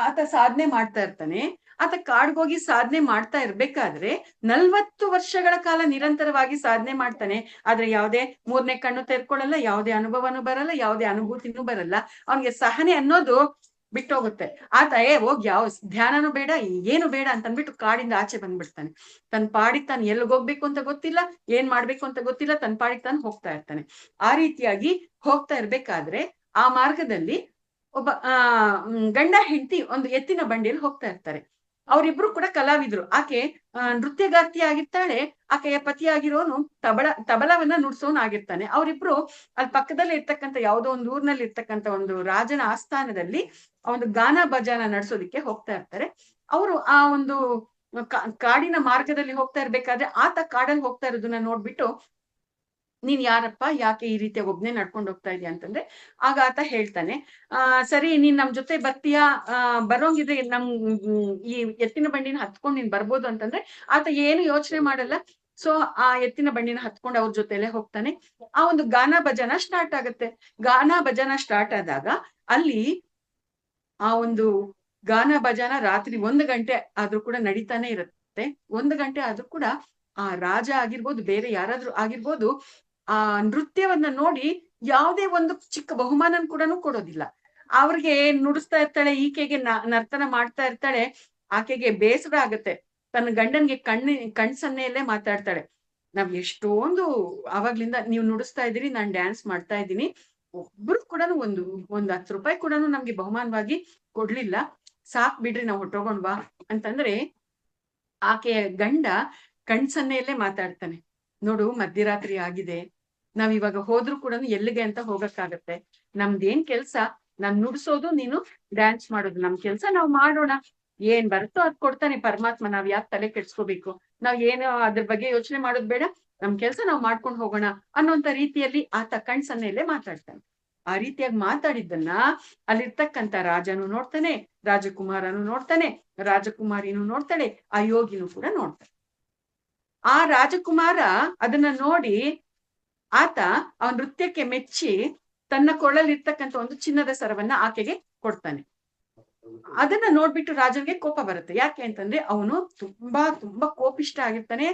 ಆತ ಸಾಧನೆ ಮಾಡ್ತಾ ಇರ್ತಾನೆ. ಆತ ಕಾಡ್ಗೋಗಿ ಸಾಧನೆ ಮಾಡ್ತಾ ಇರ್ಬೇಕಾದ್ರೆ 40 ವರ್ಷಗಳ ಕಾಲ ನಿರಂತರವಾಗಿ ಸಾಧನೆ ಮಾಡ್ತಾನೆ. ಆದ್ರೆ ಯಾವುದೇ 3ನೇ ಕಣ್ಣು ತೆರ್ಕೊಳ್ಳಲ್ಲ, ಯಾವುದೇ ಅನುಭವನೂ ಬರಲ್ಲ, ಯಾವುದೇ ಅನುಭೂತಿನೂ ಬರಲ್ಲ. ಅವನಿಗೆ ಸಹನೆ ಅನ್ನೋದು ಬಿಟ್ಟೋಗುತ್ತೆ. ಆತ ಹೋಗಿ ಯಾವ ಧ್ಯಾನನೂ ಬೇಡ, ಏನು ಬೇಡ ಅಂತ ಅಂದ್ಬಿಟ್ಟು ಕಾಡಿಂದ ಆಚೆ ಬಂದ್ಬಿಡ್ತಾನೆ. ತನ್ನ ಪಾಡಿಗೆ ತಾನು ಎಲ್ಲಿಗೆ ಹೋಗ್ಬೇಕು ಅಂತ ಗೊತ್ತಿಲ್ಲ, ಏನ್ ಮಾಡ್ಬೇಕು ಅಂತ ಗೊತ್ತಿಲ್ಲ, ತನ್ನ ಪಾಡಿಗೆ ತಾನು ಹೋಗ್ತಾ ಇರ್ತಾನೆ. ಆ ರೀತಿಯಾಗಿ ಹೋಗ್ತಾ ಇರ್ಬೇಕಾದ್ರೆ ಆ ಮಾರ್ಗದಲ್ಲಿ ಒಬ್ಬ ಗಂಡ ಹೆಂಡತಿ ಒಂದು ಎತ್ತಿನ ಬಂಡಿಯಲ್ಲಿ ಹೋಗ್ತಾ ಇರ್ತಾರೆ. ಅವರಿಬ್ರು ಕೂಡ ಕಲಾವಿದ್ರು. ಆಕೆ ನೃತ್ಯಗಾರ್ತಿ ಆಗಿರ್ತಾಳೆ, ಆಕೆಯ ಪತಿಯಾಗಿರೋನು ತಬಲವನ್ನ ನುಡ್ಸೋನ್ ಆಗಿರ್ತಾನೆ. ಅವರಿಬ್ರು ಅಲ್ಲಿ ಪಕ್ಕದಲ್ಲಿ ಇರ್ತಕ್ಕಂಥ ಯಾವುದೋ ಒಂದು ಊರ್ನಲ್ಲಿ ಇರ್ತಕ್ಕಂಥ ಒಂದು ರಾಜನ ಆಸ್ಥಾನದಲ್ಲಿ ಒಂದು ಗಾನ ಭಜಾನ ನಡ್ಸೋದಿಕ್ಕೆ ಹೋಗ್ತಾ ಇರ್ತಾರೆ. ಅವರು ಆ ಒಂದು ಕಾಡಿನ ಮಾರ್ಗದಲ್ಲಿ ಹೋಗ್ತಾ ಇರ್ಬೇಕಾದ್ರೆ ಆತ ಕಾಡಲ್ಲಿ ಹೋಗ್ತಾ ಇರೋದನ್ನ ನೋಡ್ಬಿಟ್ಟು, ನೀನ್ ಯಾರಪ್ಪ, ಯಾಕೆ ಈ ರೀತಿಯ ಒಬ್ನೇ ನಡ್ಕೊಂಡು ಹೋಗ್ತಾ ಇದೀಯ ಅಂತಂದ್ರೆ, ಆಗ ಆತ ಹೇಳ್ತಾನೆ, ಸರಿ ನೀನ್ ನಮ್ ಜೊತೆ ಬರ್ತೀಯಾ, ಬರೋಂಗಿದ್ರೆ ನಮ್ ಈ ಎತ್ತಿನ ಬಂಡಿನ ಹತ್ಕೊಂಡ್ ನೀನ್ ಬರ್ಬೋದು ಅಂತಂದ್ರೆ ಆತ ಏನು ಯೋಚನೆ ಮಾಡಲ್ಲ. ಸೊ ಆ ಎತ್ತಿನ ಬಂಡಿನ ಹತ್ಕೊಂಡು ಅವ್ರ ಜೊತೆಲೆ ಹೋಗ್ತಾನೆ. ಆ ಒಂದು ಗಾನ ಭಜನ ಸ್ಟಾರ್ಟ್ ಆಗುತ್ತೆ. ಗಾನ ಭಜನ ಸ್ಟಾರ್ಟ್ ಆದಾಗ ಅಲ್ಲಿ ಆ ಒಂದು ಗಾನ ಭಜನ ರಾತ್ರಿ 1 ಗಂಟೆ ಆದ್ರೂ ಕೂಡ ನಡೀತಾನೆ ಇರುತ್ತೆ. 1 ಗಂಟೆ ಆದ್ರೂ ಕೂಡ ಆ ರಾಜ ಆಗಿರ್ಬೋದು, ಬೇರೆ ಯಾರಾದ್ರೂ ಆಗಿರ್ಬೋದು, ಆ ನೃತ್ಯವನ್ನ ನೋಡಿ ಯಾವುದೇ ಒಂದು ಚಿಕ್ಕ ಬಹುಮಾನ ಕೂಡ ಕೊಡೋದಿಲ್ಲ. ಅವ್ರಿಗೆ ನುಡಿಸ್ತಾ ಇರ್ತಾಳೆ, ಈಕೆಗೆ ನರ್ತನ ಮಾಡ್ತಾ ಇರ್ತಾಳೆ. ಆಕೆಗೆ ಬೇಸರ ಆಗತ್ತೆ. ತನ್ನ ಗಂಡನ್ಗೆ ಕಣ್ ಸನ್ನೆಯಲ್ಲೇ ಮಾತಾಡ್ತಾಳೆ, ನಾವ್ ಎಷ್ಟೊಂದು ಅವಾಗ್ಲಿಂದ ನೀವು ನುಡಿಸ್ತಾ ಇದ್ದೀರಿ, ನಾನ್ ಡ್ಯಾನ್ಸ್ ಮಾಡ್ತಾ ಇದ್ದೀನಿ, ಒಬ್ರು ಕೂಡ ಒಂದು 10 ರೂಪಾಯಿ ಕೂಡ ನಮ್ಗೆ ಬಹುಮಾನವಾಗಿ ಕೊಡ್ಲಿಲ್ಲ, ಸಾಕ್ ಬಿಡ್ರಿ ನಾವ್ ಹೊಟ್ಟೋಗೋಣ್ವಾ ಅಂತಂದ್ರೆ, ಆಕೆಯ ಗಂಡ ಕಣ್ಸನ್ನೆಯಲ್ಲೇ ಮಾತಾಡ್ತಾನೆ, ನೋಡು ಮಧ್ಯರಾತ್ರಿ ಆಗಿದೆ, ನಾವ್ ಇವಾಗ ಹೋದ್ರು ಕೂಡ ಎಲ್ಲಿಗೆ ಅಂತ ಹೋಗಕ್ಕಾಗತ್ತೆ, ನಮ್ದೇನ್ ಕೆಲ್ಸ, ನಾನ್ ನುಡ್ಸೋದು, ನೀನು ಡ್ಯಾನ್ಸ್ ಮಾಡೋದು, ನಮ್ ಕೆಲ್ಸ ನಾವ್ ಮಾಡೋಣ, ಏನ್ ಬರುತ್ತೋ ಅದ್ ಕೊಡ್ತಾನೆ ಪರಮಾತ್ಮ, ನಾವ್ ಯಾಕೆ ತಲೆ ಕೆಡ್ಸ್ಕೋಬೇಕು, ನಾವ್ ಏನು ಅದ್ರ ಬಗ್ಗೆ ಯೋಚನೆ ಮಾಡೋದ್ ಬೇಡ, ನಮ್ ಕೆಲ್ಸ ನಾವ್ ಮಾಡ್ಕೊಂಡು ಹೋಗೋಣ ಅನ್ನೋಂತ ರೀತಿಯಲ್ಲಿ ಆತ ಕಣ್ಸನ್ನೆಯಲ್ಲೇ ಮಾತಾಡ್ತಾನೆ. ಆ ರೀತಿಯಾಗಿ ಮಾತಾಡಿದ್ದನ್ನ ಅಲ್ಲಿರ್ತಕ್ಕಂಥ ರಾಜನು ನೋಡ್ತಾನೆ, ರಾಜಕುಮಾರನು ನೋಡ್ತಾನೆ, ರಾಜಕುಮಾರಿನೂ ನೋಡ್ತಾಳೆ, ಆ ಯೋಗಿನೂ ಕೂಡ ನೋಡ್ತಾನೆ. ಆ ರಾಜಕುಮಾರ ಅದನ್ನ ನೋಡಿ ಆತ ಅವನ ನೃತ್ಯಕ್ಕೆ ಮೆಚ್ಚಿ ತನ್ನ ಕೊಳ್ಳಲ್ಲಿರ್ತಕ್ಕಂಥ ಒಂದು ಚಿನ್ನದ ಸರವನ್ನ ಆಕೆಗೆ ಕೊಡ್ತಾನೆ. ಅದನ್ನ ನೋಡ್ಬಿಟ್ಟು ರಾಜನಿಗೆ ಕೋಪ ಬರುತ್ತೆ. ಯಾಕೆ ಅಂತಂದ್ರೆ ಅವನು ತುಂಬಾ ತುಂಬಾ ಕೋಪಿಷ್ಟ ಆಗಿರ್ತಾನೆ.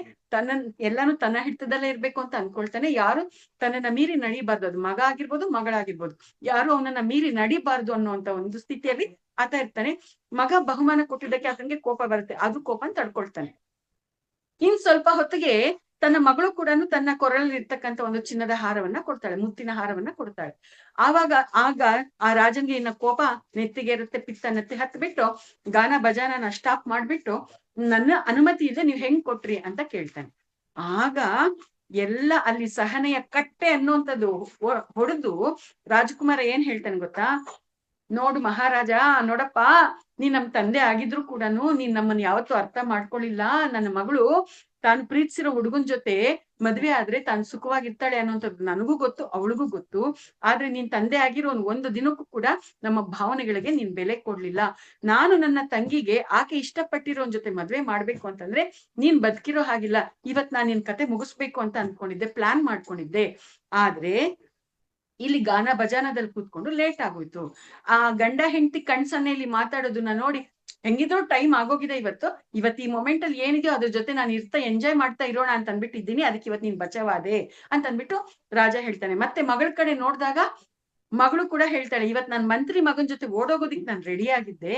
ಎಲ್ಲಾನು ತನ್ನ ಹಿಡಿತದಲ್ಲೇ ಇರ್ಬೇಕು ಅಂತ ಅನ್ಕೊಳ್ತಾನೆ. ಯಾರು ತನ್ನನ್ನ ಮೀರಿ ನಡಿಬಾರ್ದು, ಅದು ಮಗ ಆಗಿರ್ಬೋದು, ಮಗಳಾಗಿರ್ಬೋದು, ಯಾರು ಅವನನ್ನ ಮೀರಿ ನಡಿಬಾರ್ದು ಅನ್ನುವಂತ ಒಂದು ಸ್ಥಿತಿಯಲ್ಲಿ ಆತ ಇರ್ತಾನೆ. ಮಗ ಬಹುಮಾನ ಕೊಟ್ಟಿದ್ದಕ್ಕೆ ಆತನಿಗೆ ಕೋಪ ಬರುತ್ತೆ. ಅದು ಕೋಪನ ತಡ್ಕೊಳ್ತಾನೆ. ಇನ್ ಸ್ವಲ್ಪ ಹೊತ್ತಿಗೆ ತನ್ನ ಮಗಳು ಕೂಡ ತನ್ನ ಕೊರಳಲ್ಲಿ ಇರ್ತಕ್ಕಂಥ ಒಂದು ಚಿನ್ನದ ಹಾರವನ್ನ ಕೊಡ್ತಾಳೆ, ಮುತ್ತಿನ ಹಾರವನ್ನ ಕೊಡ್ತಾಳೆ. ಆಗ ಆ ರಾಜನ್ಗೆ ಇನ್ನ ಕೋಪ ನೆತ್ತಿಗೆ ಇರುತ್ತೆ, ಪಿತ್ತ ನೆತ್ತಿ ಹತ್ಬಿಟ್ಟು ಗಾನ ಭಜಾನನ ಸ್ಟಾಪ್ ಮಾಡ್ಬಿಟ್ಟು, ನನ್ನ ಅನುಮತಿ ಇದೆ, ನೀವ್ ಹೆಂಗ್ ಕೊಟ್ರಿ ಅಂತ ಕೇಳ್ತಾನೆ. ಆಗ ಎಲ್ಲ ಅಲ್ಲಿ ಸಹನೆಯ ಕಟ್ಟೆ ಅನ್ನುವಂಥದ್ದು ಹೊಡೆದು ರಾಜಕುಮಾರ ಏನ್ ಹೇಳ್ತಾನೆ ಗೊತ್ತಾ, ನೋಡು ಮಹಾರಾಜ, ನೋಡಪ್ಪ, ನೀನ್ ನಮ್ ತಂದೆ ಆಗಿದ್ರು ಕೂಡ ನೀನ್ ನಮ್ಮನ್ನ ಯಾವತ್ತೂ ಅರ್ಥ ಮಾಡ್ಕೊಳ್ಳಿಲ್ಲ. ನನ್ನ ಮಗಳು ತಾನು ಪ್ರೀತಿಸಿರೋ ಹುಡುಗನ್ ಜೊತೆ ಮದ್ವೆ ಆದ್ರೆ ತಾನು ಸುಖವಾಗಿರ್ತಾಳೆ ಅನ್ನೋಂಥದ್ದು ನನಗೂ ಗೊತ್ತು, ಅವಳಿಗೂ ಗೊತ್ತು. ಆದ್ರೆ ನೀನ್ ತಂದೆ ಆಗಿರೋ ಒಂದು ದಿನಕ್ಕೂ ಕೂಡ ನಮ್ಮ ಭಾವನೆಗಳಿಗೆ ನೀನ್ ಬೆಲೆ ಕೊಡ್ಲಿಲ್ಲ. ನಾನು ನನ್ನ ತಂಗಿಗೆ ಆಕೆ ಇಷ್ಟಪಟ್ಟಿರೋನ್ ಜೊತೆ ಮದ್ವೆ ಮಾಡ್ಬೇಕು ಅಂತಂದ್ರೆ ನೀನ್ ಬದುಕಿರೋ ಹಾಗಿಲ್ಲ. ಇವತ್ ನಾನ್ ನಿನ್ ಕತೆ ಮುಗಿಸ್ಬೇಕು ಅಂತ ಅನ್ಕೊಂಡಿದ್ದೆ, ಪ್ಲಾನ್ ಮಾಡ್ಕೊಂಡಿದ್ದೆ. ಆದ್ರೆ ಇಲ್ಲಿ ಗಾನ ಭಜಾನದಲ್ಲಿ ಕೂತ್ಕೊಂಡು ಲೇಟ್ ಆಗೋಯ್ತು. ಆ ಗಂಡ ಹೆಂಡತಿ ಕಣ್ಸನ್ನೆಯಲ್ಲಿ ಮಾತಾಡೋದನ್ನ ನೋಡಿ, ಹೆಂಗಿದ್ರು ಟೈಮ್ ಆಗೋಗಿದೆ, ಇವತ್ತು ಈ ಮೊಮೆಂಟ್ ಅಲ್ಲಿ ಏನಿದೆಯೋ ಅದ್ರ ಜೊತೆ ನಾನು ಎಂಜಾಯ್ ಮಾಡ್ತಾ ಇರೋಣ ಅಂತ ಅನ್ಬಿಟ್ಟಿದ್ದೀನಿ, ಅದಕ್ಕೆ ಇವತ್ತು ನೀನ್ ಬಚಾವಾದೆ ಅಂತ ಅನ್ಬಿಟ್ಟು ರಾಜ ಹೇಳ್ತಾನೆ. ಮತ್ತೆ ಮಗಳ ಕಡೆ ನೋಡಿದಾಗ ಮಗಳು ಕೂಡ ಹೇಳ್ತಾಳೆ, ಇವತ್ ನನ್ ಮಂತ್ರಿ ಮಗನ್ ಜೊತೆ ಓಡೋಗೋದಿಕ್ ನಾನು ರೆಡಿ ಆಗಿದ್ದೆ,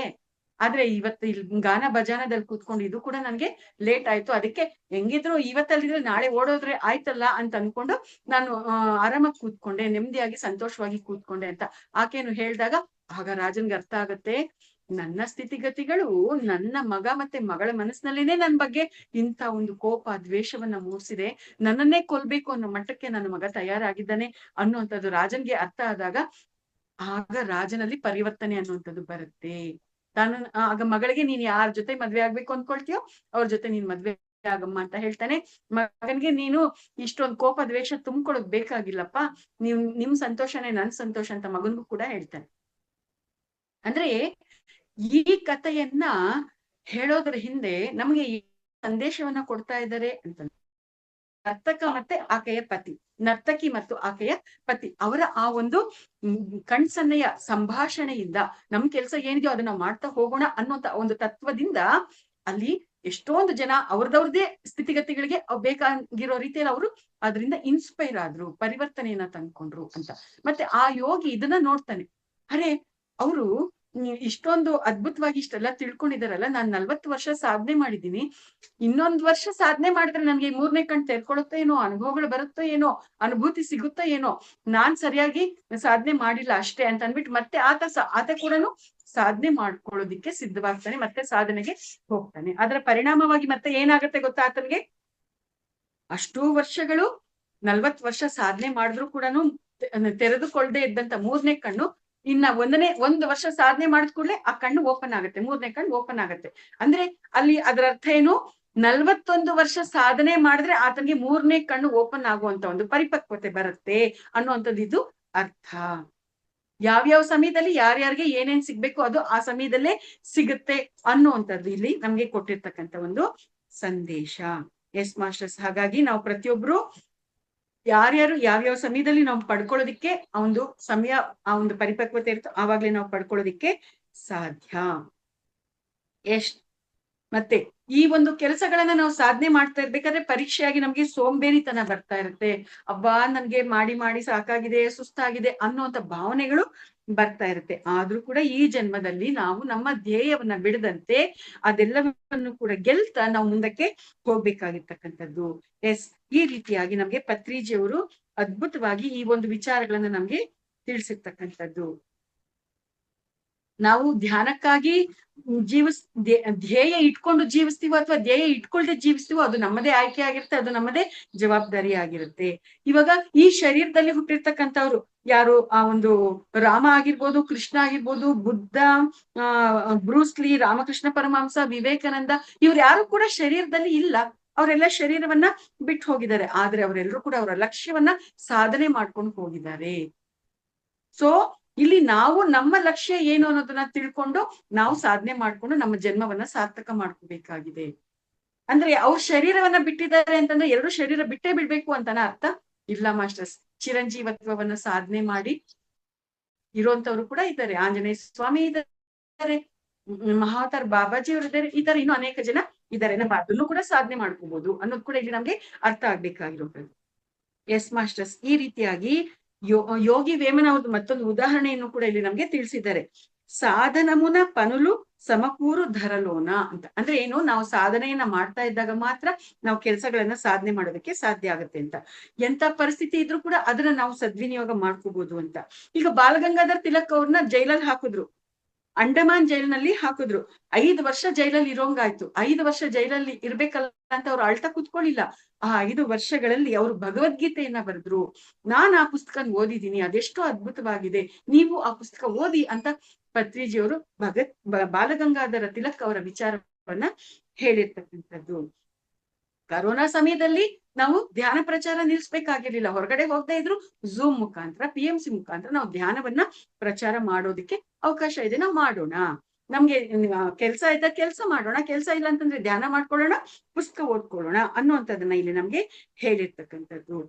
ಆದ್ರೆ ಇವತ್ತು ಇಲ್ಲಿ ಗಾನ ಭಜಾನದಲ್ಲಿ ಕೂತ್ಕೊಂಡು ಇದು ಕೂಡ ನನ್ಗೆ ಲೇಟ್ ಆಯ್ತು, ಅದಕ್ಕೆ ಹೆಂಗಿದ್ರು ಇವತ್ತಲ್ಲಿದ್ರೆ ನಾಳೆ ಓಡೋದ್ರೆ ಆಯ್ತಲ್ಲ ಅಂತ ಅನ್ಕೊಂಡು ನಾನು ಆರಾಮಾಗಿ ಕೂತ್ಕೊಂಡೆ, ನೆಮ್ಮದಿಯಾಗಿ ಸಂತೋಷವಾಗಿ ಕೂತ್ಕೊಂಡೆ ಅಂತ ಆಕೆನು ಹೇಳ್ದಾಗ, ಆಗ ರಾಜನ್ಗೆ ಅರ್ಥ ಆಗತ್ತೆ, ನನ್ನ ಸ್ಥಿತಿಗತಿಗಳು ನನ್ನ ಮಗ ಮತ್ತೆ ಮಗಳ ಮನಸ್ಸಿನಲ್ಲೇನೆ ನನ್ ಬಗ್ಗೆ ಇಂಥ ಒಂದು ಕೋಪ ದ್ವೇಷವನ್ನ ಮೂಡಿಸಿದೆ, ನನ್ನನ್ನೇ ಕೊಲ್ಬೇಕು ಅನ್ನೋ ಮಟ್ಟಕ್ಕೆ ನನ್ನ ಮಗ ತಯಾರಾಗಿದ್ದಾನೆ ಅನ್ನುವಂಥದ್ದು ರಾಜನ್ಗೆ ಅರ್ಥ ಆದಾಗ, ಆಗ ರಾಜನಲ್ಲಿ ಪರಿವರ್ತನೆ ಅನ್ನುವಂಥದ್ದು ಬರುತ್ತೆ. ಆಗ ಮಗಳಿಗೆ ನೀನ್ ಯಾರ ಜೊತೆ ಮದ್ವೆ ಆಗ್ಬೇಕು ಅನ್ಕೊಳ್ತೀಯೋ ಅವ್ರ ಜೊತೆ ನೀನ್ ಮದ್ವೆ ಆಗಮ್ಮ ಅಂತ ಹೇಳ್ತಾನೆ. ಮಗನ್ಗೆ ನೀನು ಇಷ್ಟೊಂದು ಕೋಪ ದ್ವೇಷ ತುಂಬ್ಕೊಳಕ್ ಬೇಕಾಗಿಲ್ಲಪ್ಪ, ನಿಮ್ ಸಂತೋಷನೇ ನನ್ ಸಂತೋಷ ಅಂತ ಮಗನ್ಗೂ ಕೂಡ ಹೇಳ್ತಾನೆ. ಅಂದ್ರೆ ಈ ಕಥೆಯನ್ನ ಹೇಳೋದ್ರ ಹಿಂದೆ ನಮ್ಗೆ ಈ ಸಂದೇಶವನ್ನ ಕೊಡ್ತಾ ಇದ್ದಾರೆ ಅಂತ. ನರ್ತಕ ಮತ್ತೆ ಆಕೆಯ ಪತಿ, ನರ್ತಕಿ ಮತ್ತು ಆಕೆಯ ಪತಿ ಅವರ ಆ ಒಂದು ಕಣ್ಸನ್ನೆಯ ಸಂಭಾಷಣೆಯಿಂದ ನಮ್ ಕೆಲ್ಸ ಏನಿದೆಯೋ ಅದನ್ನ ಮಾಡ್ತಾ ಹೋಗೋಣ ಅನ್ನುವಂತ ಒಂದು ತತ್ವದಿಂದ ಅಲ್ಲಿ ಎಷ್ಟೊಂದು ಜನ ಅವ್ರದವ್ರದೇ ಸ್ಥಿತಿಗತಿಗಳಿಗೆ ಬೇಕಾಗಿರೋ ರೀತಿಯಲ್ಲಿ ಅವರು ಅದರಿಂದ ಇನ್ಸ್ಪೈರ್ ಆದ್ರು, ಪರಿವರ್ತನೆಯನ್ನ ತಂದ್ಕೊಂಡ್ರು ಅಂತ. ಮತ್ತೆ ಆ ಯೋಗಿ ಇದನ್ನ ನೋಡ್ತಾನೆ, ಅರೆ ಅವರು ಇಷ್ಟೊಂದು ಅದ್ಭುತವಾಗಿ ಇಷ್ಟೆಲ್ಲ ತಿಳ್ಕೊಂಡಿದಾರಲ್ಲ, ನಾನ್ 40 ವರ್ಷ ಸಾಧನೆ ಮಾಡಿದೀನಿ, ಇನ್ನೊಂದ್ ವರ್ಷ ಸಾಧನೆ ಮಾಡಿದ್ರೆ ನನ್ಗೆ 3ನೇ ಕಣ್ ತೆರ್ಕೊಳುತ್ತೋ ಏನೋ, ಅನುಭವಗಳು ಬರುತ್ತೋ ಏನೋ, ಅನುಭೂತಿ ಸಿಗುತ್ತೋ ಏನೋ, ನಾನ್ ಸರಿಯಾಗಿ ಸಾಧನೆ ಮಾಡಿಲ್ಲ ಅಷ್ಟೇ ಅಂತ ಅನ್ಬಿಟ್ಟು ಮತ್ತೆ ಆತ ಕೂಡ ಸಾಧನೆ ಮಾಡ್ಕೊಳ್ಳೋದಿಕ್ಕೆ ಸಿದ್ಧವಾಗ್ತಾನೆ, ಮತ್ತೆ ಸಾಧನೆಗೆ ಹೋಗ್ತಾನೆ. ಅದರ ಪರಿಣಾಮವಾಗಿ ಮತ್ತೆ ಏನಾಗುತ್ತೆ ಗೊತ್ತಾ ಆತನಿಗೆ, ಅಷ್ಟೂ ವರ್ಷಗಳು 40 ವರ್ಷ ಸಾಧನೆ ಮಾಡಿದ್ರು ಕೂಡ ತೆರೆದುಕೊಳ್ಳದೆ ಇದ್ದಂತ 3ನೇ ಕಣ್ಣು ಇನ್ನ ಒಂದು ವರ್ಷ ಸಾಧನೆ ಮಾಡಿದ ಕೂಡಲೇ ಆ ಕಣ್ಣು ಓಪನ್ ಆಗುತ್ತೆ, 3ನೇ ಕಣ್ಣು ಓಪನ್ ಆಗುತ್ತೆ. ಅಂದ್ರೆ ಅಲ್ಲಿ ಅದರ ಅರ್ಥ ಏನು, 41 ವರ್ಷ ಸಾಧನೆ ಮಾಡಿದ್ರೆ ಆತನಿಗೆ 3ನೇ ಕಣ್ಣು ಓಪನ್ ಆಗುವಂತ ಒಂದು ಪರಿಪಕ್ವತೆ ಬರುತ್ತೆ ಅನ್ನುವಂಥದ್ದು ಇದು ಅರ್ಥ. ಯಾವ್ಯಾವ ಸಮಯದಲ್ಲಿ ಯಾರ್ಯಾರಿಗೆ ಏನೇನ್ ಸಿಗ್ಬೇಕು ಅದು ಆ ಸಮಯದಲ್ಲೇ ಸಿಗುತ್ತೆ ಅನ್ನುವಂಥದ್ದು ಇಲ್ಲಿ ನಮ್ಗೆ ಕೊಟ್ಟಿರ್ತಕ್ಕಂಥ ಒಂದು ಸಂದೇಶ. ಎಸ್ ಮಾಸ್ಟರ್ಸ್, ಹಾಗಾಗಿ ನಾವು ಪ್ರತಿಯೊಬ್ರು ಯಾರ್ಯಾರು ಯಾವ್ಯಾವ ಸಮಯದಲ್ಲಿ ನಾವು ಪಡ್ಕೊಳ್ಳೋದಿಕ್ಕೆ ಆ ಒಂದು ಸಮಯ, ಆ ಒಂದು ಪರಿಪಕ್ವತೆ ಇರುತ್ತೆ, ಆವಾಗ್ಲೇ ನಾವು ಪಡ್ಕೊಳ್ಳೋದಿಕ್ಕೆ ಸಾಧ್ಯ. ಮತ್ತೆ ಈ ಒಂದು ಕೆಲಸಗಳನ್ನ ನಾವು ಸಾಧನೆ ಮಾಡ್ತಾ ಇರ್ಬೇಕಾದ್ರೆ ಪರೀಕ್ಷೆಯಾಗಿ ನಮ್ಗೆ ಸೋಂಬೇರಿತನ ಬರ್ತಾ ಇರುತ್ತೆ, ಅಬ್ಬಾ ನನ್ಗೆ ಮಾಡಿ ಮಾಡಿ ಸಾಕಾಗಿದೆ, ಸುಸ್ತಾಗಿದೆ ಅನ್ನುವಂತ ಭಾವನೆಗಳು ಬರ್ತಾ ಇರುತ್ತೆ. ಆದ್ರೂ ಕೂಡ ಈ ಜನ್ಮದಲ್ಲಿ ನಾವು ನಮ್ಮ ಧ್ಯೇಯವನ್ನ ಬಿಡದಂತೆ ಅದೆಲ್ಲವನ್ನು ಕೂಡ ಗೆಲ್ತಾ ನಾವು ಮುಂದಕ್ಕೆ ಹೋಗ್ಬೇಕಾಗಿರ್ತಕ್ಕಂಥದ್ದು. ಈ ರೀತಿಯಾಗಿ ನಮ್ಗೆ ಪತ್ರಿಜಿಯವರು ಅದ್ಭುತವಾಗಿ ಈ ಒಂದು ವಿಚಾರಗಳನ್ನ ನಮ್ಗೆ ತಿಳಿಸಿರ್ತಕ್ಕಂಥದ್ದು. ನಾವು ಧ್ಯಾನಕ್ಕಾಗಿ ಧ್ಯೇಯ ಇಟ್ಕೊಂಡು ಜೀವಿಸ್ತೀವೋ ಅಥವಾ ಧ್ಯೇಯ ಇಟ್ಕೊಳ್ದೆ ಜೀವಿಸ್ತೀವೋ ಅದು ನಮ್ಮದೇ ಆಯ್ಕೆ ಆಗಿರುತ್ತೆ, ಅದು ನಮ್ಮದೇ ಜವಾಬ್ದಾರಿ ಆಗಿರುತ್ತೆ. ಇವಾಗ ಈ ಶರೀರದಲ್ಲಿ ಹುಟ್ಟಿರ್ತಕ್ಕಂಥವ್ರು ಯಾರು, ಆ ಒಂದು ರಾಮ ಆಗಿರ್ಬೋದು, ಕೃಷ್ಣ ಆಗಿರ್ಬೋದು, ಬುದ್ಧ, ಬ್ರೂಸ್ಲಿ, ರಾಮಕೃಷ್ಣ ಪರಮಹಂಸ, ವಿವೇಕಾನಂದ, ಇವ್ರು ಯಾರು ಕೂಡ ಶರೀರದಲ್ಲಿ ಇಲ್ಲ, ಅವರೆಲ್ಲ ಶರೀರವನ್ನ ಬಿಟ್ಟು ಹೋಗಿದ್ದಾರೆ. ಆದ್ರೆ ಅವರೆಲ್ಲರೂ ಕೂಡ ಅವರ ಲಕ್ಷ್ಯವನ್ನ ಸಾಧನೆ ಮಾಡ್ಕೊಂಡು ಹೋಗಿದ್ದಾರೆ. ಸೊ ಇಲ್ಲಿ ನಾವು ನಮ್ಮ ಲಕ್ಷ್ಯ ಏನು ಅನ್ನೋದನ್ನ ತಿಳ್ಕೊಂಡು ನಾವು ಸಾಧನೆ ಮಾಡ್ಕೊಂಡು ನಮ್ಮ ಜನ್ಮವನ್ನ ಸಾರ್ಥಕ ಮಾಡ್ಕೋಬೇಕಾಗಿದೆ. ಅಂದ್ರೆ ಅವ್ರ ಶರೀರವನ್ನ ಬಿಟ್ಟಿದ್ದಾರೆ ಅಂತಂದ್ರೆ 2 ಶರೀರ ಬಿಟ್ಟೇ ಬಿಡ್ಬೇಕು ಅಂತನ ಅರ್ಥ ಇಲ್ಲ ಮಾಸ್ಟರ್ಸ್. ಚಿರಂಜೀವತ್ವವನ್ನ ಸಾಧನೆ ಮಾಡಿ ಇರುವಂತವ್ರು ಕೂಡ ಇದ್ದಾರೆ, ಆಂಜನೇಯ ಸ್ವಾಮಿ ಇದ್ದಾರೆ, ಮಹಾವತಾರ್ ಬಾಬಾಜಿ ಅವರು ಇದ್ದಾರೆ, ಈ ತರ ಇನ್ನೂ ಅನೇಕ ಜನ ಇದ್ದಾರೆ. ನಮ್ಮ ಅದನ್ನು ಕೂಡ ಸಾಧನೆ ಮಾಡ್ಕೋಬಹುದು ಅನ್ನೋದು ಕೂಡ ಇಲ್ಲಿ ನಮ್ಗೆ ಅರ್ಥ ಆಗ್ಬೇಕಾಗಿರೋದು. ಎಸ್ ಮಾಸ್ಟರ್ಸ್, ಈ ರೀತಿಯಾಗಿ ಯೋಗಿ ವೇಮನ ಮತ್ತೊಂದು ಉದಾಹರಣೆಯನ್ನು ಕೂಡ ಇಲ್ಲಿ ನಮ್ಗೆ ತಿಳಿಸಿದ್ದಾರೆ. ಸಾಧನಮುನ ಪನುಲು ಸಮಕೂರು ಧರಲೋನ ಅಂತ. ಅಂದ್ರೆ ಏನು, ನಾವು ಸಾಧನೆಯನ್ನ ಮಾಡ್ತಾ ಇದ್ದಾಗ ಮಾತ್ರ ನಾವು ಕೆಲಸಗಳನ್ನ ಸಾಧನೆ ಮಾಡೋದಕ್ಕೆ ಸಾಧ್ಯ ಆಗುತ್ತೆ ಅಂತ. ಎಂತ ಪರಿಸ್ಥಿತಿ ಇದ್ರೂ ಕೂಡ ಅದನ್ನ ನಾವು ಸದ್ವಿನಿಯೋಗ ಮಾಡ್ಕೋಬಹುದು ಅಂತ. ಈಗ ಬಾಲಗಂಗಾಧರ್ ತಿಲಕ್ ಅವ್ರನ್ನ ಜೈಲಲ್ಲಿ ಹಾಕಿದ್ರು, ಅಂಡಮಾನ್ ಜೈಲಿನಲ್ಲಿ ಹಾಕಿದ್ರು, 5 ವರ್ಷ ಜೈಲಲ್ಲಿ ಇರೋಂಗಾಯ್ತು. 5 ವರ್ಷ ಜೈಲಲ್ಲಿ ಇರ್ಬೇಕಲ್ಲ ಅಂತ ಅವ್ರು ಅಳ್ತಾ ಕೂತ್ಕೊಳ್ಳಿಲ್ಲ. ಆ 5 ವರ್ಷಗಳಲ್ಲಿ ಅವರು ಭಗವದ್ಗೀತೆಯನ್ನ ಬರೆದ್ರು. ನಾನ್ ಆ ಪುಸ್ತಕ ಓದಿದ್ದೀನಿ, ಅದೆಷ್ಟೋ ಅದ್ಭುತವಾಗಿದೆ, ನೀವು ಆ ಪುಸ್ತಕ ಓದಿ ಅಂತ ಪತ್ರಿಜಿಯವರು ಬಾಲಗಂಗಾಧರ ತಿಲಕ್ ಅವರ ವಿಚಾರವನ್ನ ಹೇಳಿರ್ತಕ್ಕಂಥದ್ದು. ಕರೋನಾ ಸಮಯದಲ್ಲಿ ನಾವು ಧ್ಯಾನ ಪ್ರಚಾರ ನಿಲ್ಸ್ಬೇಕಾಗಿರ್ಲಿಲ್ಲ, ಹೊರಗಡೆ ಹೋಗದೆ ಇದ್ರು ಝೂಮ್ ಮುಖಾಂತರ, PMC ಮುಖಾಂತರ ನಾವು ಧ್ಯಾನವನ್ನ ಪ್ರಚಾರ ಮಾಡೋದಿಕ್ಕೆ ಅವಕಾಶ ಇದೆ, ನಾವು ಮಾಡೋಣ. ನಮ್ಗೆ ಕೆಲ್ಸ ಇದ್ದ ಕೆಲ್ಸ ಮಾಡೋಣ, ಕೆಲ್ಸ ಇಲ್ಲ ಅಂತಂದ್ರೆ ಧ್ಯಾನ ಮಾಡ್ಕೊಳ್ಳೋಣ, ಪುಸ್ತಕ ಓದ್ಕೊಳ್ಳೋಣ ಅನ್ನುವಂಥದ್ದನ್ನ ಇಲ್ಲಿ ನಮ್ಗೆ ಹೇಳಿರ್ತಕ್ಕಂಥದ್ದು.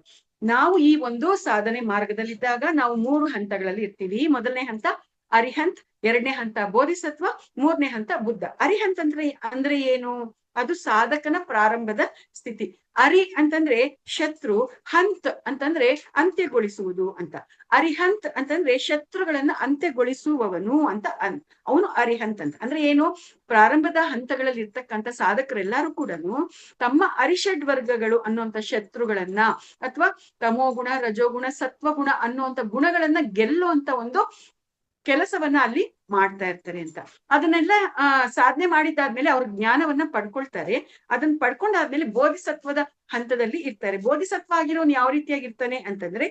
ನಾವು ಈ ಒಂದು ಸಾಧನೆ ಮಾರ್ಗದಲ್ಲಿದ್ದಾಗ ನಾವು 3 ಹಂತಗಳಲ್ಲಿ ಇರ್ತೀವಿ. ಮೊದಲನೇ ಹಂತ ಅರಿಹಂತ್, 2ನೇ ಹಂತ ಬೋಧಿಸತ್ವ, 3ನೇ ಹಂತ ಬುದ್ಧ. ಅರಿಹಂತ್ ಅಂದ್ರೆ ಏನು, ಅದು ಸಾಧಕನ ಪ್ರಾರಂಭದ ಸ್ಥಿತಿ. ಅರಿ ಅಂತಂದ್ರೆ ಶತ್ರು, ಹಂತ್ ಅಂತಂದ್ರೆ ಅಂತ್ಯಗೊಳಿಸುವುದು ಅಂತ. ಅರಿಹಂತ್ ಅಂತಂದ್ರೆ ಶತ್ರುಗಳನ್ನ ಅಂತ್ಯಗೊಳಿಸುವವನು ಅಂತ ಅವನು ಅರಿಹಂತ್ ಅಂತ. ಅಂದ್ರೆ ಏನು, ಪ್ರಾರಂಭದ ಹಂತಗಳಲ್ಲಿ ಇರ್ತಕ್ಕಂಥ ಸಾಧಕರೆಲ್ಲರೂ ಕೂಡ ತಮ್ಮ ಅರಿಷಡ್ ವರ್ಗಗಳು ಅನ್ನುವಂಥ ಶತ್ರುಗಳನ್ನ ಅಥವಾ ತಮೋಗುಣ, ರಜೋಗುಣ, ಸತ್ವಗುಣ ಅನ್ನುವಂಥ ಗುಣಗಳನ್ನ ಗೆಲ್ಲುವಂತ ಒಂದು ಕೆಲಸವನ್ನ ಅಲ್ಲಿ ಮಾಡ್ತಾ ಇರ್ತಾರೆ ಅಂತ. ಅದನ್ನೆಲ್ಲ ಸಾಧನೆ ಮಾಡಿದ್ದಾದ್ಮೇಲೆ ಅವ್ರ ಜ್ಞಾನವನ್ನ ಪಡ್ಕೊಳ್ತಾರೆ. ಅದನ್ನ ಪಡ್ಕೊಂಡಾದ್ಮೇಲೆ ಬೋಧಿಸತ್ವದ ಹಂತದಲ್ಲಿ ಇರ್ತಾರೆ. ಬೋಧಿಸತ್ವ ಆಗಿರೋನ್ ಯಾವ ರೀತಿಯಾಗಿರ್ತಾನೆ ಅಂತಂದ್ರೆ,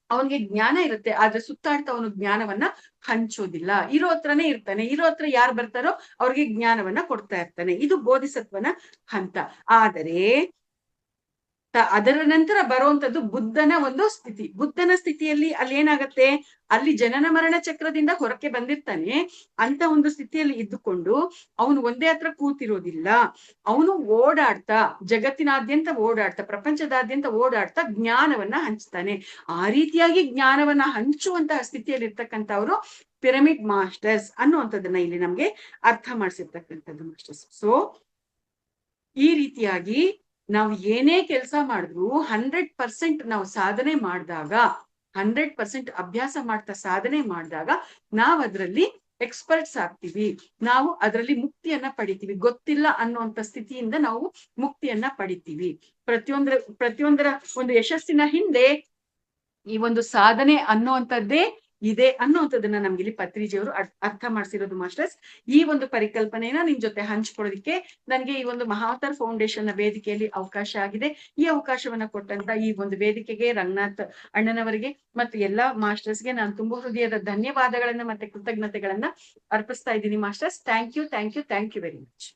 ಅವನಿಗೆ ಜ್ಞಾನ ಇರುತ್ತೆ, ಆದ್ರೆ ಸುತ್ತಾಡ್ತಾ ಅವನು ಜ್ಞಾನವನ್ನ ಹಂಚೋದಿಲ್ಲ, ಇರೋ ಹತ್ರನೇ ಇರ್ತಾನೆ, ಇರೋ ಹತ್ರ ಯಾರು ಬರ್ತಾರೋ ಅವ್ರಿಗೆ ಜ್ಞಾನವನ್ನ ಕೊಡ್ತಾ ಇರ್ತಾನೆ. ಇದು ಬೋಧಿಸತ್ವನ ಹಂತ. ಆದರೆ ಅದರ ನಂತರ ಬರುವಂತದ್ದು ಬುದ್ಧನ ಒಂದು ಸ್ಥಿತಿ. ಬುದ್ಧನ ಸ್ಥಿತಿಯಲ್ಲಿ ಅಲ್ಲಿ ಏನಾಗತ್ತೆ, ಅಲ್ಲಿ ಜನನ ಮರಣ ಚಕ್ರದಿಂದ ಹೊರಕ್ಕೆ ಬಂದಿರ್ತಾನೆ. ಅಂತ ಒಂದು ಸ್ಥಿತಿಯಲ್ಲಿ ಇದ್ದುಕೊಂಡು ಅವನು ಒಂದೇ ಹತ್ರ ಕೂತಿರೋದಿಲ್ಲ, ಅವನು ಓಡಾಡ್ತಾ ಜಗತ್ತಿನಾದ್ಯಂತ ಓಡಾಡ್ತಾ ಪ್ರಪಂಚದಾದ್ಯಂತ ಓಡಾಡ್ತಾ ಜ್ಞಾನವನ್ನ ಹಂಚ್ತಾನೆ. ಆ ರೀತಿಯಾಗಿ ಜ್ಞಾನವನ್ನ ಹಂಚುವಂತಹ ಸ್ಥಿತಿಯಲ್ಲಿ ಇರ್ತಕ್ಕಂಥವ್ರು ಪಿರಮಿಡ್ ಮಾಸ್ಟರ್ಸ್ ಅನ್ನುವಂಥದ್ದನ್ನ ಇಲ್ಲಿ ನಮ್ಗೆ ಅರ್ಥ ಮಾಡಿಸಿರ್ತಕ್ಕಂಥದ್ದು ಮಾಸ್ಟರ್ಸ್. ಸೊ ಈ ರೀತಿಯಾಗಿ ನಾವು ಏನೇ ಕೆಲಸ ಮಾಡಿದ್ರು 100% ನಾವು ಸಾಧನೆ ಮಾಡಿದಾಗ, 100% ಅಭ್ಯಾಸ ಮಾಡ್ತಾ ಸಾಧನೆ ಮಾಡಿದಾಗ ನಾವ್ ಅದ್ರಲ್ಲಿ ಎಕ್ಸ್ಪರ್ಟ್ಸ್ ಆಗ್ತೀವಿ, ನಾವು ಅದರಲ್ಲಿ ಮುಕ್ತಿಯನ್ನ ಪಡಿತೀವಿ. ಗೊತ್ತಿಲ್ಲ ಅನ್ನುವಂತ ಸ್ಥಿತಿಯಿಂದ ನಾವು ಮುಕ್ತಿಯನ್ನ ಪಡಿತೀವಿ. ಪ್ರತಿಯೊಂದರ ಒಂದು ಯಶಸ್ಸಿನ ಹಿಂದೆ ಈ ಒಂದು ಸಾಧನೆ ಅನ್ನುವಂಥದ್ದೇ ಇದೆ ಅನ್ನುವಂಥದ್ದನ್ನ ನಮ್ಗೆ ಇಲ್ಲಿ ಪತ್ರಿಜಿಯವರು ಅರ್ಥ ಮಾಡಿಸಿರೋದು ಮಾಸ್ಟರ್ಸ್. ಈ ಒಂದು ಪರಿಕಲ್ಪನೆಯನ್ನ ನಿಮ್ ಜೊತೆ ಹಂಚ್ಕೊಳ್ಳೋದಿಕ್ಕೆ ನನ್ಗೆ ಈ ಒಂದು ಮಹಾವತಾರ್ ಫೌಂಡೇಶನ್ ನ ವೇದಿಕೆಯಲ್ಲಿ ಅವಕಾಶ ಆಗಿದೆ. ಈ ಅವಕಾಶವನ್ನ ಕೊಟ್ಟಂತ ಈ ಒಂದು ವೇದಿಕೆಗೆ ರಂಗನಾಥ್ ಅಣ್ಣನವರಿಗೆ ಮತ್ತು ಎಲ್ಲಾ ಮಾಸ್ಟರ್ಸ್ಗೆ ನಾನು ತುಂಬಾ ಹೃದಯದ ಧನ್ಯವಾದಗಳನ್ನ ಮತ್ತೆ ಕೃತಜ್ಞತೆಗಳನ್ನ ಅರ್ಪಿಸ್ತಾ ಇದ್ದೀನಿ masters. Thank you very much.